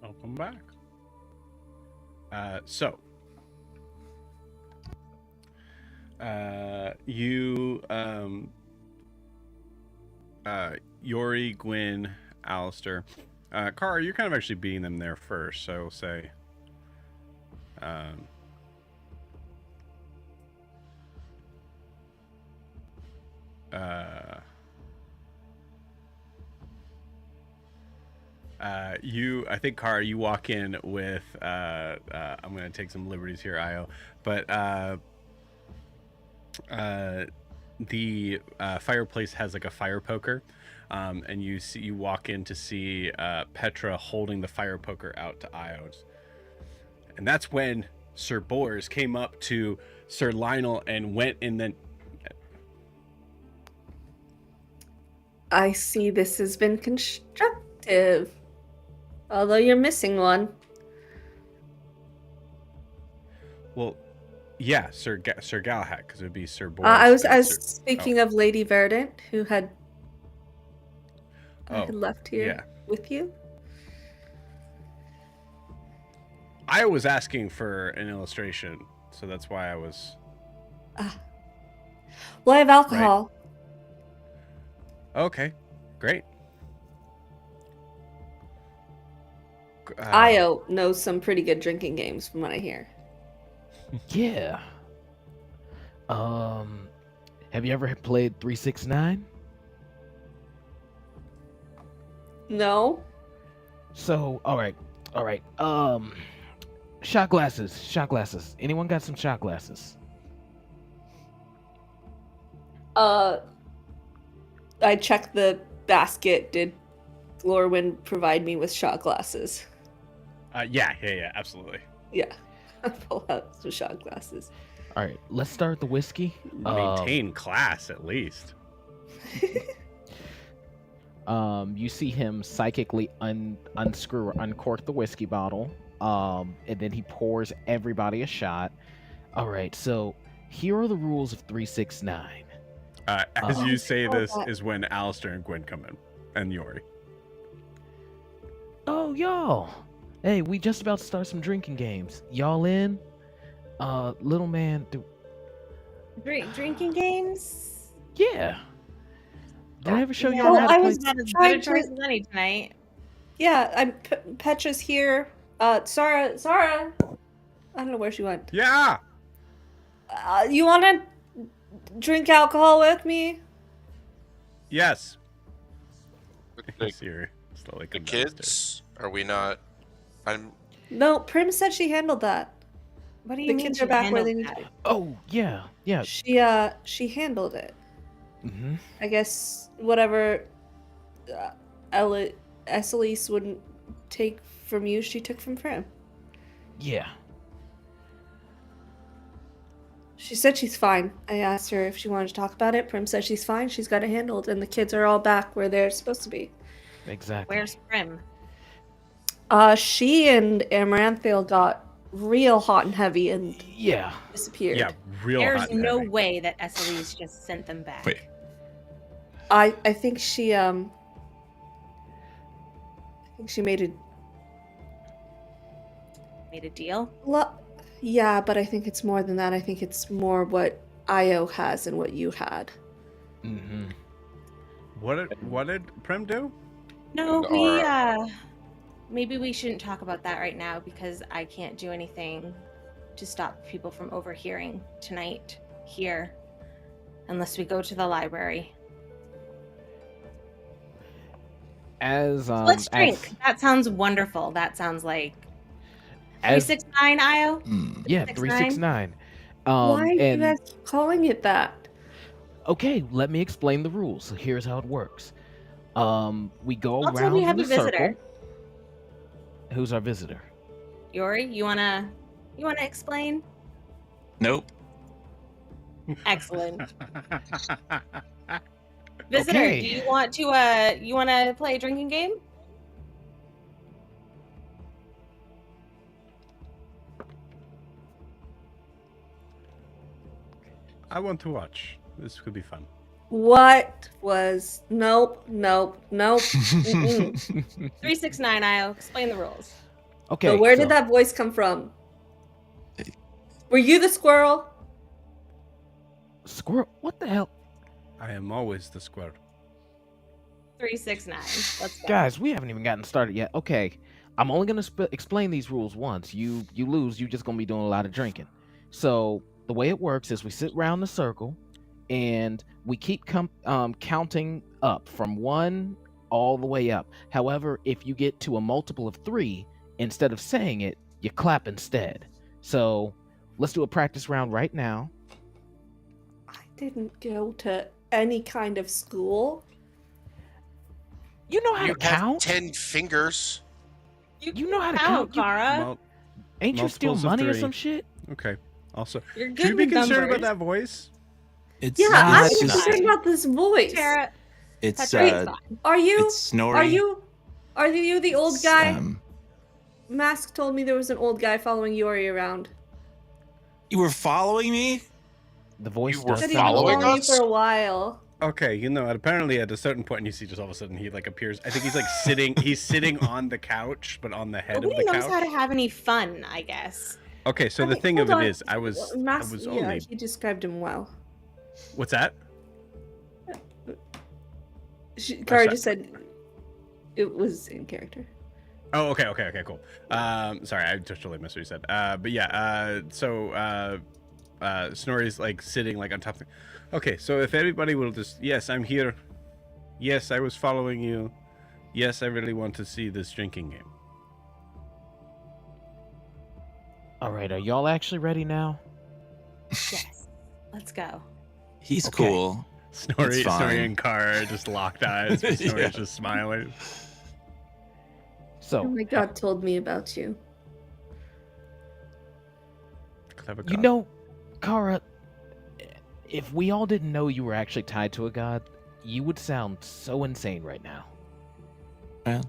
Welcome back. So you Jorri, Gwyn, Alistair. Kara, you're kind of actually beating them there first, so I will say. I think Kara, you walk in with. I'm gonna take some liberties here, Io, but the fireplace has like a fire poker, and you walk in to see Petra holding the fire poker out to Io, and that's when Sir Bors came up to Sir Lionel and went and then. I see this has been constructive. Although you're missing one. Well, yeah, Sir Galahad, because it would be Sir Bors. I was speaking of Lady Verdant, who had left here with you. I was asking for an illustration, so that's why I was. Well, I have alcohol. Right. Okay, great. Io knows some pretty good drinking games from what I hear. Yeah. Have you ever played 369? No. So, all right. Shot glasses. Anyone got some shot glasses? I checked the basket. Did Glorwyn provide me with shot glasses? Yeah, absolutely. Yeah. I pull out some shot glasses. All right, let's start with the whiskey. Maintain class, at least. You see him psychically unscrew or uncork the whiskey bottle, and then he pours everybody a shot. All right, so here are the rules of 369. As you say this is when Alistair and Gwyn come in, and Jorri. Oh, y'all. Hey, we just about to start some drinking games. Y'all in? Little man, Drinking games? Yeah. Did I ever show y'all how to I play? was not as good a choice as any tonight. Yeah, Petra's here. Sarah. I don't know where she went. Yeah. You want to drink alcohol with me? Yes. The kids? Are we not? No, Prim said she handled that. What do you the mean? kids she are back where they handled need that? to. Oh, yeah. She handled it. Mm-hmm. I guess whatever Eselise wouldn't take from you, she took from Prim. Yeah. She said she's fine. I asked her if she wanted to talk about it. Prim said she's fine. She's got it handled, and the kids are all back where they're supposed to be. Exactly. Where's Prim? She and Amaranthael got real hot and heavy and disappeared. Yeah, real There's hot and no heavy. way that Eselise just sent them back. Wait. I think she made a deal. Yeah, but I think it's more than that. I think it's more what Io has and what you had. Mm-hmm. What did Prim do? No, maybe we shouldn't talk about that right now because I can't do anything to stop people from overhearing tonight here unless we go to the library. Let's drink. That sounds wonderful. That sounds like 369 IO? Yeah, 369. Why are you guys calling it that? Okay, let me explain the rules. So here's how it works. We go Also, around we have in a the visitor. circle. Who's our visitor? Jorri, you wanna explain? Nope. Excellent. Visitor, Okay. do you want to play a drinking game? I want to watch. This could be fun. What was nope. Mm-mm. 369 IO, explain the rules. Okay. So where did that voice come from? Were you the squirrel? Squirrel? What the hell? I am always the squirrel. 369. Let's go. Guys, we haven't even gotten started yet. Okay, I'm only gonna explain these rules once. You lose, you just gonna be doing a lot of drinking. So the way it works is we sit around the circle, and we keep counting up from 1 all the way up. However, if you get to a multiple of 3, instead of saying it, you clap instead. So let's do a practice round right now. I didn't go to any kind of school. You know how You to have count? 10 fingers. You know how to count, count? Kara. Ain't you steal multiples of money or 3. some shit? Okay. Also, You're should good you be with concerned numbers. about that voice? It's Yeah, not I'm just- concerned about this voice. Tara, it's Petra, Are you? it's Snorri. Are you the old It's, guy? Mask told me there was an old guy following Jorri around. You were following me? The voice You were does Said he'd sound been following weird. following you us? for a while. Okay, apparently at a certain point, you see just all of a sudden he like appears. I think he's like sitting. He's sitting on the couch, but on the head of nobody the knows couch. how to have any fun, I guess. Okay, so the Hey, thing hold of on. it is, I was Yeah, only. he described him well. What's that? Kara sorry. just said it was in character. Oh, okay, cool. Sorry, I just totally missed what you said. But yeah, Snorri's like sitting like on top of. Okay, so if everybody will just, yes, I'm here. Yes, I was following you. Yes, I really want to see this drinking game. All right, are y'all actually ready now? Yes. Let's go. He's Okay. cool. Snorri, It's fine. Snorri and Kara just locked eyes, but Snorri's Yeah. just smiling. Oh So, my god told me about you. Clever you god. know, Kara, if we all didn't know you were actually tied to a god, you would sound so insane right now. Well,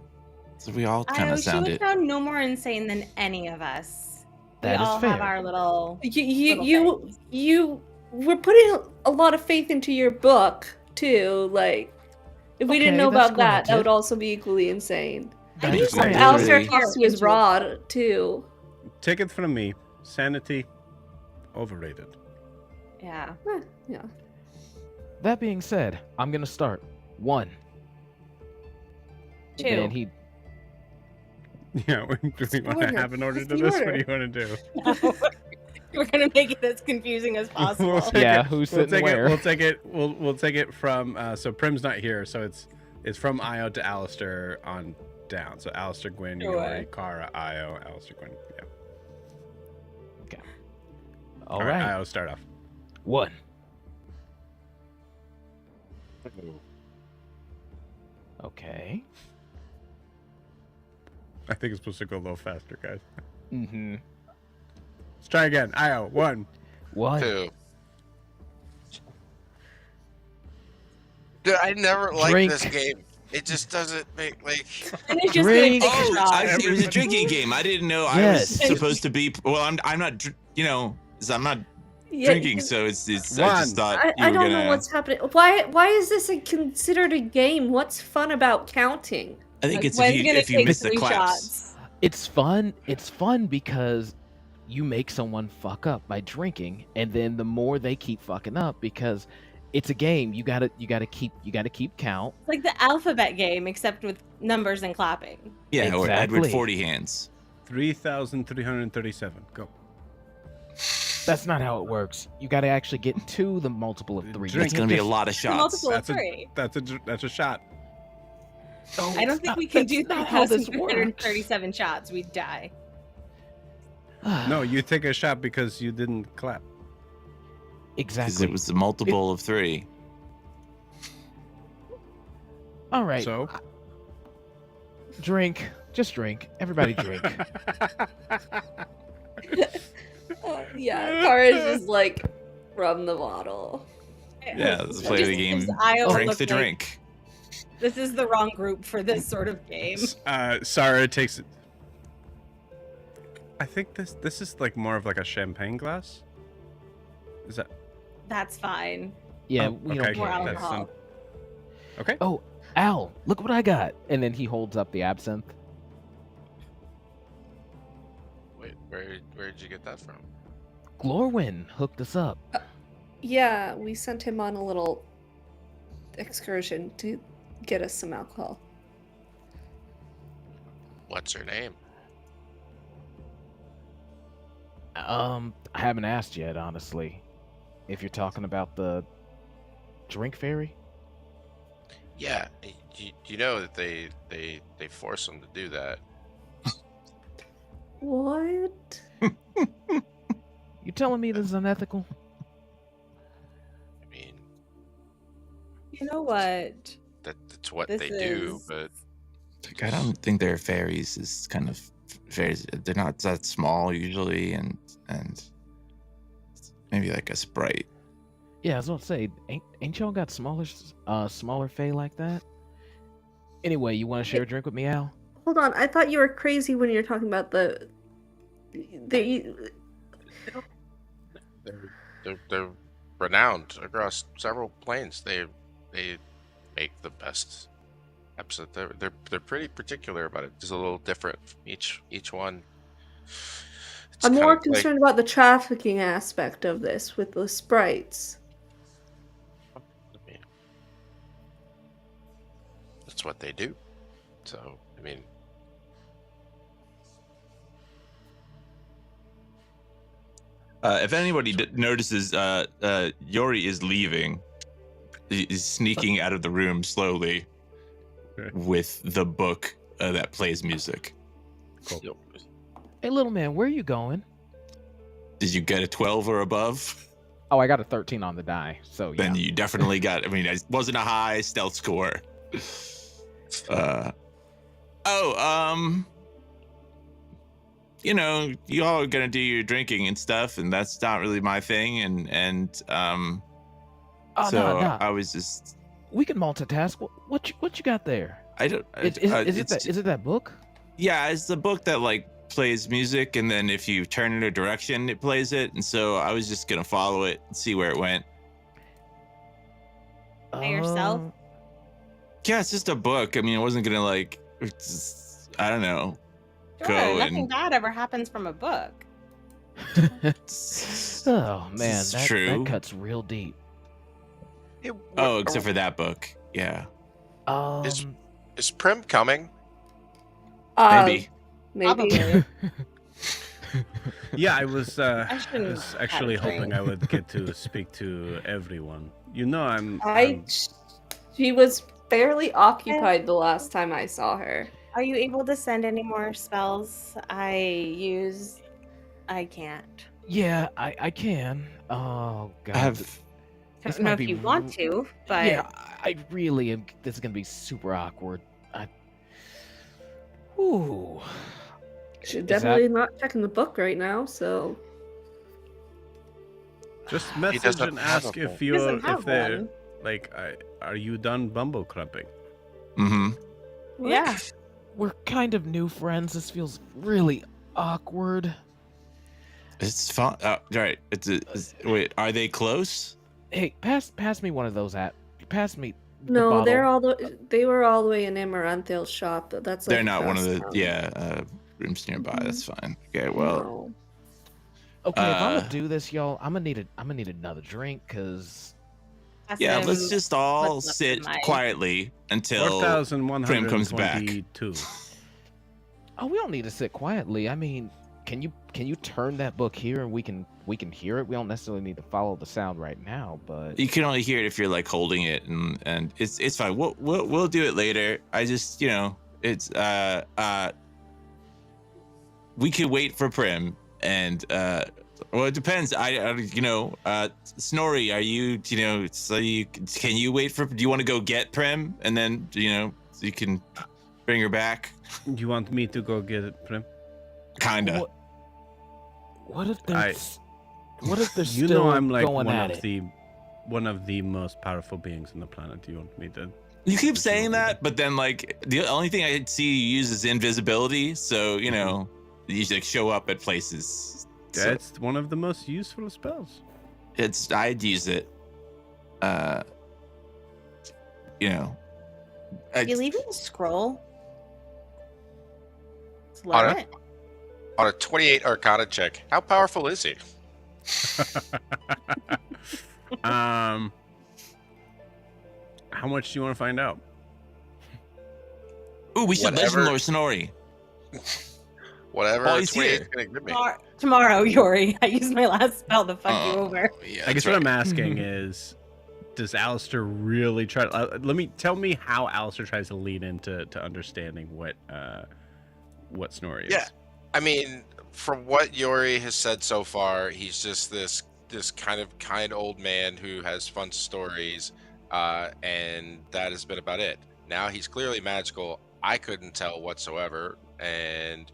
so we all I kind know of she would sounded. sound no more insane than any of us. That we is all have fair. our little. You things. you were putting a lot of faith into your book too. Like, if we didn't Okay, know that's about that, that granted. would also be equally insane. I That need is some granted. Alistair Really? talks to his into it. rod too. Take it from me. Sanity, overrated. Yeah. Yeah. That being said, I'm gonna start. 1. Two. And he Yeah, do we want to order. have an order What's to the this? order? What do you want to do? We're gonna make it as confusing as possible. We'll take Yeah, it- who's we'll sitting take where? It, we'll take it. We'll take it from. So Prim's not here, so it's from Io to Alistair on down. So Alistair, Gwyn, Sure. Jorri, Kara, Io, Alistair, Gwyn. Yeah. all right. Io, start off. 1. Okay. I think it's supposed to go a little faster, guys. Mm-hmm. Let's try again. Io, 1. 1. 2. Dude, I never liked Drink. this game. It just doesn't make like. And it's just Drink. gonna take a shot. It was a drinking game. I didn't know I Yes. was supposed to be. Well, I'm not. 'Cause I'm not Yeah, drinking, so it's. I One. just thought I you were don't gonna. know what's happening. Why is this considered a game? What's fun about counting? I think Like, it's Gwen's if gonna you take miss the 3 claps. shots. It's fun. It's fun because you make someone fuck up by drinking, and then the more they keep fucking up, because it's a game. You gotta keep count. It's like the alphabet game, except with numbers and clapping. Yeah, or Edward Exactly. 40 hands. 3,337. Go. That's not how it works. You gotta actually get to the multiple of 3. Drink. It's gonna be a lot of The shots. multiple of That's a 3. that's a shot. Oh, I don't think we can do not how this works. 337 shots. We'd die. No, you take a shot because you didn't clap. Because exactly. it was the multiple of 3. All right. So. Drink. Just drink. Everybody drink. Yeah, Kara's just like from the bottle. Yeah, let's play the game. Drink the drink. This is the wrong group for this sort of game. Sarah takes it. I think this is like more of like a champagne glass. Is that That's fine. Yeah, Oh, we okay, don't More care. that's alcohol. okay? Oh, Al, look what I got. And then he holds up the absinthe. Wait, where did you get that from? Glorwyn hooked us up. Yeah, we sent him on a little excursion to get us some alcohol. What's her name? I haven't asked yet, honestly. If you're talking about the drink fairy? Yeah, you know that they force them to do that. What? You telling me this is unethical? I mean, You know what? that's what This they do, is- but Like, I don't think they're fairies. It's kind of fairies. They're not that small usually, and maybe like a sprite. Yeah, I was gonna say, ain't y'all got smaller fae like that? Anyway, you want to share a drink with me, Al? Hold on, I thought you were crazy when you were talking about the they're renowned across several planes. They make the best episode. They're pretty particular about it. It's a little different from each one. It's I'm kind more of like- concerned about the trafficking aspect of this with the sprites. I mean, that's what they do. So, I mean, If anybody notices, Jorri is leaving. He's sneaking out of the room slowly with the book that plays music. Cool. Hey, little man, where are you going? Did you get a 12 or above? Oh, I got a 13 on the die, so yeah. Then you definitely got. I mean, it wasn't a high stealth score. You know, you all are gonna do your drinking and stuff, and that's not really my thing. Oh, so no. I was just. We can multitask. What you got there? I don't. Is it that book? Yeah, it's the book that like plays music, and then if you turn in a direction, it plays it. And so I was just gonna follow it and see where it went. By yourself? Yeah, it's just a book. I mean, I wasn't gonna like. I don't know. Sure, Go nothing and- bad ever happens from a book. Oh man, It's that true. cuts real deep. Oh, except for that book. Yeah, is Prim coming? maybe. Maybe. Probably. Yeah, I was shouldn't was have actually a drink. hoping I would get to speak to everyone. You know, I'm She was fairly occupied the last time I saw her. Are you able to send any more spells? I can't. Yeah, I can. Oh god. I have. I This don't know might if be you want to, but Yeah, I really am. This is gonna be super awkward. Ooh. She's Is definitely not checking the book right now, so just message doesn't and have ask a if phone. he you're doesn't have one. are you done bumble crumping? Mm-hmm. Yeah. We're kind of new friends. This feels really awkward. It's fun. Right. Wait, are they close? Hey, pass me one of those pass me the no, bottle. they were all the way in Amaranthal's shop. That's like They're not one of the across town. rooms nearby. Mhm. That's fine. Okay. Well, No. Okay, if I'm uh, gonna do this, y'all, I'm gonna need another drink, cause Ask yeah. him Let's just all what's left sit of my- quietly until Prim comes back. 4,122. oh, we don't need to sit quietly. I mean, can you turn that book here and we can hear it? We don't necessarily need to follow the sound right now, but You can only hear it if you're like holding it, and it's fine. We'll do it later. I just it's we could wait for Prim, and well, it depends. Snorri, are you can you wait for? Do you want to go get Prim and then so you can bring her back? You want me to go get it, Prim? Kinda. what if there's You still know I'm like going one at of it? one of the most powerful beings on the planet. You want me to? You keep saying that, but then like the only thing I see you use is invisibility. So you like show up at places. So That's one of the most useful spells. I'd use it. You leaving a scroll? Let's On learn a- it. On a 28 Arcana check, how powerful is he? How much do you want to find out? Ooh, we should legend Whatever- lore Snorri. Whatever Oh, he's 28 is here. gonna give me. Tomorrow, Jorri. I used my last spell to fuck you Oh, over. Yeah, I guess that's what I'm right. asking is, does Alistair really try? Tell me how Alistair tries to lead into understanding what Snorri is. Yeah. I mean, from what Jorri has said so far, he's just this kind of kind old man who has fun stories, and that has been about it. Now he's clearly magical. I couldn't tell whatsoever, and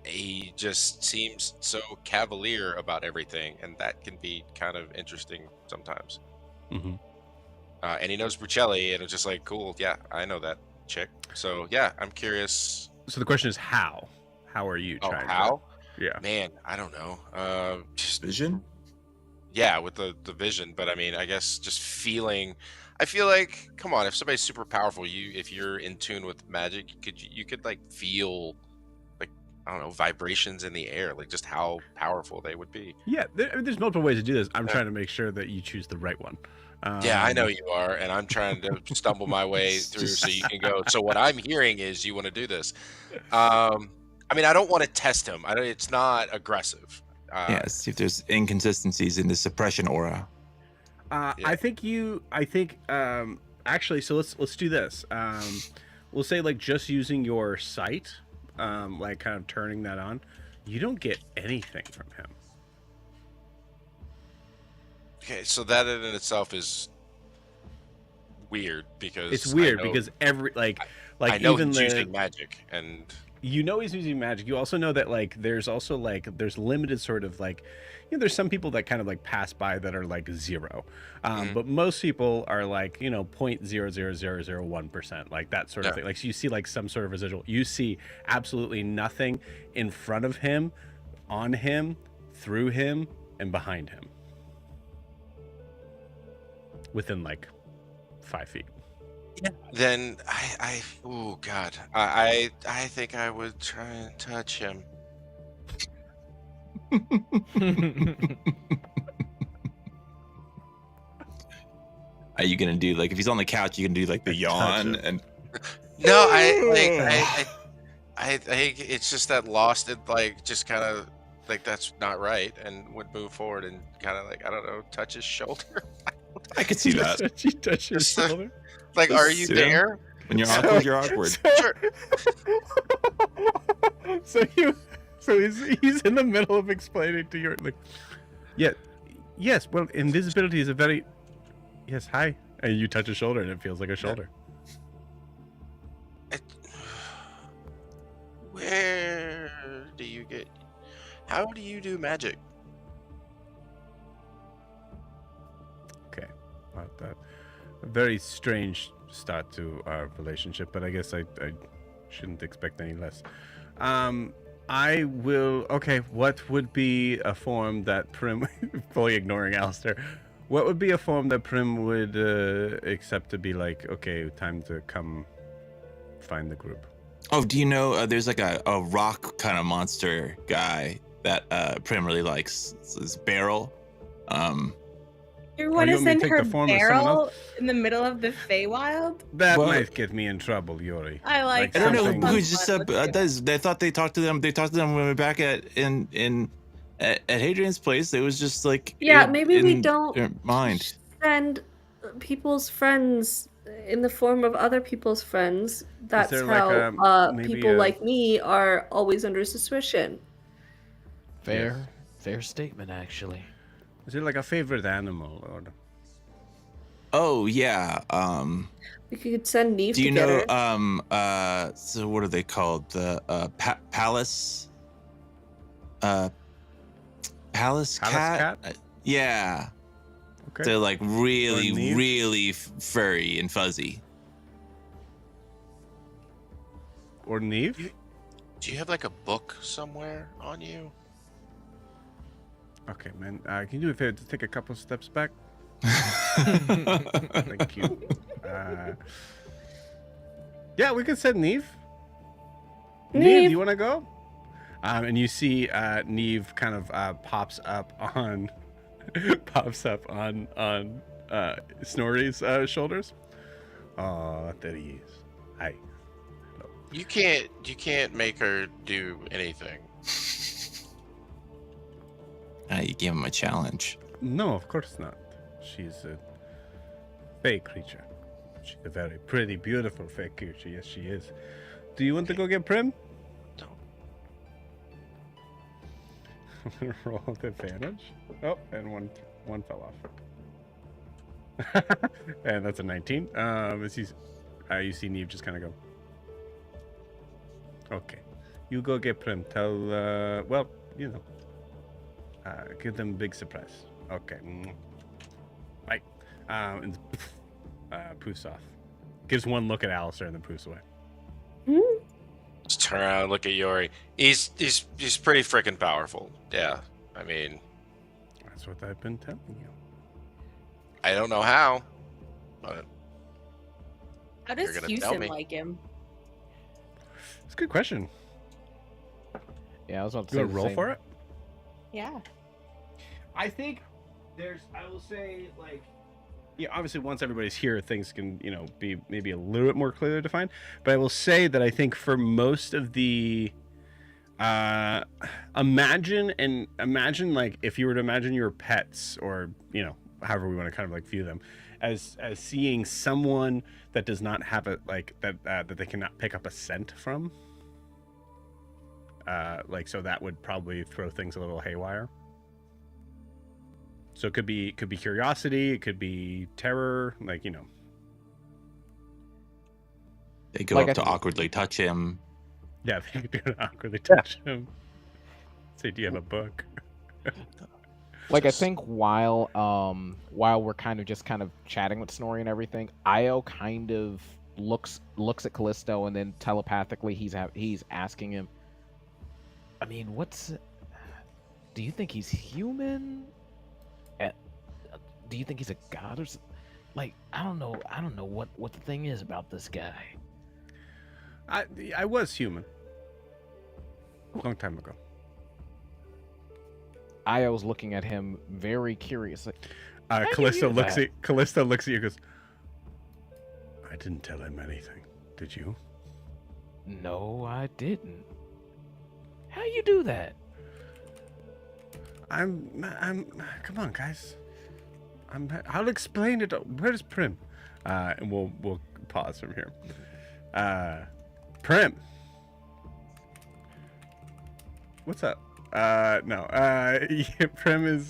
he just seems so cavalier about everything, and that can be kind of interesting sometimes. Mm-hmm. And he knows Brucelli, and it's just like, cool, yeah, I know that chick. So yeah, I'm curious. So the question is how? How are you Oh, trying? how? Yeah. Man, I don't know. Just Vision? yeah, with the vision, but I mean, I guess just feeling. I feel like, come on, if somebody's super powerful, if you're in tune with magic, you could like feel, like, I don't know, vibrations in the air, like just how powerful they would be. Yeah, there's multiple ways to do this. I'm trying to make sure that you choose the right one. Yeah, I know you are, and I'm trying to stumble my way through so you can go. So what I'm hearing is you want to do this. I mean, I don't want to test him. It's not aggressive. Yeah, see if there's inconsistencies in the suppression aura. Yeah. I think actually, so let's do this. We'll say like just using your sight, like kind of turning that on. You don't get anything from him. Okay, so that in itself is weird because It's weird I know, because I know even he's the using magic, and you know he's using magic. You also know that like there's also like there's limited sort of like, you know, there's some people that kind of like pass by that are like 0, but most people are like, you know, 0.00001%, like that sort of thing. Like so you see like some sort of residual. You see absolutely nothing in front of him, on him, through him, and behind him. Within like 5 feet. then oh god, I think I would try and touch him. Are you gonna do like if he's on the couch? You can do like the yawn and. No, I think it's just that lost it, like just kind of like that's not right, and would move forward and kind of like, I don't know, touch his shoulder. I could see that. You touch your Just, shoulder. Like, are you Yeah. there? When you're awkward, you're awkward. Sure. So he's in the middle of explaining to you like, yes, well, invisibility is a very hi, and you touch his shoulder and it feels like a shoulder. Where do you get? How do you do magic? Okay, well, a very strange start to our relationship, but I guess I shouldn't expect any less. I will. Okay, what would be a form that Prim, fully ignoring Alistair, what would be a form that Prim would accept to be like, okay, time to come find the group? Oh, do you know there's like a rock kind of monster guy that Prim really likes? It's Barrel. You want to want me to send take her the form of someone barrel in the middle of the Feywild? That Well- might get me in trouble, Jorri. I like I don't know something- who just said they thought they talked to them. They talked to them when we were back at Hadrian's place. It was just like Maybe we in don't their mind. send people's friends in the form of other people's friends. That's there like how maybe people like me are always under suspicion. Fair statement, actually. Is there like a favorite animal or? Oh yeah. We could send Neve Do you together. know? So what are they called? The palace. Palace cat. Yeah. Okay. They're like really, Or Neve? really furry and fuzzy. Or Neve? Do you have like a book somewhere on you? Okay, man. Can you do me a favor to take a couple steps back? Thank you. Yeah, we could send Neve. Neve, you want to go? And you see Neve kind of pops up on Snorri's shoulders. Oh, there he is. Hi. Hello. You can't make her do anything. You gave him a challenge. No, of course not. She's a fey creature. She's a very pretty, beautiful fey creature. Yes, she is. Do you want to go get Prim? No. Roll with advantage. Oh, and one fell off. And that's a 19. You see Neve just kind of go. Okay, you go get Prim. Tell well, you know, give them a big surprise. Okay. Bye. And poofs off. Gives one look at Alistair and then poofs away. Just turn around and look at Jorri. He's pretty freaking powerful. Yeah, I mean, That's what I've been telling you. I don't know how, but How does You're gonna tell Houston me. like him? It's a good question. Yeah, I was about to You say want to the roll same. for it? Yeah. I think I will say, like, yeah, obviously once everybody's here, things can, be maybe a little bit more clearly defined. But I will say that I think for most of the, imagine like if you were to imagine your pets or, however we want to kind of like view them as seeing someone that does not have a, like that they cannot pick up a scent from. So that would probably throw things a little haywire. So it could be curiosity, it could be terror, They go Like up to awkwardly touch him. Yeah, they could awkwardly touch him. Say, do you have a book? Like I think while we're kind of chatting with Snorri and everything, Io kind of looks at Callisto and then telepathically he's asking him, I mean, do you think he's human? Do you think he's a god or something? Like, I don't know what the thing is about this guy. I was human. A long time ago. Io's looking at him very curious. Like, Callisto looks at you and goes, I didn't tell him anything. Did you? No, I didn't. How you do that? I'm come on, guys. I'll explain it. Where's Prim? And we'll pause from here. Prim. What's up? No. Yeah, Prim is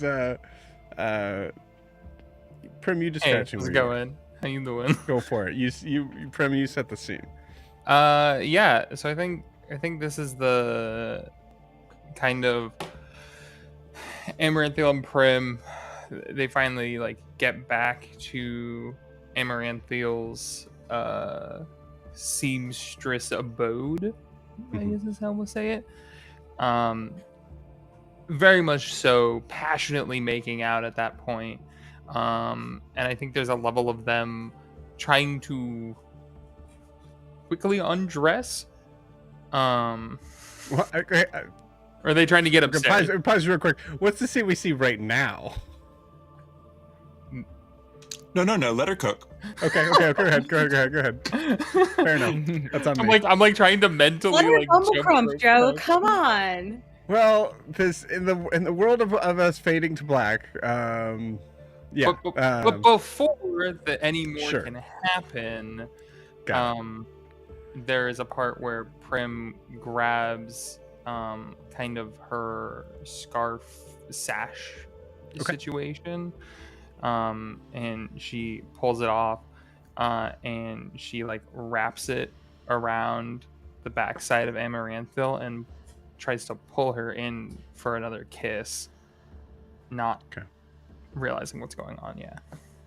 Prim, you just Hey, scratching. how's it going? How you doing? Go for it. You Prim, you set the scene. Yeah. So I think this is the kind of Amaranthiel and Prim. They finally get back to Amaranthiel's seamstress abode. I guess is how we'll say it. Very much so, passionately making out at that point. And I think there's a level of them trying to quickly undress. Well, okay, Or are they trying to get upset? pause real quick. What's the scene we see right now? No. Let her cook. Okay. Go ahead. Fair enough. That's on me. I'm trying to mentally Let her bumble jump crump, rope Joe. stuff. Come on. Well, this in the world of us fading to black. Yeah. But before any more Sure. can happen, Got there is a part where Prim grabs kind of her scarf sash situation, and she pulls it off, and she wraps it around the backside of Amaranthiel and tries to pull her in for another kiss, not realizing what's going on. Yeah,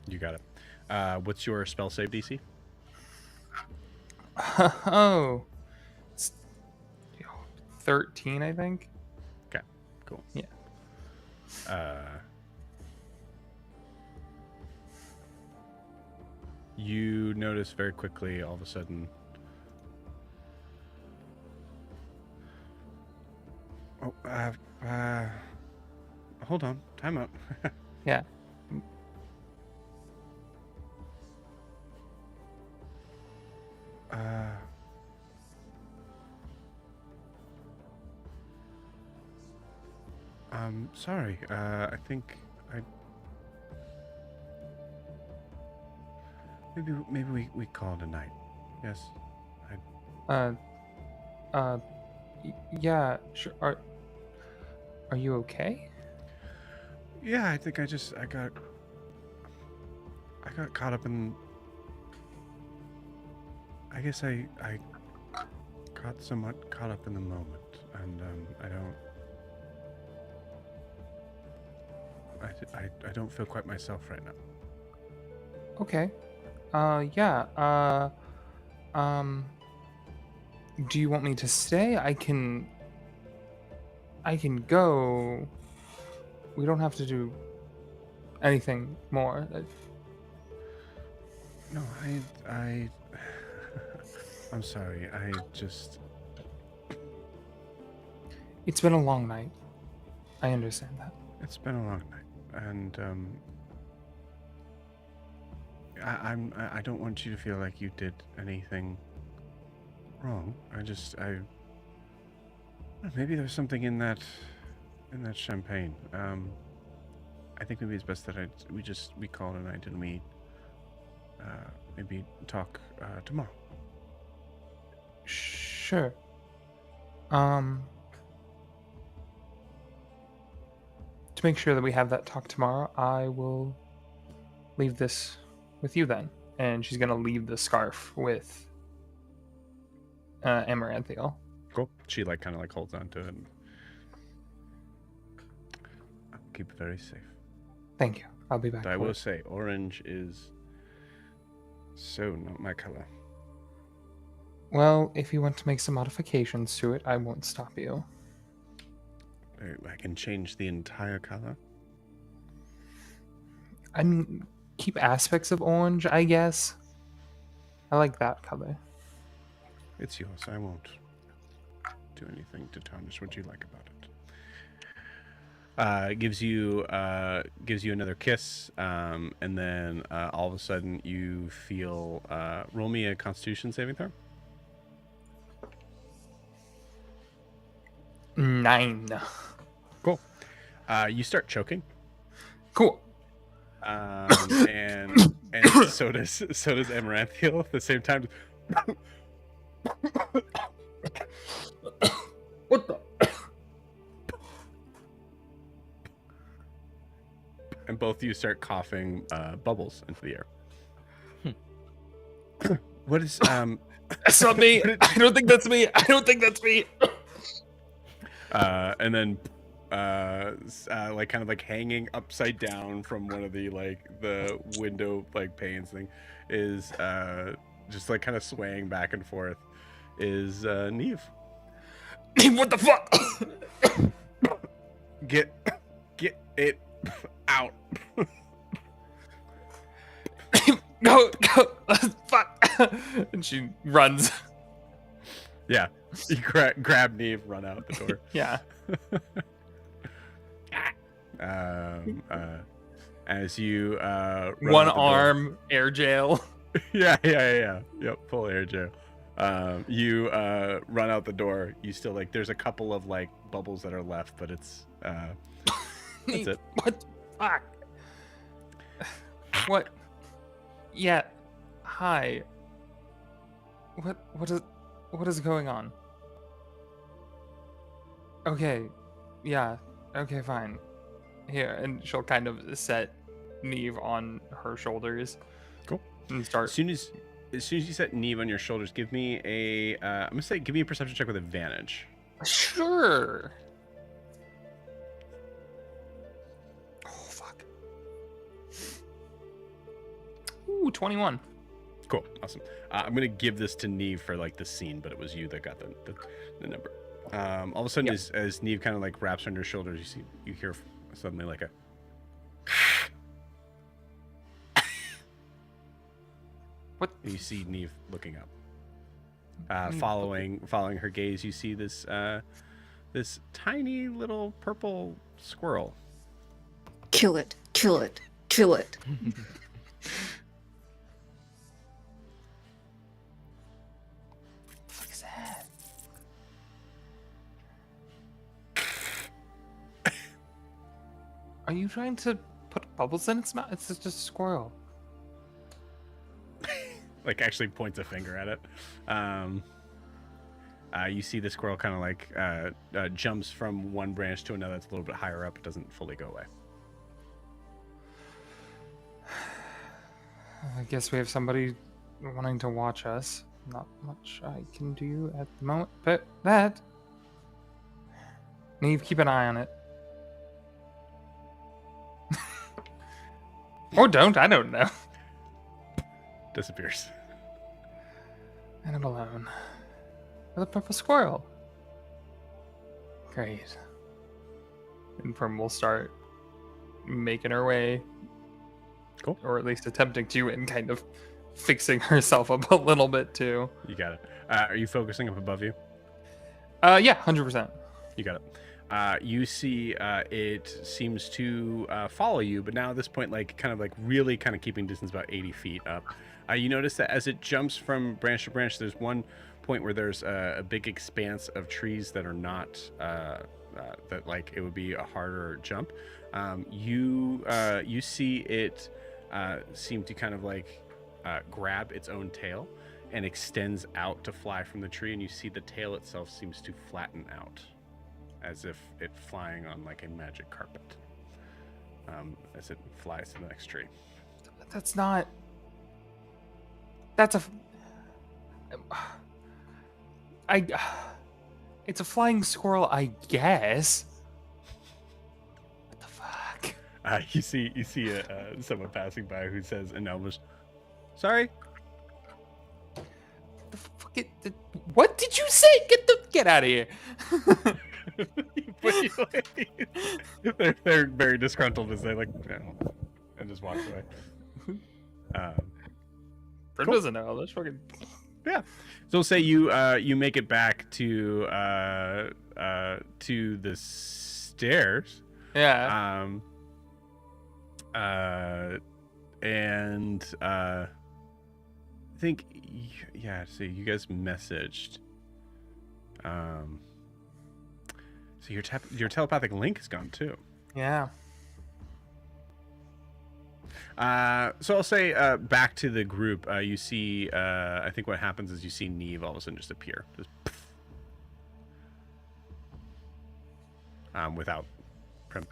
You got it. What's your spell save DC? Oh, it's 13, I think. Okay, cool. Yeah. You notice very quickly, all of a sudden. Oh, hold on. Time out. Yeah. Sorry. I think I... Maybe we call it a night. Yes? Yeah, sure. Are you okay? Yeah, I think I got caught up in... I guess I got somewhat caught up in the moment, and I don't feel quite myself right now. Okay. Yeah. Do you want me to stay? I can go. We don't have to do anything more. No, I I'm sorry. I just... It's been a long night. I understand that. It's been a long night, and I don't want you to feel like you did anything wrong. Maybe there's something in that champagne. I think maybe it's best that we call it a night, and we maybe talk tomorrow. Sure. To make sure that we have that talk tomorrow, I will leave this with you then. And she's gonna leave the scarf with Amaranthiel. Cool. She kind of holds on to it. And... I'll keep it very safe. Thank you. I'll be back. But I will say, orange is so not my color. Well, if you want to make some modifications to it, I won't stop you. I can change the entire color. I mean, keep aspects of orange, I guess. I like that color. It's yours. I won't do anything to tarnish what you like about it. Gives you another kiss, and then all of a sudden you feel. Roll me a Constitution saving throw. 9. Cool. You start choking. Cool. And so does Amaranthiel at the same time. What the? And both of you start coughing bubbles into the air. What is That's not me. I don't think that's me. I don't think that's me. And then kind of hanging upside down from one of the the window panes thing is just kind of swaying back and forth is Neve. What the fuck? Get it out. Go fuck. And she runs. Yeah, you grab Neve, run out the door. Yeah. As you one arm air jail. Yeah. Yep, full air jail. You run out the door. You still there's a couple of bubbles that are left, but it's that's it. What? Fuck. What? Yeah. Hi. What is going on? Okay. Yeah. Okay, fine. Here, and she'll kind of set Neve on her shoulders. Cool. And start. As soon as you set Neve on your shoulders, give me a I'm gonna say give me a perception check with advantage. Sure. Oh fuck. Ooh, 21. Cool, awesome. I'm gonna give this to Neve for the scene, but it was you that got the number. All of a sudden, as Neve kind of wraps on your shoulders, you hear suddenly a. What? You see Neve looking up. Following her gaze, you see this this tiny little purple squirrel. Kill it! Kill it! Kill it! What's that? Are you trying to put bubbles in its mouth? It's just a squirrel. Like actually points a finger at it. You see the squirrel kind of like jumps from one branch to another. It's a little bit higher up. It doesn't fully go away. I guess we have somebody wanting to watch us. Not much I can do at the moment, but that. Neve, keep an eye on it. Or don't, I don't know. Disappears. Iabellon. With a purple squirrel. Great. And Prim will start making her way. Cool. Or at least attempting to, and kind of fixing herself up a little bit too. You got it. Are you focusing up above you? Yeah, 100%. You got it. You see it seems to follow you, but now at this point, like kind of really keeping distance about 80 feet up. You notice that as it jumps from branch to branch, there's one point where there's a big expanse of trees that are not that like it would be a harder jump. You see it seem to kind of like grab its own tail and extends out to fly from the tree, and you see the tail itself seems to flatten out as if it flying on like a magic carpet as it flies to the next tree. That's not... That's a... It's a flying squirrel, I guess. What the fuck? You see someone passing by who says in Elvish, "Sorry." The fuck what did you say? Get out of here. They're very disgruntled as they like, and just walk away. Prim doesn't know. Let's fucking... Yeah. So we'll say you make it back to the stairs. Yeah. And I think so you guys messaged. So your telepathic link is gone too. Yeah. So I'll say back to the group. You see, I think what happens is you see Neve all of a sudden just appear, just without Prim.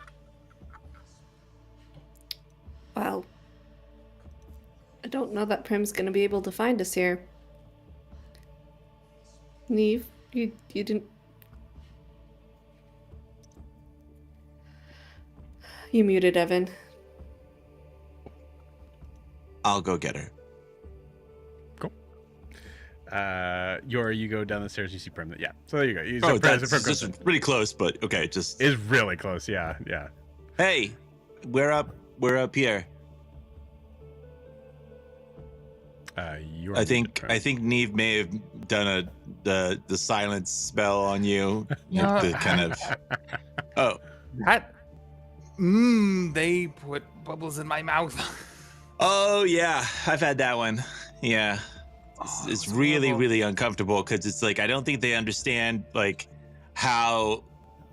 Well, I don't know that Prim's gonna be able to find us here. Neve, you didn't. You muted Evan. I'll go get her. Cool. You go down the stairs, you see Prim. Yeah. So there you go. That's just pretty close, but okay, just is really close. Yeah. Hey, we're up here. I think Neve may have done the silence spell on you. Yeah. To kind of. Oh. That. They put bubbles in my mouth. Oh yeah, I've had that one. Yeah, it's really horrible. really uncomfortable because it's like I don't think they understand like how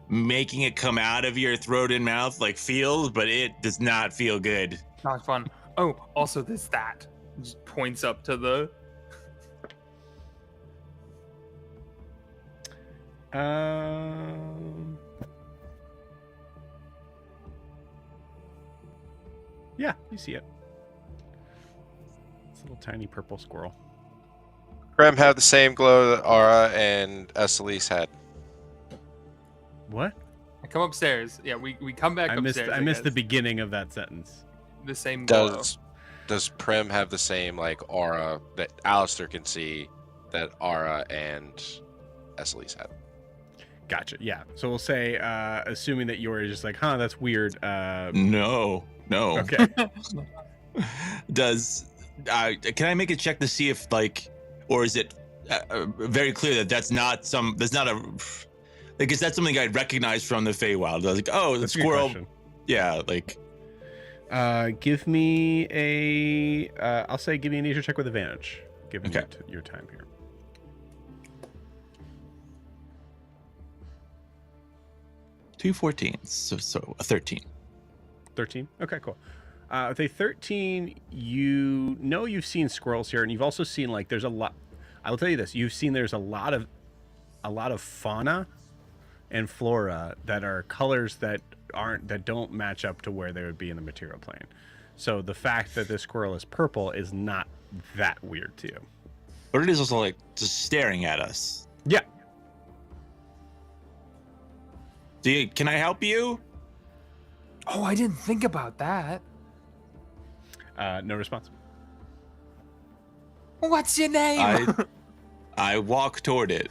making it come out of your throat and mouth like feels, but it does not feel good. Not fun. Oh, also there's that. Just points up to the... Yeah, you see it. It's a little tiny purple squirrel. Prim have the same glow that Aura and Esalise had. What? I come upstairs. Yeah, we come back upstairs. I missed the beginning of that sentence. The same glow. Does Prim have the same like aura that Alistair can see that Aura and Esalise had? Gotcha. Yeah. So we'll say, assuming that you're just like, huh, that's weird. No. Okay. Can I make a check to see if like, or is it very clear that that's not a, because that's something I'd recognize from the Feywild. I was like, oh, the That's squirrel. Yeah, like. Give me I'll say give me a nature check with advantage, given your time here. Two 14s, so a 13. 13? Okay, cool. With a 13, you know you've seen squirrels here, and you've also seen, like, there's a lot... I will tell you this. You've seen there's a lot of fauna and flora that are colors that don't match up to where they would be in the material plane. So the fact that this squirrel is purple is not that weird to you. But it is also, like, just staring at us. Yeah. Can I help you? Oh, I didn't think about that. No response. What's your name? I walk toward it.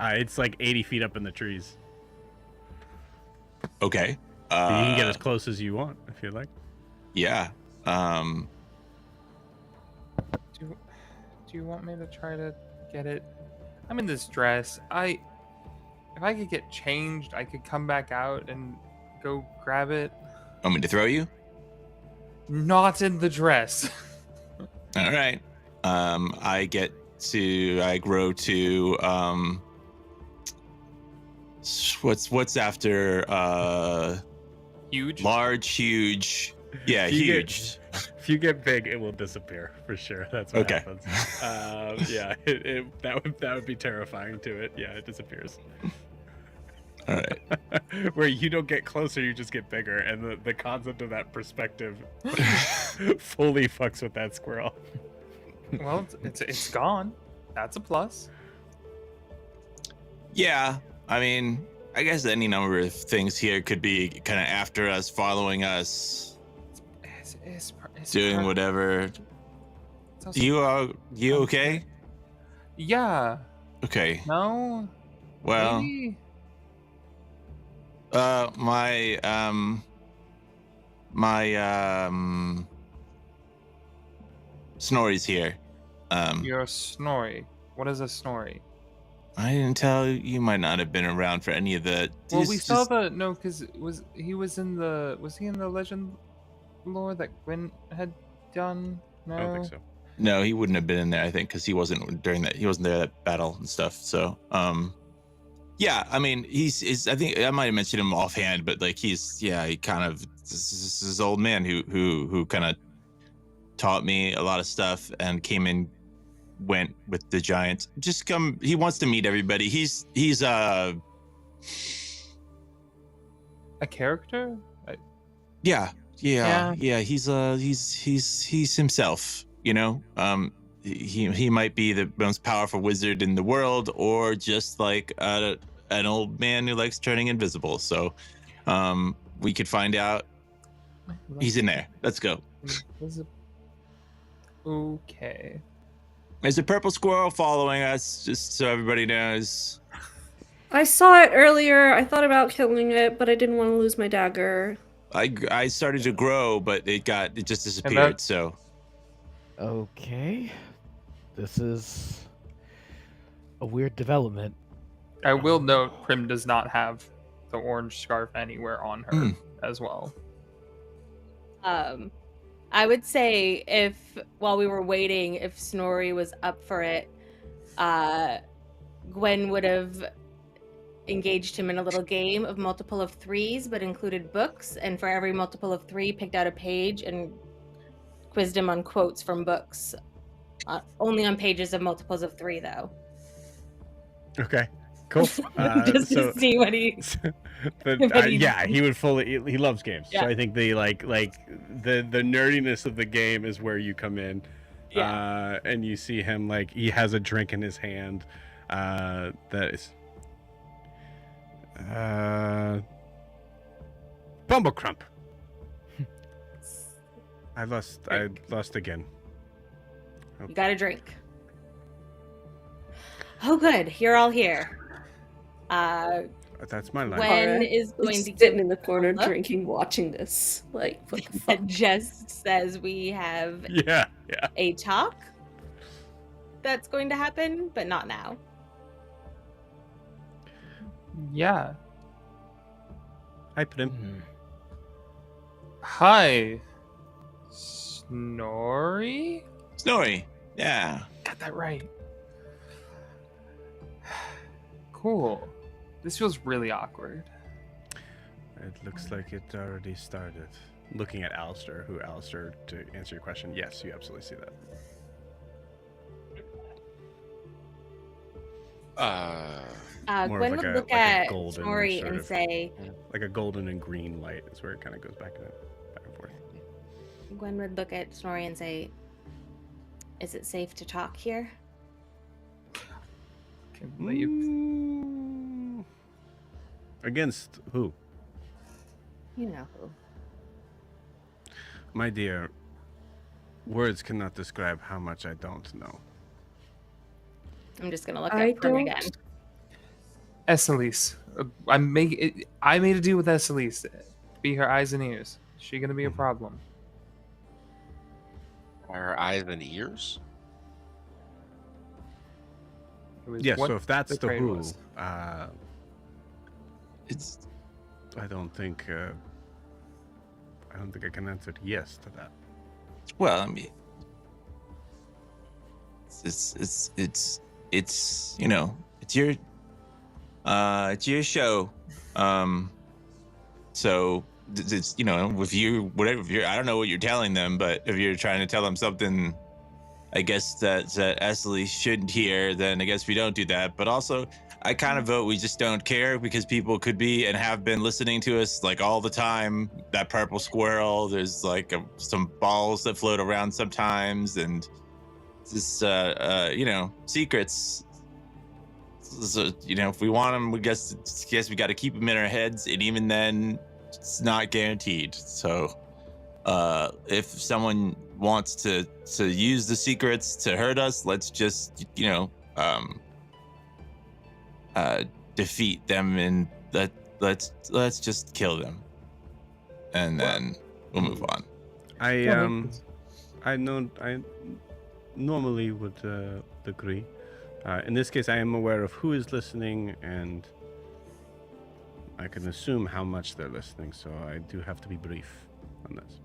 It's like 80 feet up in the trees. Okay. You can get as close as you want if you'd like. Yeah. Do you want me to try to get it? I'm in this dress. If I could get changed, I could come back out and go grab it. Want me to throw you? Not in the dress. All right. I grow to what's after Huge. Large, huge. Yeah, huge. If you get big, it will disappear for sure. That's what Okay. happens. Yeah, that would be terrifying to it. Yeah, it disappears. All right. Where you don't get closer, you just get bigger, and the concept of that perspective fully fucks with that squirrel. Well, it's gone. That's a plus. Yeah, I mean, I guess any number of things here could be kind of after us, following us, It's doing whatever. it's also- You okay? Yeah. Okay. No. Well, Maybe? my Snorri's here. You're a Snorri. What is a Snorri? I didn't tell you. You might not have been around for any of the. Well, we saw because was he in the legend lore that Gwyn had done? No. I don't think so. No, he wouldn't have been in there. I think because he wasn't there that battle and stuff. So, yeah. I mean, he's. I think I might have mentioned him offhand, but like he kind of this is old man who kind of taught me a lot of stuff and went with the giant. He wants to meet everybody. He's A character? yeah. He's himself, you know. He might be the most powerful wizard in the world, or just like an old man who likes turning invisible. So we could find out. He's in there. Let's go. Okay. There's a purple squirrel following us, just so everybody knows. I saw it earlier. I thought about killing it, but I didn't want to lose my dagger. I started to grow, but it just disappeared. So Okay. This is a weird development. I will note Prim does not have the orange scarf anywhere on her as well. I would say while we were waiting, if Snorri was up for it, Gwen would have engaged him in a little game of multiple of threes, but included books, and for every multiple of three, picked out a page and quizzed him on quotes from books. Only on pages of multiples of three, though. Okay, cool. Just to see what he... yeah, he would he loves games. Yeah. So I think the the nerdiness of the game is where you come in. Yeah. And you see him, like, he has a drink in his hand that is Bumblecrump. I lost again. You got a drink. Oh, good. You're all here. That's my line. Gwen is going Just to give sitting in the corner look. drinking, watching this. Like, what the fuck? That just says we have Yeah. a talk that's going to happen, but not now. Yeah. Hi, Prim. Hi. Snorri? Snorri, yeah. Got that right. Cool. This feels really awkward. It looks like it already started. Looking at Alistair, to answer your question, yes, you absolutely see that. More Gwen of like would a look like a at golden Jorri sort and of say, like a golden and green light is where it kind of goes back and forth. Gwen would look at Snorri and say, "Is it safe to talk here?" Can let you. Against who? You know who. My dear, words cannot describe how much I don't know. I'm just gonna look I at Prim don't. again. Esselise. I made a deal with Esselise. Be her eyes and ears. Is she gonna be a problem? Our eyes and ears? It was Yes, what so if that's the trade who, was. It's I don't think I can answer yes to that. well, I mean, it's you know, it's your show. So it's you know, if you're I don't know what you're telling them, but if you're trying to tell them something, I guess that Esli shouldn't hear, then I guess we don't do that. But also, I kind of vote we just don't care because people could be and have been listening to us like all the time. That purple squirrel, there's like some balls that float around sometimes, and this you know, secrets. So, you know, if we want them, we guess we got to keep them in our heads, and even then, it's not guaranteed. So, if someone wants to use the secrets to hurt us, let's just defeat them and let's just kill them, and then we'll move on. I normally would agree. In this case, I am aware of who is listening, and I can assume how much they're listening, so I do have to be brief on this.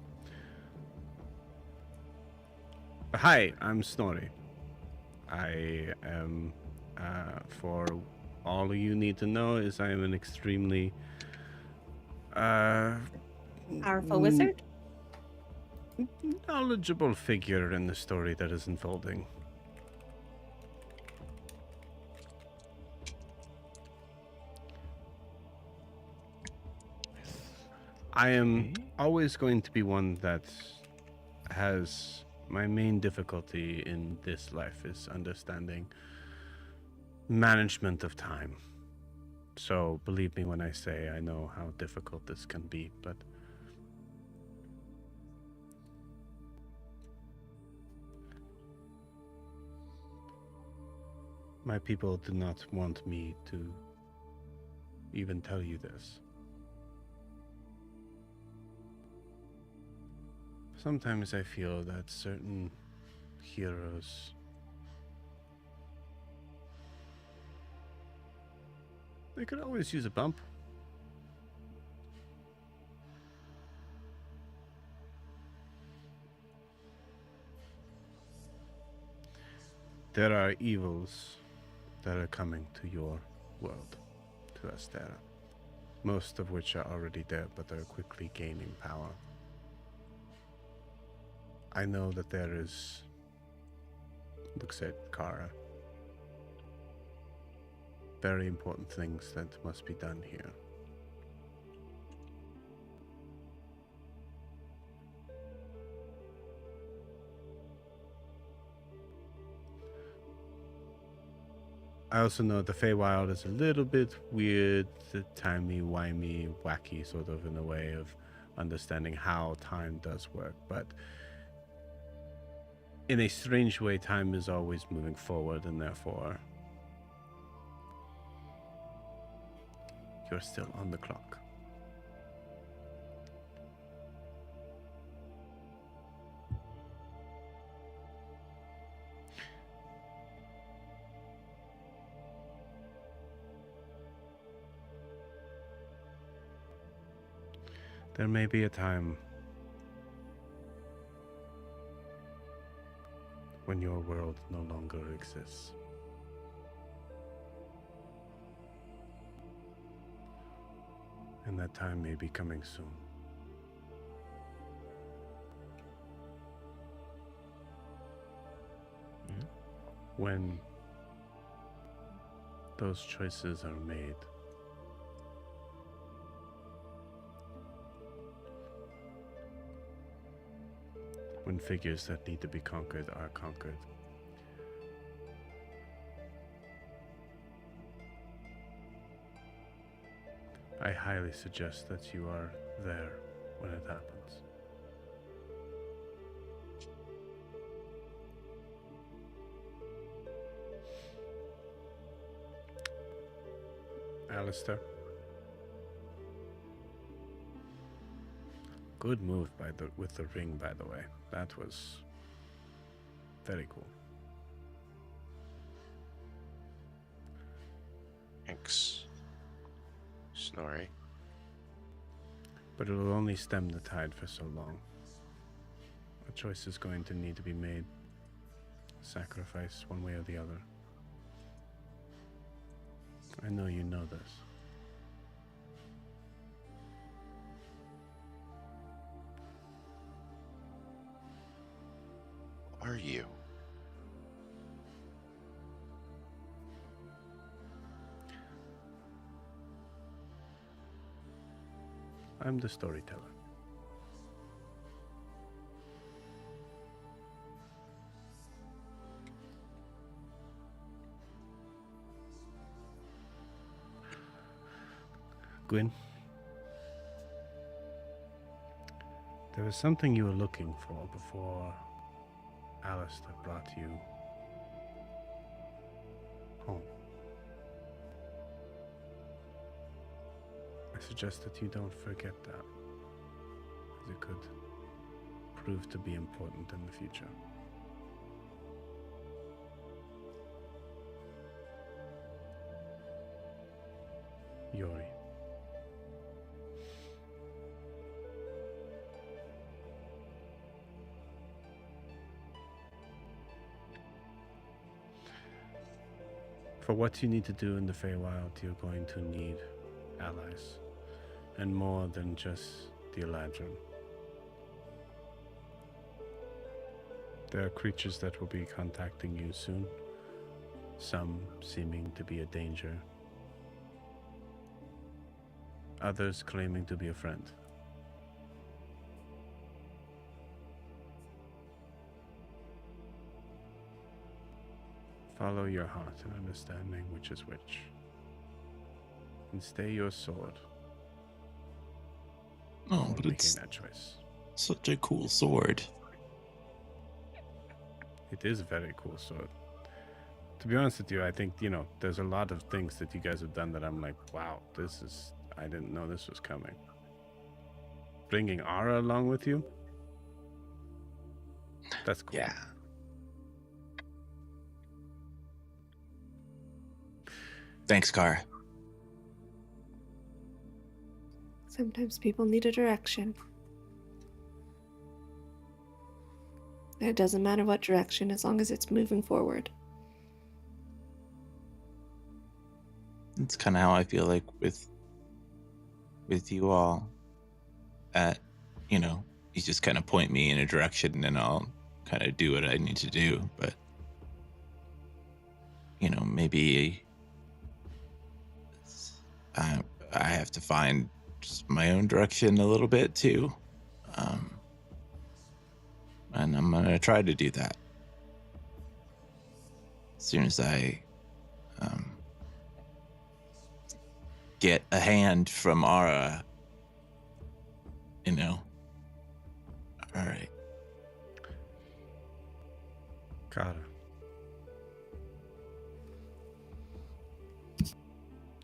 Hi, I'm Snorri. I am, for all you need to know, is I am an extremely Powerful wizard? knowledgeable figure in the story that is unfolding. I am always going to be one that has my main difficulty in this life is understanding management of time. So believe me when I say I know how difficult this can be, but my people do not want me to even tell you this. Sometimes I feel that certain heroes, they could always use a bump. There are evils that are coming to your world, to Astera. Most of which are already there, but they're quickly gaining power. I know that there is, looks at Kara, very important things that must be done here. I also know the Feywild is a little bit weird, timey-wimey, wacky, sort of in a way of understanding how time does work, but in a strange way, time is always moving forward, and therefore you're still on the clock. There may be a time when your world no longer exists. And that time may be coming soon. When those choices are made, when figures that need to be conquered are conquered, I highly suggest that you are there when it happens. Alistair. Good move with the ring, by the way. That was very cool. Thanks, Snorri. But it will only stem the tide for so long. A choice is going to need to be made. Sacrifice one way or the other. I know you know this. Are you? I'm the storyteller. Gwyn, there was something you were looking for before Alistair brought you home. I suggest that you don't forget that, as it could prove to be important in the future. Jorri. For what you need to do in the Feywild, you're going to need allies, and more than just the Eladrin. There are creatures that will be contacting you soon, some seeming to be a danger, others claiming to be a friend. Follow your heart in understanding which is which, and stay your sword. Oh, but making it's that choice. such a cool sword. It is a very cool sword. To be honest with you, I think, there's a lot of things that you guys have done that I'm like, wow, I didn't know this was coming. Bringing Ara along with you? That's cool. Yeah. Thanks, Kara. Sometimes people need a direction. And it doesn't matter what direction as long as it's moving forward. It's kind of how I feel like with you all. You just kind of point me in a direction and I'll kind of do what I need to do. But, maybe I have to find just my own direction a little bit too. And I'm going to try to do that. As soon as I get a hand from Ara, all right. Kara.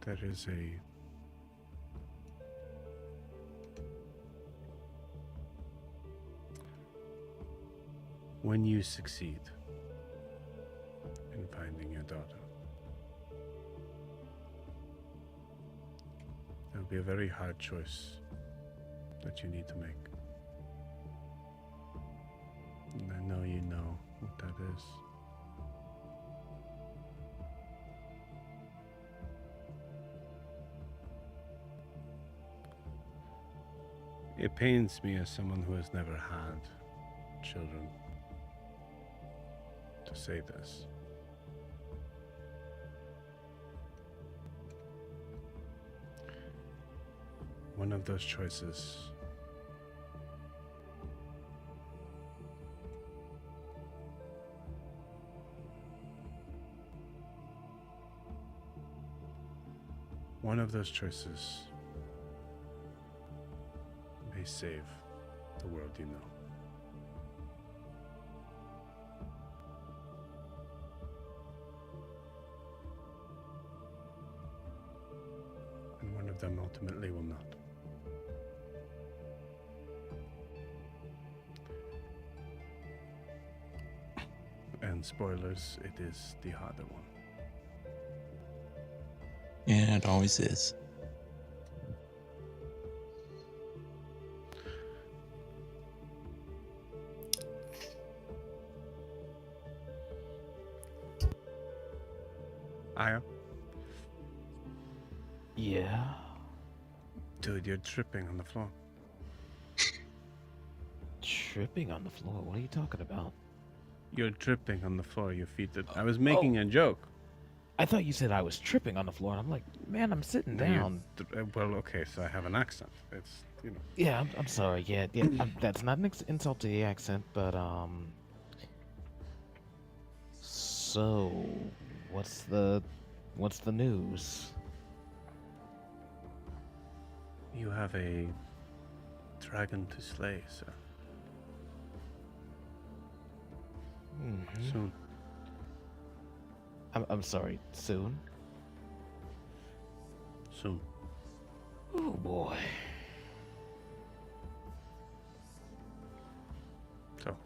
There is when you succeed in finding your daughter, there will be a very hard choice that you need to make. And I know you know what that is. It pains me as someone who has never had children to say this. One of those choices may save the world you know. And one of them ultimately will not. And spoilers, it is the harder one. Yeah, it always is. Aya? Yeah. Dude, you're tripping on the floor. Tripping on the floor? What are you talking about? You're tripping on the floor, your feet. I was making a joke. I thought you said I was tripping on the floor, and I'm like, man, I'm sitting down. Well, okay, so I have an accent. It's, you know. Yeah, I'm sorry. Yeah, that's not an insult to the accent, but So, what's the news? You have a dragon to slay, sir. Mm-hmm. Soon. I'm sorry. Soon. Soon. Oh boy. So,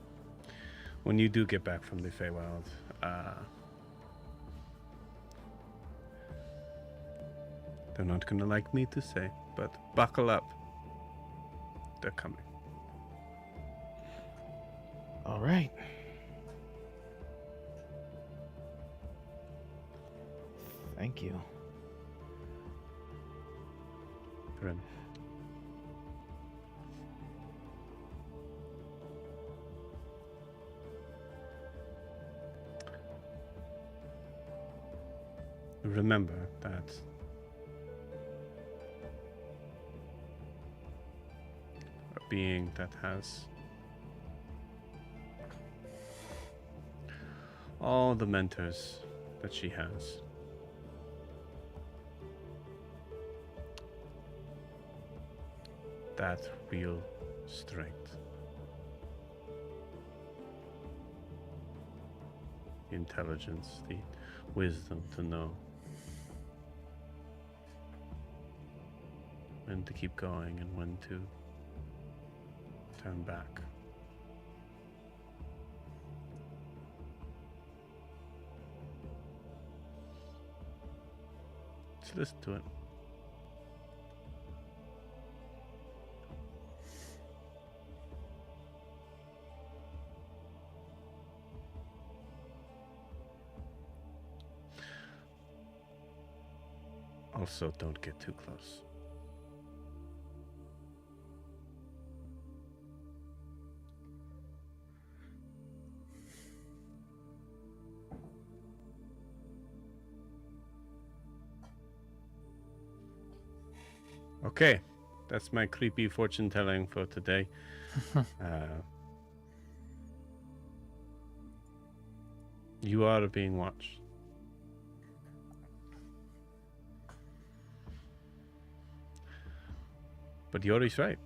when you do get back from the Feywild, they're not gonna like me to say, but buckle up. They're coming. All right. Thank you. Prim. Remember that a being that has all the mentors that she has, that real strength, the intelligence, the wisdom to know when to keep going and when to turn back. So listen to it. Also, don't get too close. Okay, that's my creepy fortune telling for today. You are being watched. But Jorri's right.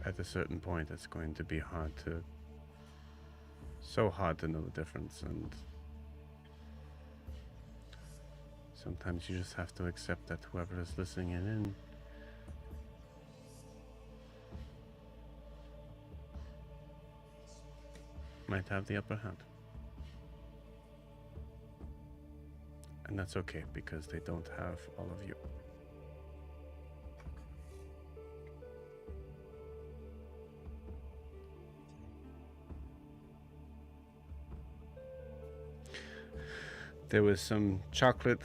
At a certain point, it's going to be so hard to know the difference, and sometimes you just have to accept that whoever is listening in might have the upper hand. And that's okay, because they don't have all of you. There was some chocolate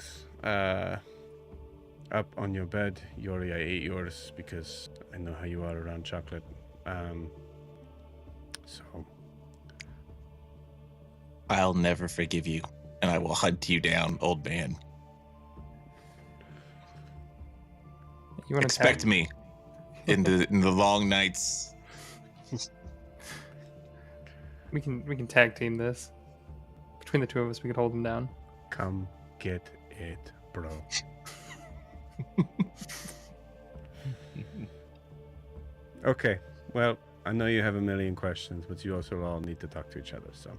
up on your bed. Jorri, I ate yours because I know how you are around chocolate. So I'll never forgive you, and I will hunt you down, old man. You want to Expect me in the long nights. We can tag team this. Between the two of us, we could hold him down. come get it, bro. Okay, well, I know you have a million questions, but you also all need to talk to each other, so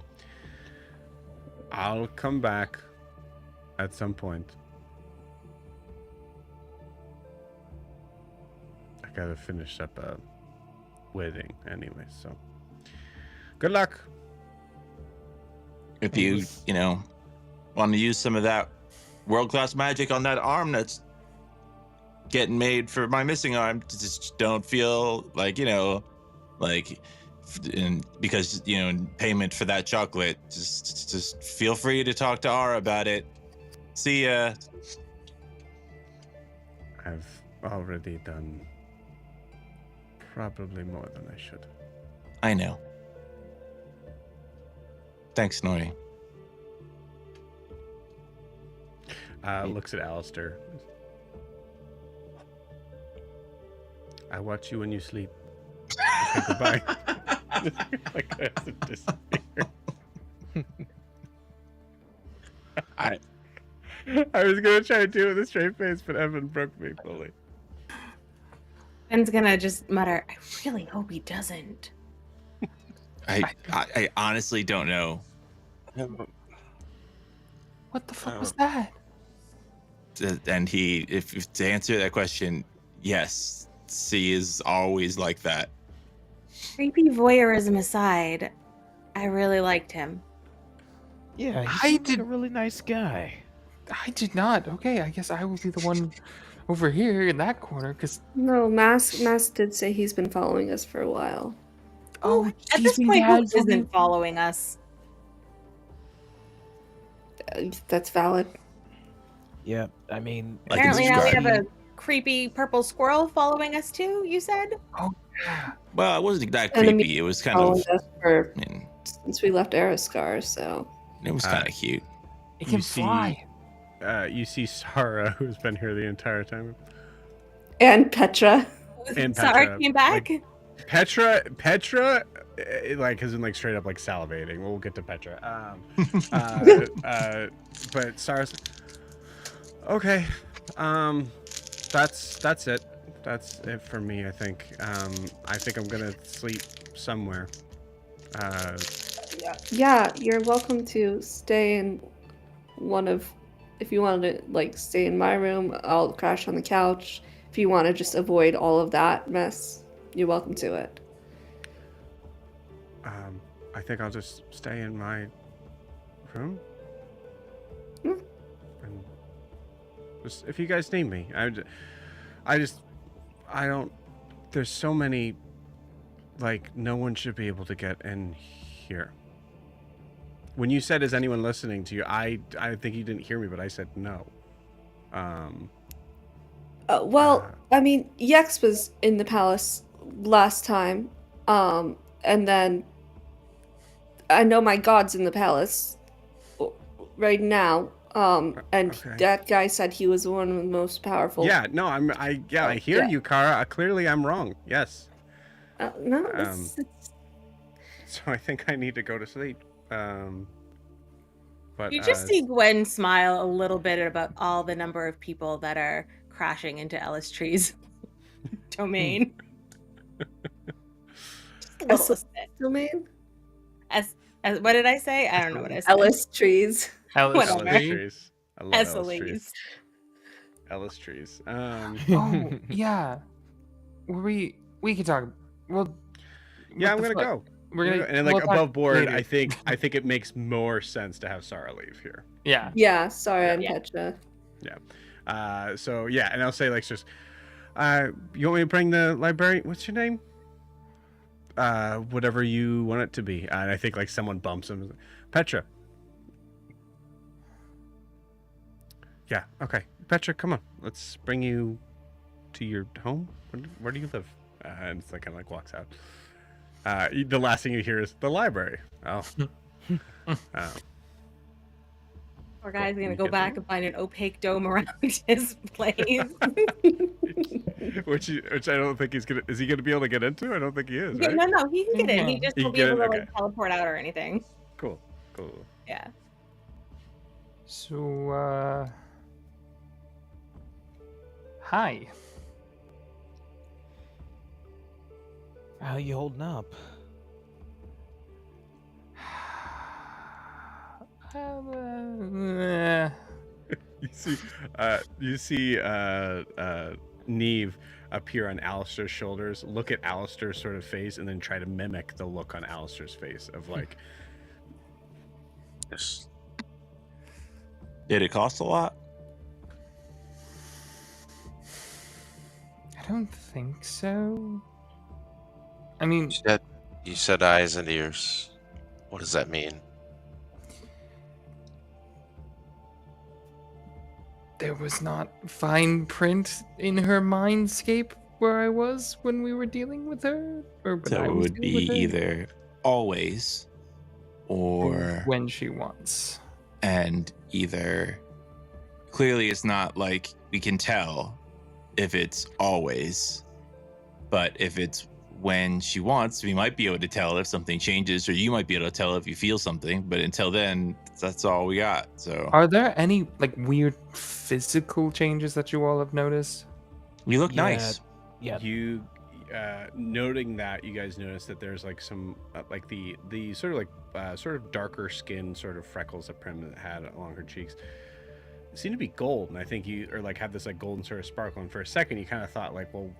I'll come back at some point. I gotta finish up a wedding anyway, so good luck. If you want to use some of that world-class magic on that arm that's getting made for my missing arm, just don't feel like, because, in payment for that chocolate, just feel free to talk to Ara about it. See ya. I've already done probably more than I should. I know. Thanks, Snorri. Looks at Alistair. I watch you when you sleep. Okay, goodbye. Like I have to disappear. I was gonna try to do it with a straight face, but Evan broke me fully. Ben's gonna just mutter, I really hope he doesn't. I honestly don't know. What the fuck was that? And if to answer that question, yes, C is always like that. Creepy voyeurism aside, I really liked him. Yeah, he's like a really nice guy. I did not. Okay, I guess I will be the one over here in that corner, because... No, Mask did say he's been following us for a while. Oh, at this point, who isn't following us? That's valid. Yeah, I mean... Apparently now we have a creepy purple squirrel following us too, you said? Oh, yeah. Well, it wasn't that creepy. It was kind of... Since we left Ariscar, so... It was kind of cute. It can fly. You see Sarah, who's been here the entire time. And Petra. And Sarah came back? Like, Petra, has been straight up salivating. We'll get to Petra. But Sarah's okay. That's it. That's it for me. I think. I think I'm gonna sleep somewhere. Yeah, you're welcome to stay in one of. If you want to stay in my room, I'll crash on the couch. If you want to just avoid all of that mess, you're welcome to it. I think I'll just stay in my room. Hmm. And just, if you guys need me, I don't. There's so many. No one should be able to get in here. When you said, "Is anyone listening to you?" I think you didn't hear me, but I said no. I mean, Yex was in the palace last time, and then I know my god's in the palace right now. And that guy said he was one of the most powerful. Yeah, no, I hear you, Kara. Clearly, I'm wrong. Yes. No. So I think I need to go to sleep. But you just see Gwen smile a little bit about all the number of people that are crashing into Ellis Tree's domain. Domain? As what did I say? I don't know what I said. Ellis Trees. Ellis Trees. I love Ellis Ellis Trees. Trees. Ellis Trees. Oh yeah, we can talk. Well, yeah, I'm gonna go. We're gonna and above board. I think it makes more sense to have Sarah leave here. Yeah. Yeah. Sorry, I'm Petra. Yeah. So yeah, and I'll say just. You want me to bring the librarian? What's your name? Whatever you want it to be. And I think someone bumps him. Petra. Yeah. Okay. Petra, come on. Let's bring you to your home. Where do you live? And it's like kind of like walks out. The last thing you hear is the library. Oh. Poor guy's gonna go back and find an opaque dome around his place. which I don't think he's gonna. Is he gonna be able to get into? I don't think he is. Yeah, Right? no, he can get in. He just won't be able to Okay. like teleport out or anything. Cool. Yeah. So, hi. How you holding up? You see Neve appear on Alistair's shoulders, look at Alistair's sort of face, and then try to mimic the look on Alistair's face of like. Yes. Did it cost a lot? I don't think so. I mean, You said eyes and ears. What does that mean? there was not fine print in her mindscape where I was when we were dealing with her, or when So I it was would dealing be with her, either always or when she wants. and either clearly it's not like we can tell if it's always, but if it's when she wants, we might be able to tell if something changes, or you might be able to tell if you feel something, but until then, that's all we got. So Are there any like weird physical changes that you all have noticed? you look Yeah. nice. Yeah. You noting that, you guys notice that there's like some like the sort of like sort of darker skin sort of freckles that Prim had along her cheeks seem to be gold, and I think you or like have this like golden sort of sparkle, and for a second you kind of thought like, well,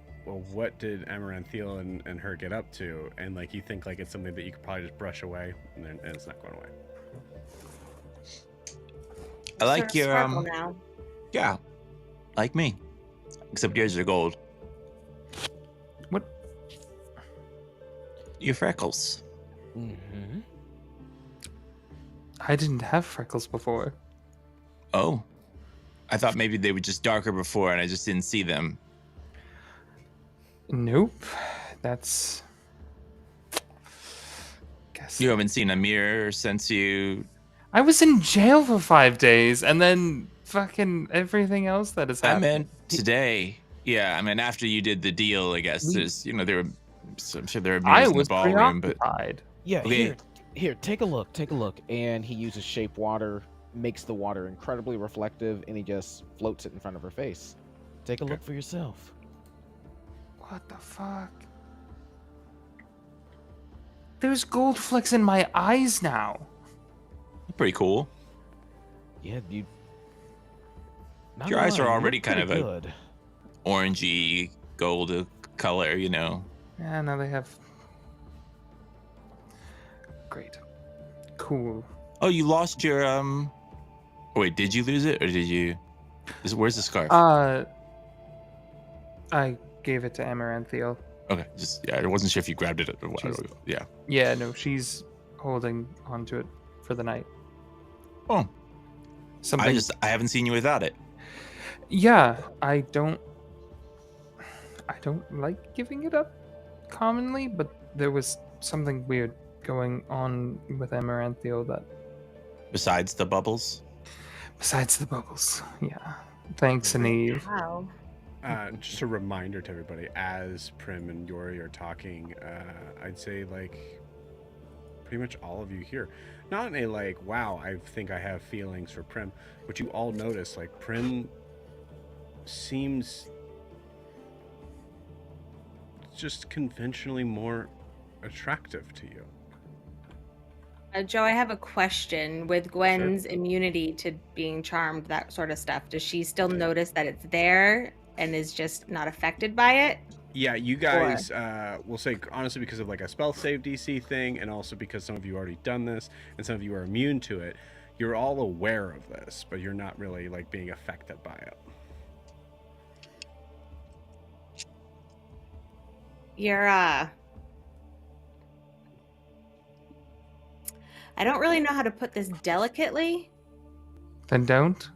what did Amaranthiel and her get up to? And like you think like it's something that you could probably just brush away, and it's not going away. I like your sparkle now. yeah, like me, except yours are gold. What? Your freckles. Mm-hmm. I didn't have freckles before. Oh, I thought maybe they were just darker before, and I just didn't see them. Nope. That's. Guess You haven't seen a mirror since you. I was in jail for 5 days, and then fucking everything else that has I happened. meant today. Yeah, I mean after you did the deal, I guess there's there were. I'm sure there were I mirrors in the was ballroom, but preoccupied. Yeah, Okay. here, take a look. And he uses shape water, makes the water incredibly reflective, and he just floats it in front of her face. Take a look for yourself. What the fuck? There's gold flecks in my eyes now. pretty cool. Yeah, you. not Your gonna eyes are lie, you already look kind pretty of a- good. Orangey gold color, Yeah, now they have. Great. Cool. Oh, you lost your Oh, wait, did you lose it or did you? Where's the scarf? I gave it to Amaranthiel. Okay, I wasn't sure if you grabbed it or what. She's- Yeah. Yeah, no, she's holding onto it for the night. Oh, Something. I haven't seen you without it. Yeah, I don't like giving it up commonly, but there was something weird going on with Amaranthiel that Besides the bubbles. besides the bubbles. Yeah. Thanks, Eve. Wow. Just a reminder to everybody, as Prim and Jorri are talking, I'd say like pretty much all of you here, not in a like, wow, I think I have feelings for Prim, but you all notice like Prim seems just conventionally more attractive to you. Joe, I have a question. With Gwen's immunity to being charmed, that sort of stuff, does she still notice that it's there and is just not affected by it? Yeah, you guys will say honestly because of like a spell save DC thing, and also because some of you already done this and some of you are immune to it. You're all aware of this, but you're not really like being affected by it. You're I don't really know how to put this delicately. Then don't.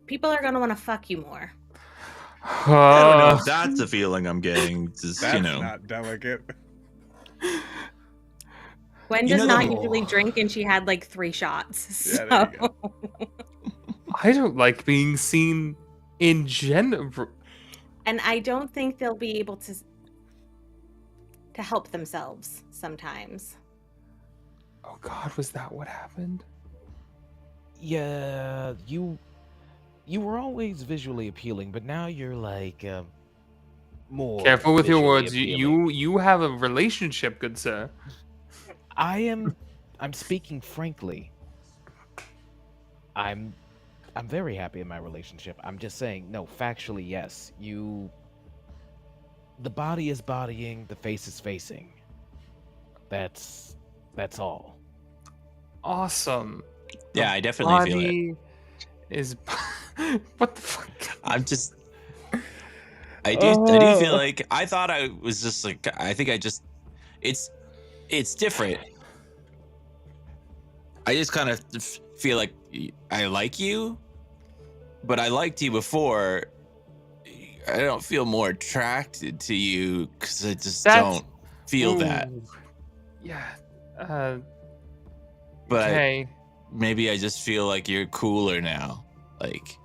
people are gonna want to fuck you more. I don't know if that's a feeling I'm getting. Just, That's you know, not delicate. Gwen You does know not the- usually drink, and she had like 3 shots. Yeah, there you So I don't like being seen in general. and I don't think they'll be able to help themselves sometimes. Oh God, was that what happened? Yeah, you were always visually appealing, but now you're like more. Careful with your visually words. appealing. You have a relationship, good sir. I'm speaking frankly. I'm very happy in my relationship. I'm just saying, no, factually, yes. The body is bodying, the face is facing. That's all. Awesome. yeah, I definitely feel it. Body is what the fuck? I'm just. I do feel like I thought I was just like I think I just it's different. I just kind of feel like I like you, but I liked you before. I don't feel more attracted to you because I just don't feel that. Yeah. But Okay. maybe I just feel like you're cooler now. Like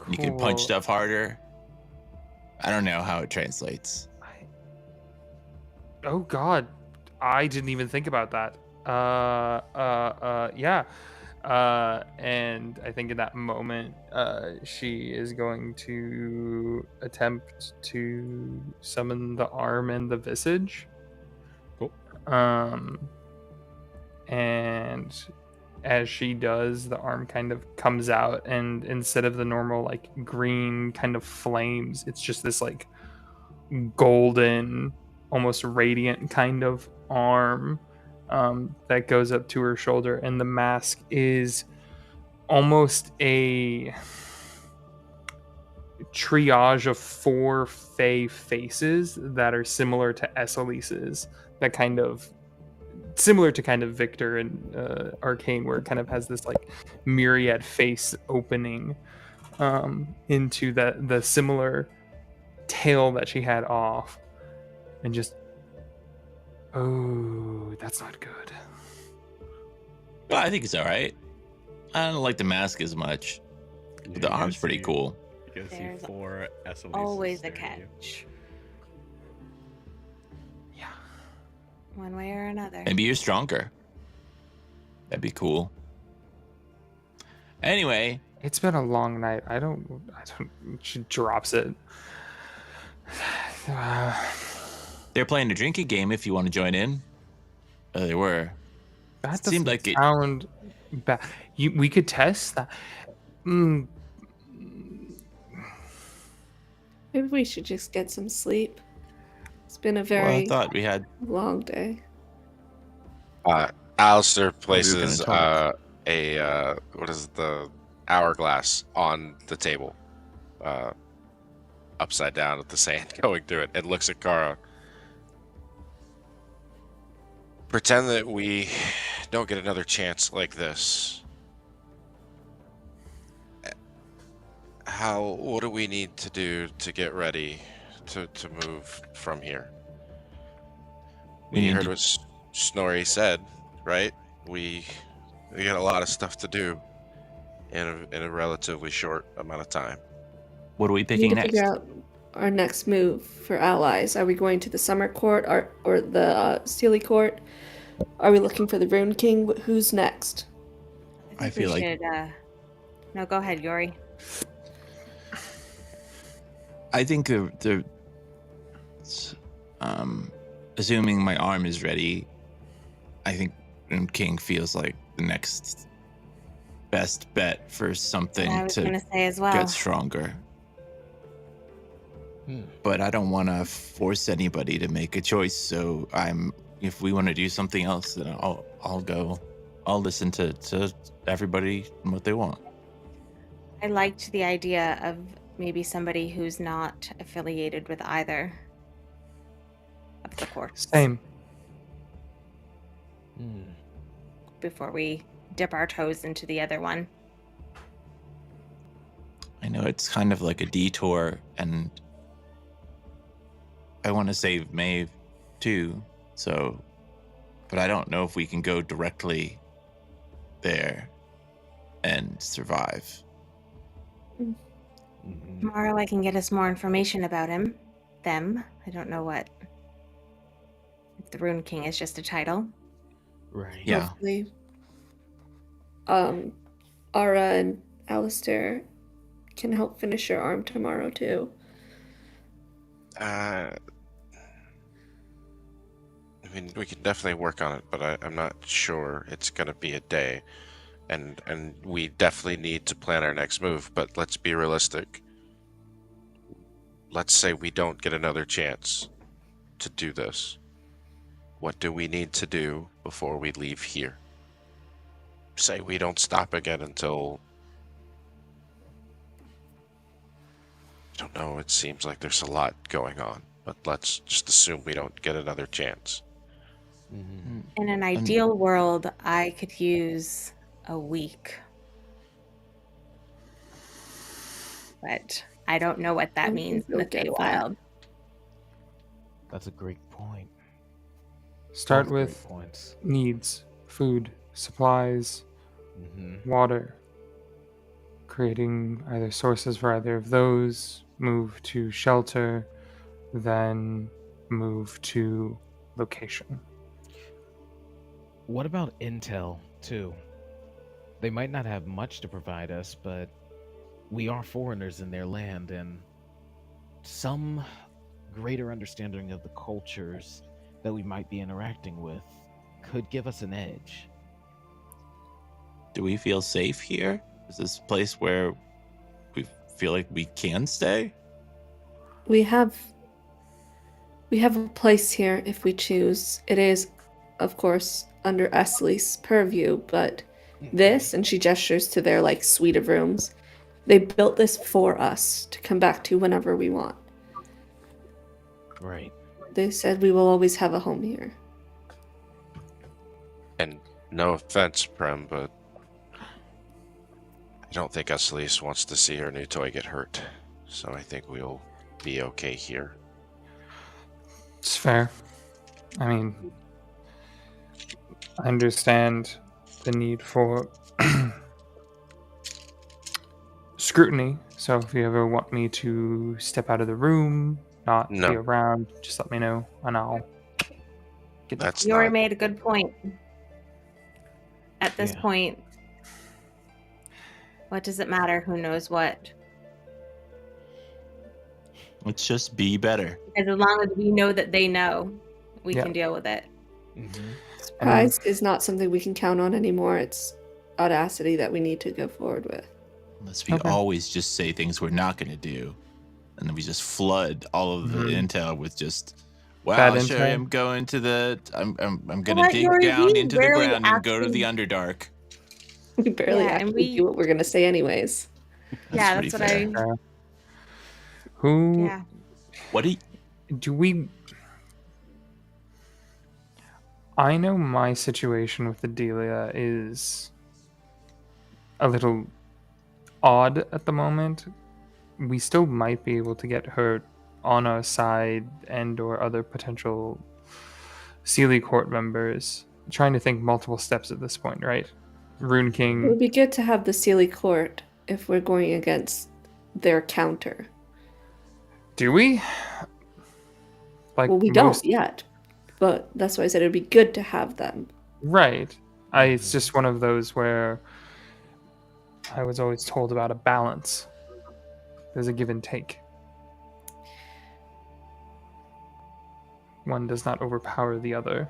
you can punch Cool. stuff harder. I don't know how it translates. Oh God, I didn't even think about that. Yeah. And I think in that moment, she is going to attempt to summon the arm and the visage. Cool. And as she does, the arm kind of comes out, and instead of the normal like green kind of flames, it's just this like golden, almost radiant kind of arm that goes up to her shoulder, and the mask is almost a triage of 4 fey faces that are similar to Esselise's, that kind of similar to kind of Victor and Arcane, where it kind of has this like myriad face opening into the similar tail that she had off, and just that's not good. Well, I think it's all right. I don't like the mask as much. But the arm's pretty cool. You can see There's 4 Esselises Always a staring at you. catch, Yeah. one way or another. Maybe you're stronger. That'd be cool. Anyway, It's been a long night. I don't. She drops it. they're playing a drinking game if you want to join in. They were. That It seemed doesn't like it- sound bad. We could test that. Maybe we should just get some sleep. It's been a Well, very I thought we had. long day. Alistair were places gonna what is it, the hourglass on the table, upside down with the sand going through it, and looks at Kara. Pretend that we don't get another chance like this. What do we need to do to get ready to move from here? We You need heard to- what Snorri said, right? We got a lot of stuff to do in a relatively short amount of time. What are we We picking need to next? figure out our next move for allies. Are we going to the Summer Court or the Steely Court? Are we looking for the Rune King? Who's next? I think we feel like- should, no, go ahead, Jorri. I think assuming my arm is ready, I think King feels like the next best bet for something I was to gonna say as well. get stronger. But I don't want to force anybody to make a choice. So if we want to do something else, then I'll go. I'll listen to everybody and what they want. I liked the idea of maybe somebody who's not affiliated with either of the courts. Same. Before we dip our toes into the other one. I know it's kind of like a detour, and I want to save Maeve too. So, but I don't know if we can go directly there and survive. Tomorrow I can get us more information about him. Them. I don't know what. If the Rune King is just a title. Right. Yeah. Hopefully. Ara and Alistair can help finish your arm tomorrow too. I mean, we can definitely work on it, but I'm not sure it's gonna be a day, and we definitely need to plan our next move. But let's be realistic. Let's say we don't get another chance to do this. What do we need to do before we leave here? Say we don't stop again until... I don't know, it seems like there's a lot going on, but let's just assume we don't get another chance. In an ideal world, I could use a week. But I don't know what that means in the Feywild. That's a great point. Start Both great with points. needs, food, supplies, water. Creating either sources for either of those, move to shelter, then move to location. What about intel, too? They might not have much to provide us, but we are foreigners in their land, and some greater understanding of the cultures that we might be interacting with could give us an edge. Do we feel safe here? Is this a place where we feel like we can stay? We have a place here if we choose. It is, of course, under Esley's purview, but this, and she gestures to their suite of rooms, they built this for us to come back to whenever we want. Right. They said we will always have a home here. And no offense, Prim, but I don't think Esley wants to see her new toy get hurt. So I think we'll be okay here. It's fair. I mean, I understand the need for scrutiny. So if you ever want me to step out of the room, not be around, just let me know and I'll get That's Jorri made a good point. At this point, what does it matter who knows what? Let's just be better. Because as long as we know that they know, we can deal with it. Surprise is not something we can count on anymore. It's audacity that we need to go forward with. Unless we always just say things we're not going to do, and then we just flood all of the intel with just, wow, sure, I'm going to the, I'm going to dig down into the ground and go to the Underdark. We barely actually do what we're going to say anyways. That's what I... Who? Yeah. What do we? I know my situation with Adelia is a little odd at the moment. We still might be able to get her on our side and or other potential Sealy Court members. I'm trying to think multiple steps at this point, right? Rune King. It would be good to have the Sealy Court if we're going against their counter. Do we? Well, we don't yet, but that's why I said it would be good to have them. Right. It's just one of those where I was always told about a balance. There's a give and take. One does not overpower the other.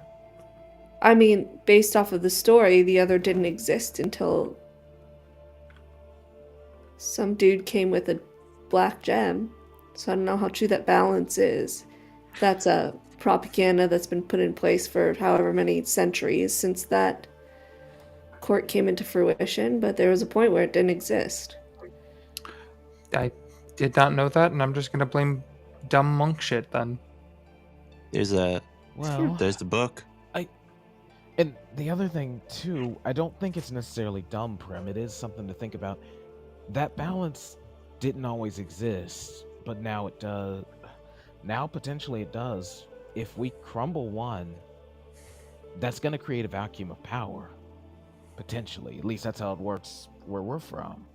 I mean, based off of the story, the other didn't exist until some dude came with a black gem. So I don't know how true that balance is. That's a propaganda that's been put in place for however many centuries since that court came into fruition, but there was a point where it didn't exist. I did not know that, and I'm just going to blame dumb monk shit then. There's the book. And the other thing, too, I don't think it's necessarily dumb, Prim. It is something to think about. That balance didn't always exist, but now it does. Now potentially it does. If we crumble one, that's going to create a vacuum of power. Potentially. At least that's how it works where we're from.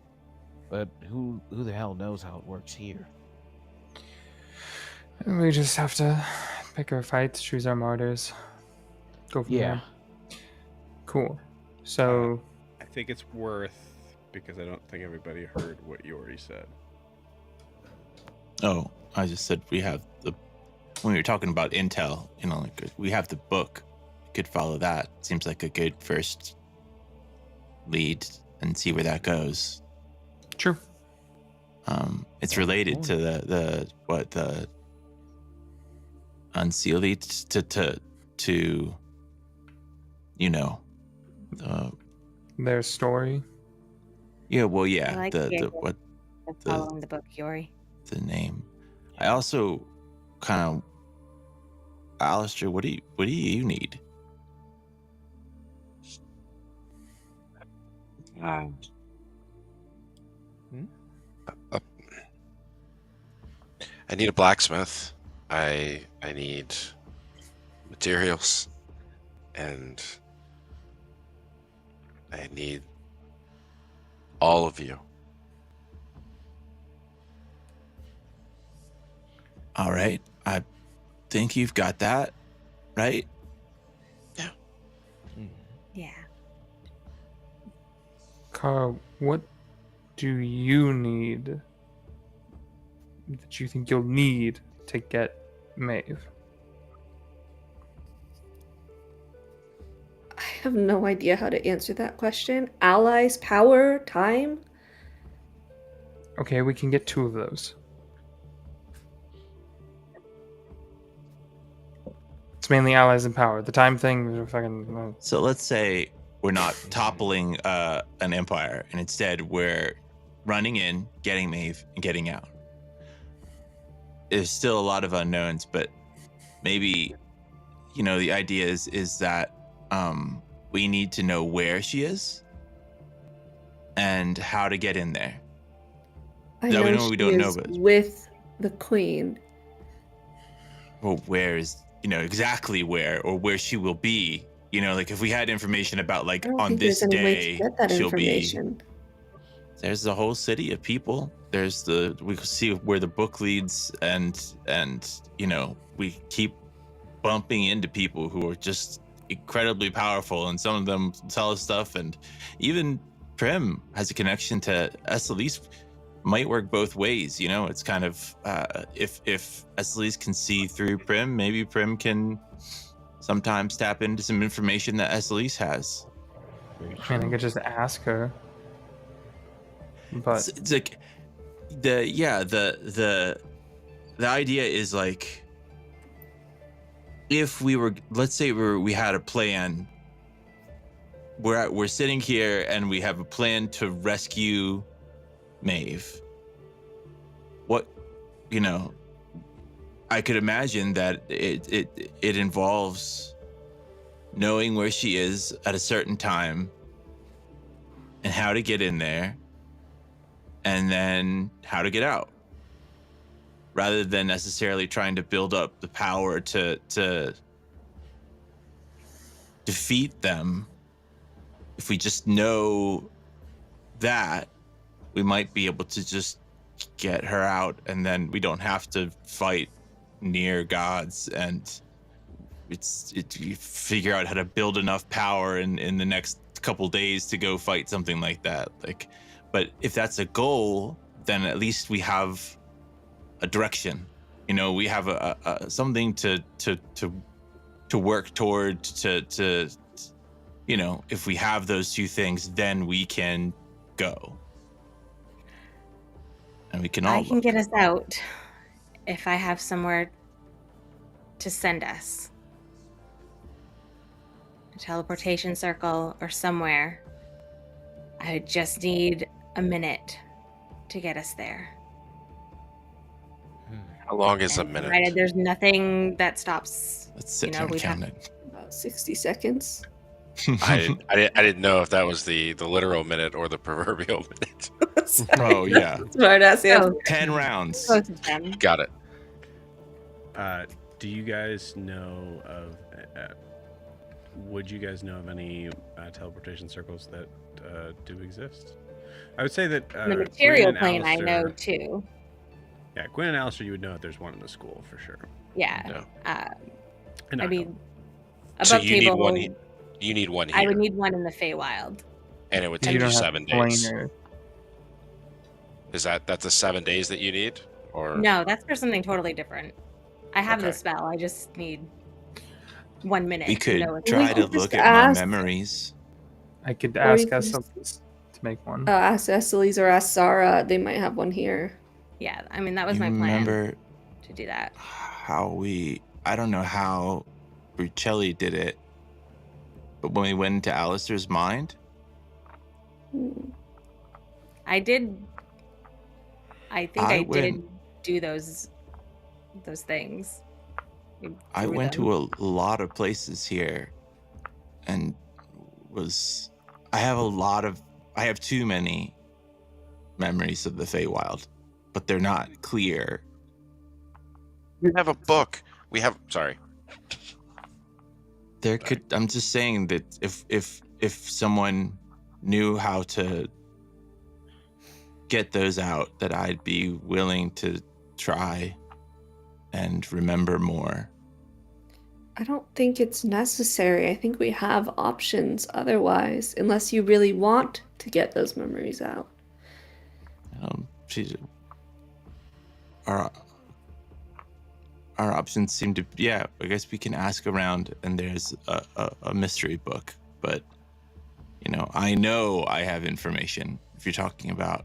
But who the hell knows how it works here? We just have to pick our fights, choose our martyrs. Go from there. Cool. So I think it's worth, because I don't think everybody heard what you already said. Oh, I just said we have when we were talking about intel, like we have the book. We could follow that. Seems like a good first lead and see where that goes. True. It's related to the unsealed to their story. Yeah, well, yeah. I like following the book, Jorri. The name. I also kind of, Alistair, what do you need? I need a blacksmith. I need materials, and I need all of you. All right. I think you've got that, right? Yeah. Yeah. Carl, what do you need that you think you'll need to get Maeve? I have no idea how to answer that question. Allies, power, time? Okay, we can get 2 of those. It's mainly allies and power. The time thing, fucking. So let's say we're not toppling an empire, and instead we're running in, getting Maeve, and getting out. There's still a lot of unknowns, but maybe, the idea is that we need to know where she is and how to get in there. I That know we know she we don't know, is but with the queen. well, where is exactly where, or where she will be? Like if we had information about I don't on think this there's any way day to get that she'll information. be. There's the whole city of people. We can see where the book leads, and we keep bumping into people who are just incredibly powerful, and some of them tell us stuff, and even Prim has a connection to Esselise. Might work both ways, it's kind of if Esselise can see through Prim, maybe Prim can sometimes tap into some information that Esselise has. I could just ask her. But it's like the idea is like, if we were, let's say we had a plan, we're sitting here and we have a plan to rescue Maeve. What, I could imagine that it involves knowing where she is at a certain time and how to get in there, and then how to get out, rather than necessarily trying to build up the power to defeat them. If we just know that, we might be able to just get her out, and then we don't have to fight near gods, and you figure out how to build enough power in the next couple days to go fight something like that. But if that's a goal, then at least we have a direction. We have a something to work toward. If we have those 2 things, then we can go, and we can all. I can get us out if I have somewhere to send us. A teleportation circle or somewhere. I would just need a minute to get us there. How long is a minute? Provided there's nothing that stops. Let's sit here and count it. About 60 seconds. I didn't know if that was the literal minute or the proverbial minute. Oh yeah. Smart ass answer. 10 rounds. Both of them. Got it. Do you guys know of? Would you guys know of any teleportation circles that do exist? I would say that the material Gwyn and plane I know Alistair- too. Yeah, Gwyn and Alistair, you would know that there's one in the school for sure. Yeah. No. And I mean, So above you need table. one. You need one here, I would need one in the Feywild. and it would You take you don't have 7 days. planar. Is that's the 7 days that you need, or No, that's for something totally different. I have the Okay. spell. I just need 1 minute. We to could know it's try to just look at ask- my memories. I could Or ask you can us just- to make one. Ask Esseles or ask Sarah. They might have one here. Yeah, I mean that was You my plan remember to do that. how I don't know how Brucelli did it, but when we went into Alistair's mind, Hmm. I did. I think I I went- did do those things. I went to a lot of places here and I have too many memories of the Feywild, but they're not clear. you have a book? Sorry. I'm just saying that if someone knew how to get those out, that I'd be willing to try and remember more. I don't think it's necessary. I think we have options otherwise, unless you really want to get those memories out. Our options seem to, yeah, I guess we can ask around, and there's a mystery book, but I know I have information. If you're talking about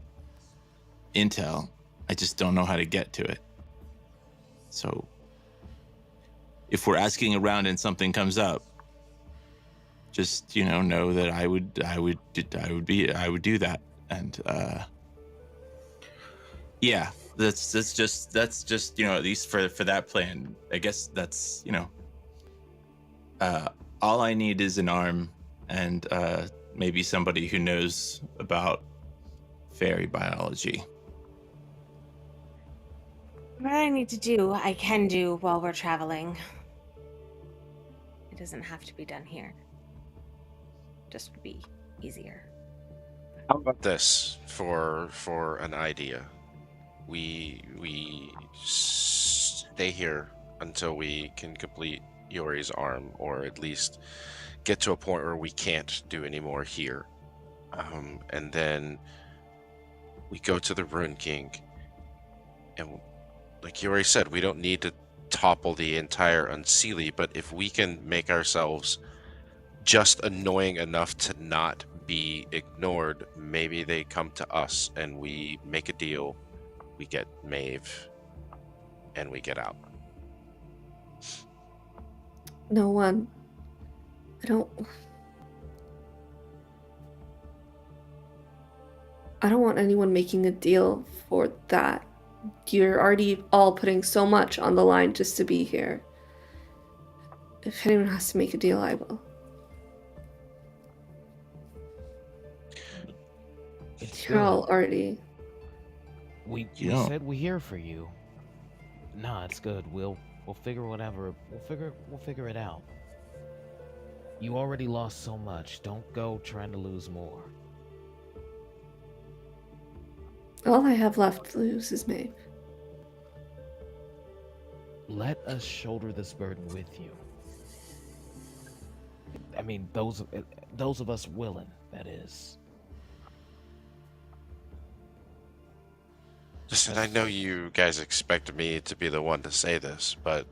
intel, I just don't know how to get to it. So if we're asking around and something comes up, just know that I would do that. And yeah, that's just at least for that plan. I guess that's all I need is an arm and maybe somebody who knows about fairy biology. What I need to do, I can do while we're traveling. It doesn't have to be done here. Just would be easier. How about this for an idea? We stay here until we can complete Jorri's arm, or at least get to a point where we can't do any more here. And then we go to the Rune King, and like Jorri said, we don't need to topple the entire Unseelie, but if we can make ourselves just annoying enough to not be ignored, maybe they come to us and we make a deal. We get Maeve and we get out. No one. I don't want anyone making a deal for that. You're already all putting so much on the line just to be here. If anyone has to make a deal, I will. It's You're good. all already. We Yeah. said we're here for you. Nah, it's good. We'll figure whatever. We'll figure it out. You already lost so much. Don't go trying to lose more. All I have left to lose is Maeve. Let us shoulder this burden with you. I mean, those of us willing, that is. Listen, I know you guys expect me to be the one to say this, but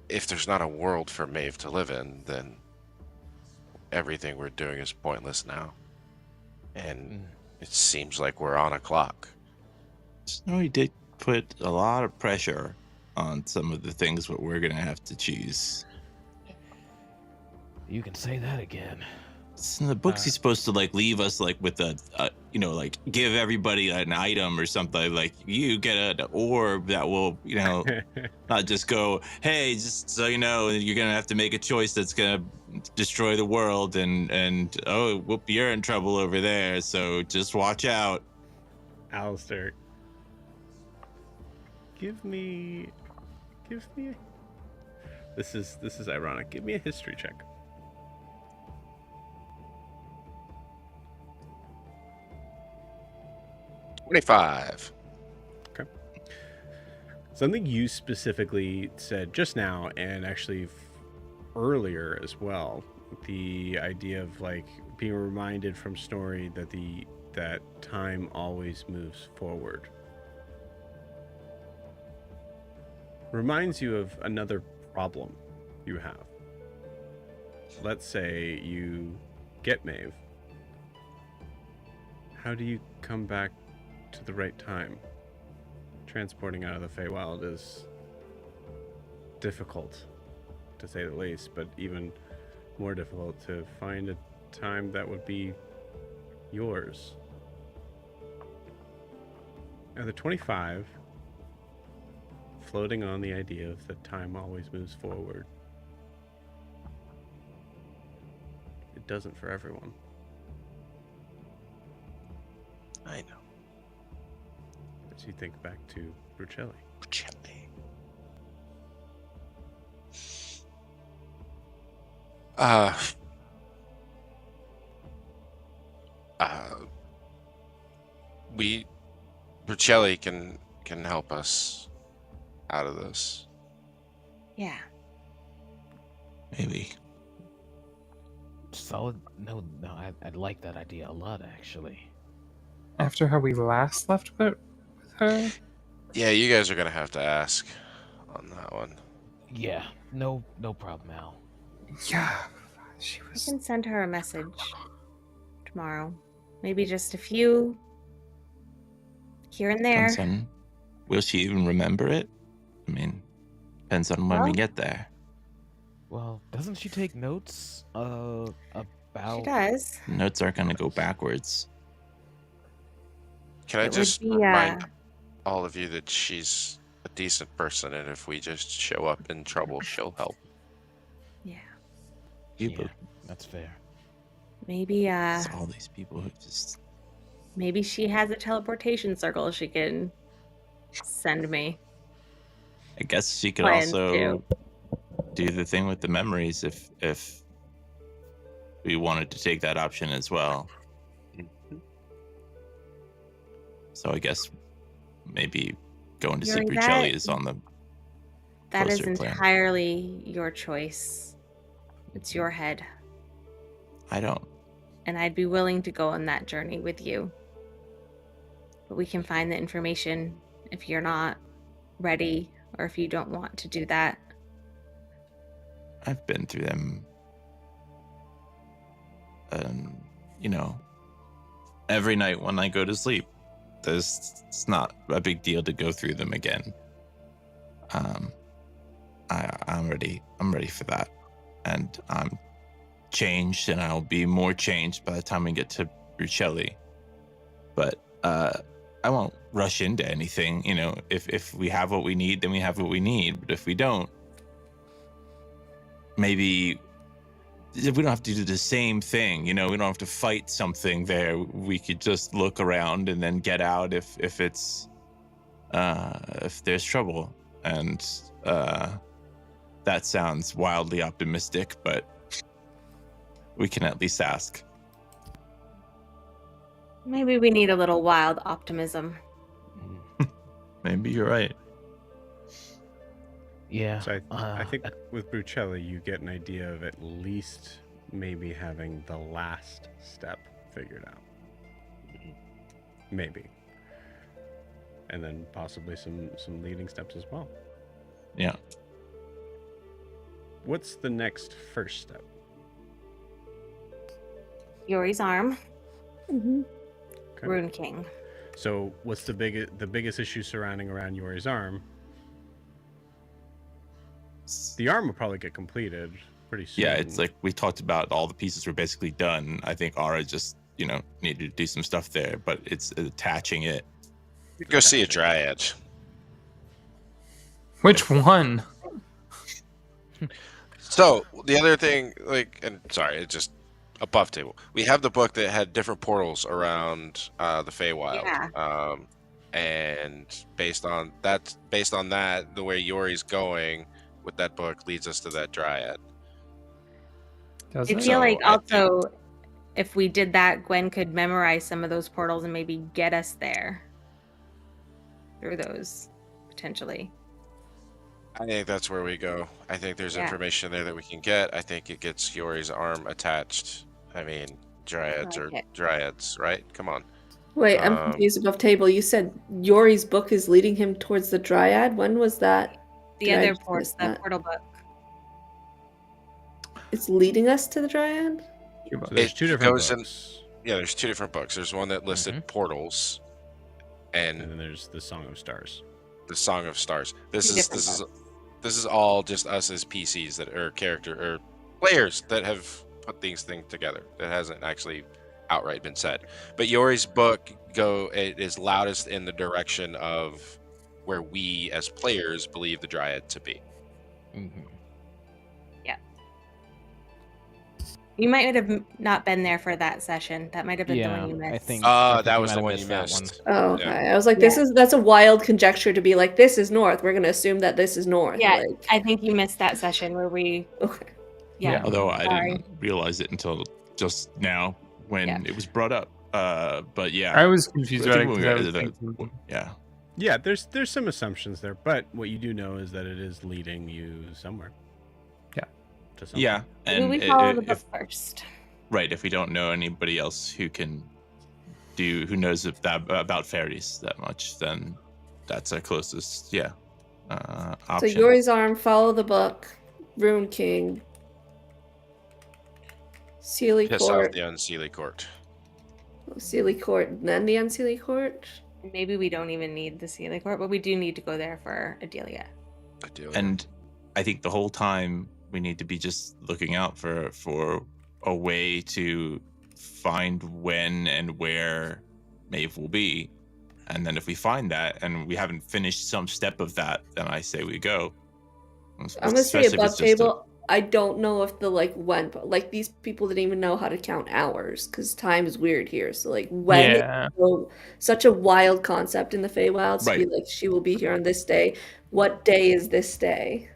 if there's not a world for Maeve to live in, then everything we're doing is pointless now. And it seems like we're on a clock. Snowy did put a lot of pressure on some of the things that we're gonna have to choose. You can say that again. So in the books, he's supposed to leave us with a give everybody an item or something. Like, you get an orb that will not just go, hey, just so you know, you're gonna have to make a choice that's gonna destroy the world, and oh, whoop, you're in trouble over there, so just watch out. Alistair, give me. This is ironic. Give me a history check. $25. Okay. Something you specifically said just now, and actually earlier as well, the idea of like being reminded from story that time always moves forward, reminds you of another problem you have. Let's say you get Maeve. How do you come back to the right time? Transporting out of the Feywild is difficult, to say the least, but even more difficult to find a time that would be yours. Now the 25, floating on the idea of that time always moves forward. It doesn't for everyone. I know. As you think back to Brucelli. Brucelli can help us out of this. Yeah. Maybe. Solid. No, I'd like that idea a lot, actually. After how we last left with her? Yeah, you guys are gonna have to ask on that one. Yeah, no problem, Al. Yeah. She I was. can send her a message tomorrow. Maybe just a few here and there. Depends on, will she even remember it? I mean, depends on when we get there. Well, doesn't she take notes about... She does. Notes are going to go backwards. Can I It would just be, remind all of you that she's a decent person, and if we just show up in trouble, she'll help. Yeah. People, that's fair. Maybe it's all these people who just... maybe she has a teleportation circle she can send me. I guess she could Plans also do the thing with the memories if we wanted to take that option as well. So I guess maybe going to see Jorri, Brucelli is on the That is closer plan. entirely your choice. It's your head. I don't. And I'd be willing to go on that journey with you. But we can find the information if you're not ready or if you don't want to do that. I've been through them. You know, every night when I go to sleep, it's not a big deal to go through them again. I'm ready for that, and I'm changed, and I'll be more changed by the time we get to Brucelli. But I won't rush into anything. You know, if we have what we need, then we have what we need. But if we don't, maybe we don't have to do the same thing. You know, we don't have to fight something there. We could just look around and then get out if there's trouble. And that sounds wildly optimistic, but we can at least ask. Maybe we need a little wild optimism. Maybe you're right. Yeah. So I think with Brucelli, you get an idea of at least maybe having the last step figured out. Maybe. And then possibly some leading steps as well. Yeah. What's the next first step? Yori's arm. Mm-hmm. Okay. Rune King. So what's the biggest issue surrounding around Yori's arm? The arm will probably get completed pretty soon. Yeah, it's like we talked about, all the pieces were basically done. I think Ara just, needed to do some stuff there, but it's attaching it. Go see a dryad. Which one? So the other thing, and sorry, it's just a buff table. We have the book that had different portals around the Feywild. Yeah. And based on that, the way Yori's going with that book leads us to that dryad. Does I it? feel like I also if we did that, Gwen could memorize some of those portals and maybe get us there through those potentially. I think that's where we go. I think there's information there that we can get. I think it gets Yori's arm attached. I mean, dryads are dryads, right? Come on. Wait, I'm confused above table. You said Yori's book is leading him towards the dryad. When was that? The other portal book. It's leading us to the dryad? So there's two different books. There's two different books. There's one that listed portals, and then there's the Song of Stars. The Song of Stars. This is all just us as PCs that are players that have put these things together. That hasn't actually outright been said. But Yori's book it is loudest in the direction of where we as players believe the dryad to be. Mm-hmm. Yeah. You might have not been there for that session. That might have been the one you missed. I think that was the one you missed. Oh, okay. Yeah. I was like, that's a wild conjecture to be like, this is north. We're gonna assume that this is north. Yeah, I think you missed that session where we. Okay. Yeah. Although I didn't realize it until just now when it was brought up. But yeah, I was confused about it. Yeah, there's some assumptions there, but what you do know is that it is leading you somewhere. Yeah, and we follow the book first. Right, if we don't know anybody else who knows about fairies that much, then that's our closest option. So Yori's arm, follow the book, Rune King, Sealy Piss Court. Off the Unseelie Court. Sealy Court, and then the Unseelie Court. Maybe we don't even need the Sealy Court, but we do need to go there for Adelia. And I think the whole time we need to be just looking out for a way to find when and where Maeve will be. And then if we find that and we haven't finished some step of that, then I say we go. I'm gonna say above table. I don't know if when, but these people didn't even know how to count hours because time is weird here. So when such a wild concept in the Feywilds to be like she will be here on this day. What day is this day?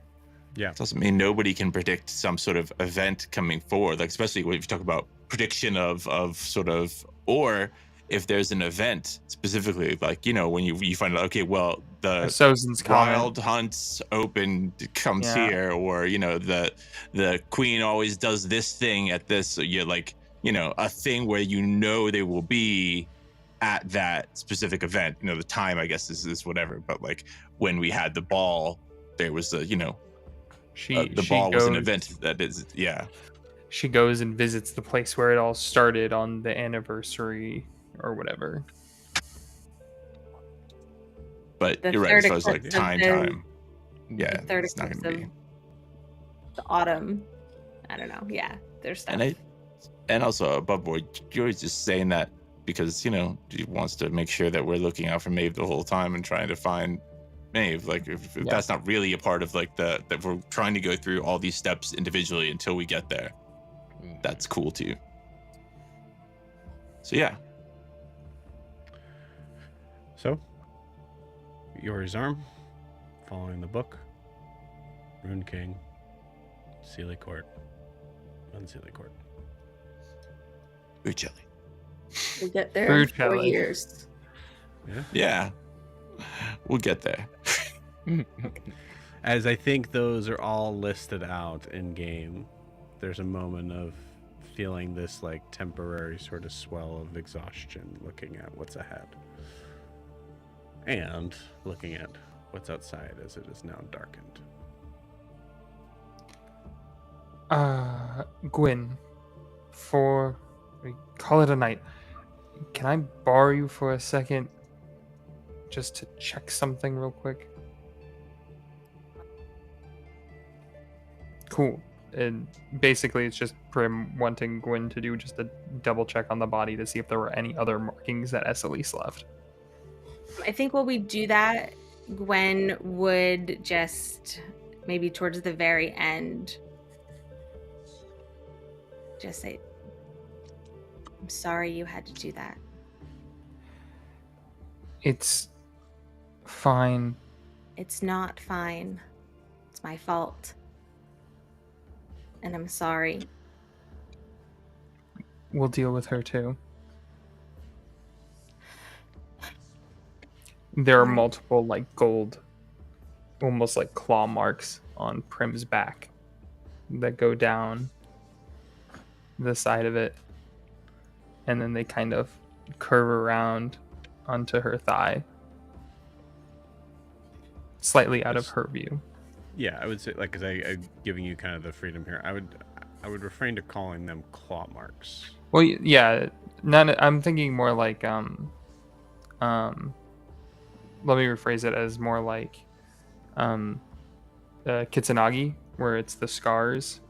Yeah, it doesn't mean nobody can predict some sort of event coming forward, especially when you talk about prediction of sort of, or if there's an event specifically, when you find out, okay, well, the Sozin's wild hunts open comes here, or the queen always does this thing at this, so you're a thing where they will be at that specific event. The time I guess is whatever, but when we had the ball, there was the ball was an event that is, She goes and visits the place where it all started on the anniversary or whatever. But you're right, as far as time. Yeah, it's not going to be. The autumn. I don't know. Yeah, there's stuff. And also, above board, you're just saying that because, he wants to make sure that we're looking out for Maeve the whole time and trying to find Maeve, if that's not really a part of that we're trying to go through all these steps individually until we get there. That's cool too. So So Yori's arm, following the book, Rune King, Sealy Court, Unseelie Court. Uccelli. We'll get there in 4 years. Yeah. We'll get there. As I think those are all listed out in game, there's a moment of feeling this temporary sort of swell of exhaustion, looking at what's ahead and looking at what's outside as it is now darkened. Gwyn, before we call it a night, can I borrow you for a second just to check something real quick? Cool. And basically it's just Prim wanting Gwyn to do just a double check on the body to see if there were any other markings that Eselise left. I think while we do that, Gwen would just maybe towards the very end Just say, I'm sorry you had to do that. It's fine. It's not fine. It's my fault. And I'm sorry. We'll deal with her too. There are Alright. multiple like gold, almost like claw marks on Prim's back that go down the side of it, and then they kind of curve around onto her thigh, slightly out of her view. Yeah, I would say, like, because I'm giving you kind of the freedom here. I would refrain to calling them claw marks. Well, yeah, none. I'm thinking more like let me rephrase it as more like Kitsunagi, where it's the scars,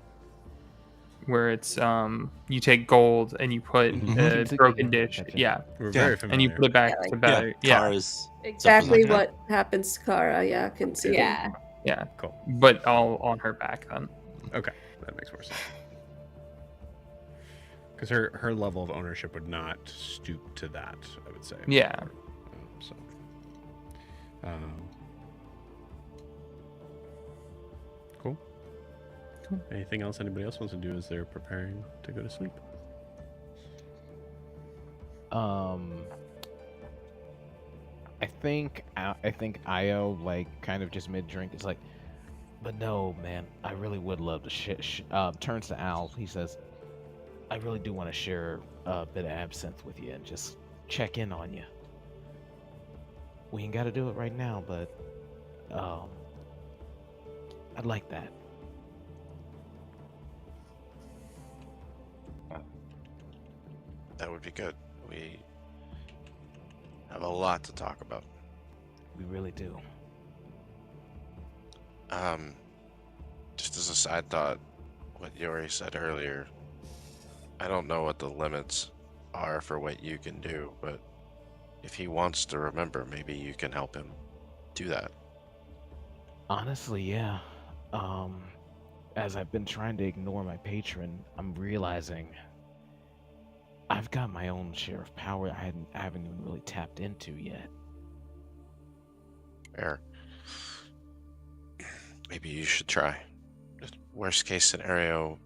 where it's you take gold and you put a broken dish, Gotcha. We're very familiar. and you put it back Yeah, to like- better, Kara's Exactly like that. what happens to Kara. Yeah, I can see. Yeah. yeah, Cool. but all on her back then. Okay, that makes more sense. Because her level of ownership would not stoop to that, I would say. Yeah. So, cool. Anything else anybody else wants to do as they're preparing to go to sleep? I think Io, like, kind of just mid drink is like, but no, man, I really would love to turns to Al. He says, I really do want to share a bit of absinthe with you and just check in on you. We ain't got to do it right now, but I'd like that. That would be good. We have a lot to talk about. We really do. Just as a side thought, what Jorri said earlier, I don't know what the limits are for what you can do, but if he wants to remember, maybe you can help him do that. Honestly, yeah. As I've been trying to ignore my patron, I'm realizing I've got my own share of power I haven't even really tapped into yet. Fair. Maybe you should try. Worst case scenario,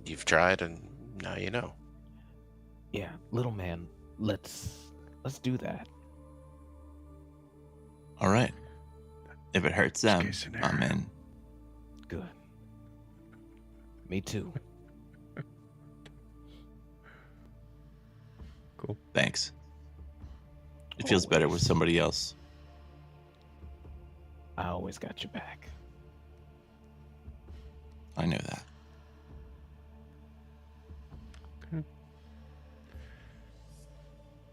you've tried and now you know. Yeah, little man, let's do that. All right. If it hurts them, case scenario. I'm in. Good. Me too. Cool. Thanks. It feels better with Always. somebody else. I always got your back. I know that.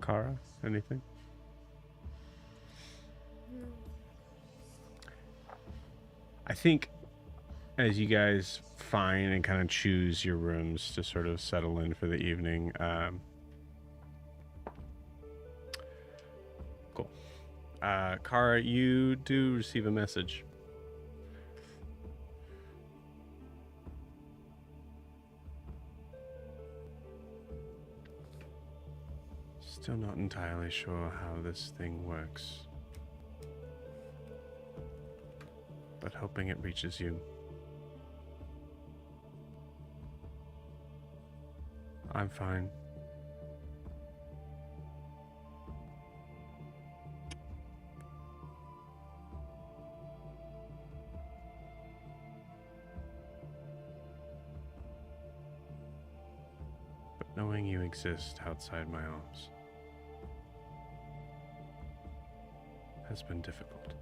Kara, anything? I think as you guys find and kind of choose your rooms to sort of settle in for the evening, cool. Kara, you do receive a message. Still not entirely sure how this thing works, but hoping it reaches you. I'm fine. But knowing you exist outside my arms has been difficult.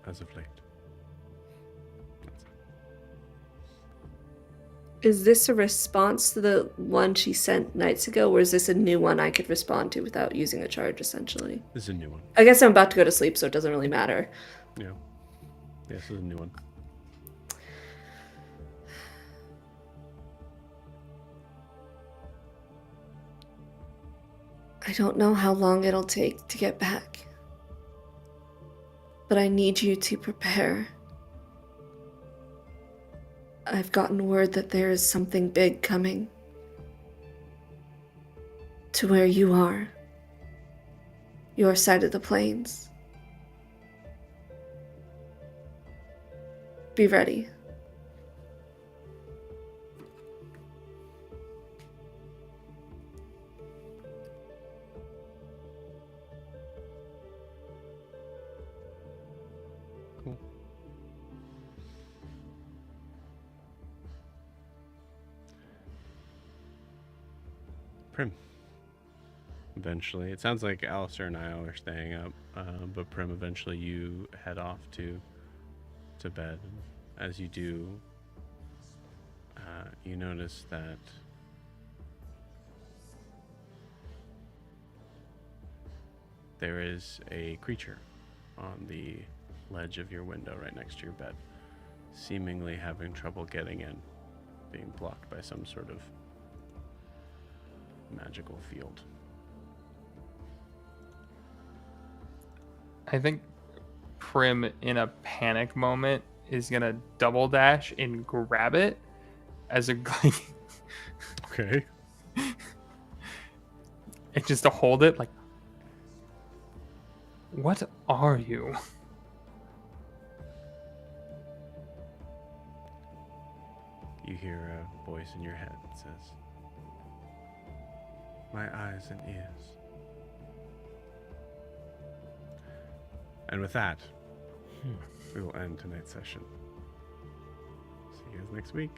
As of late. Is this a response to the one she sent nights ago, or is this a new one I could respond to without using a charge, essentially? This is a new one. I guess I'm about to go to sleep, so it doesn't really matter. Yeah. This is a new one. I don't know how long it'll take to get back. But I need you to prepare. I've gotten word that there is something big coming to where you are, your side of the plains. Be ready. Prim. Eventually, it sounds like Alistair and Niall are staying up, but Prim, eventually you head off to bed. As you do, you notice that there is a creature on the ledge of your window right next to your bed, seemingly having trouble getting in, being blocked by some sort of magical field. I think Prim, in a panic moment, is gonna double dash and grab it as a Okay. and just to hold it like, what are you? You hear a voice in your head that says, "My eyes and ears." And with that, we will end tonight's session. See you guys next week.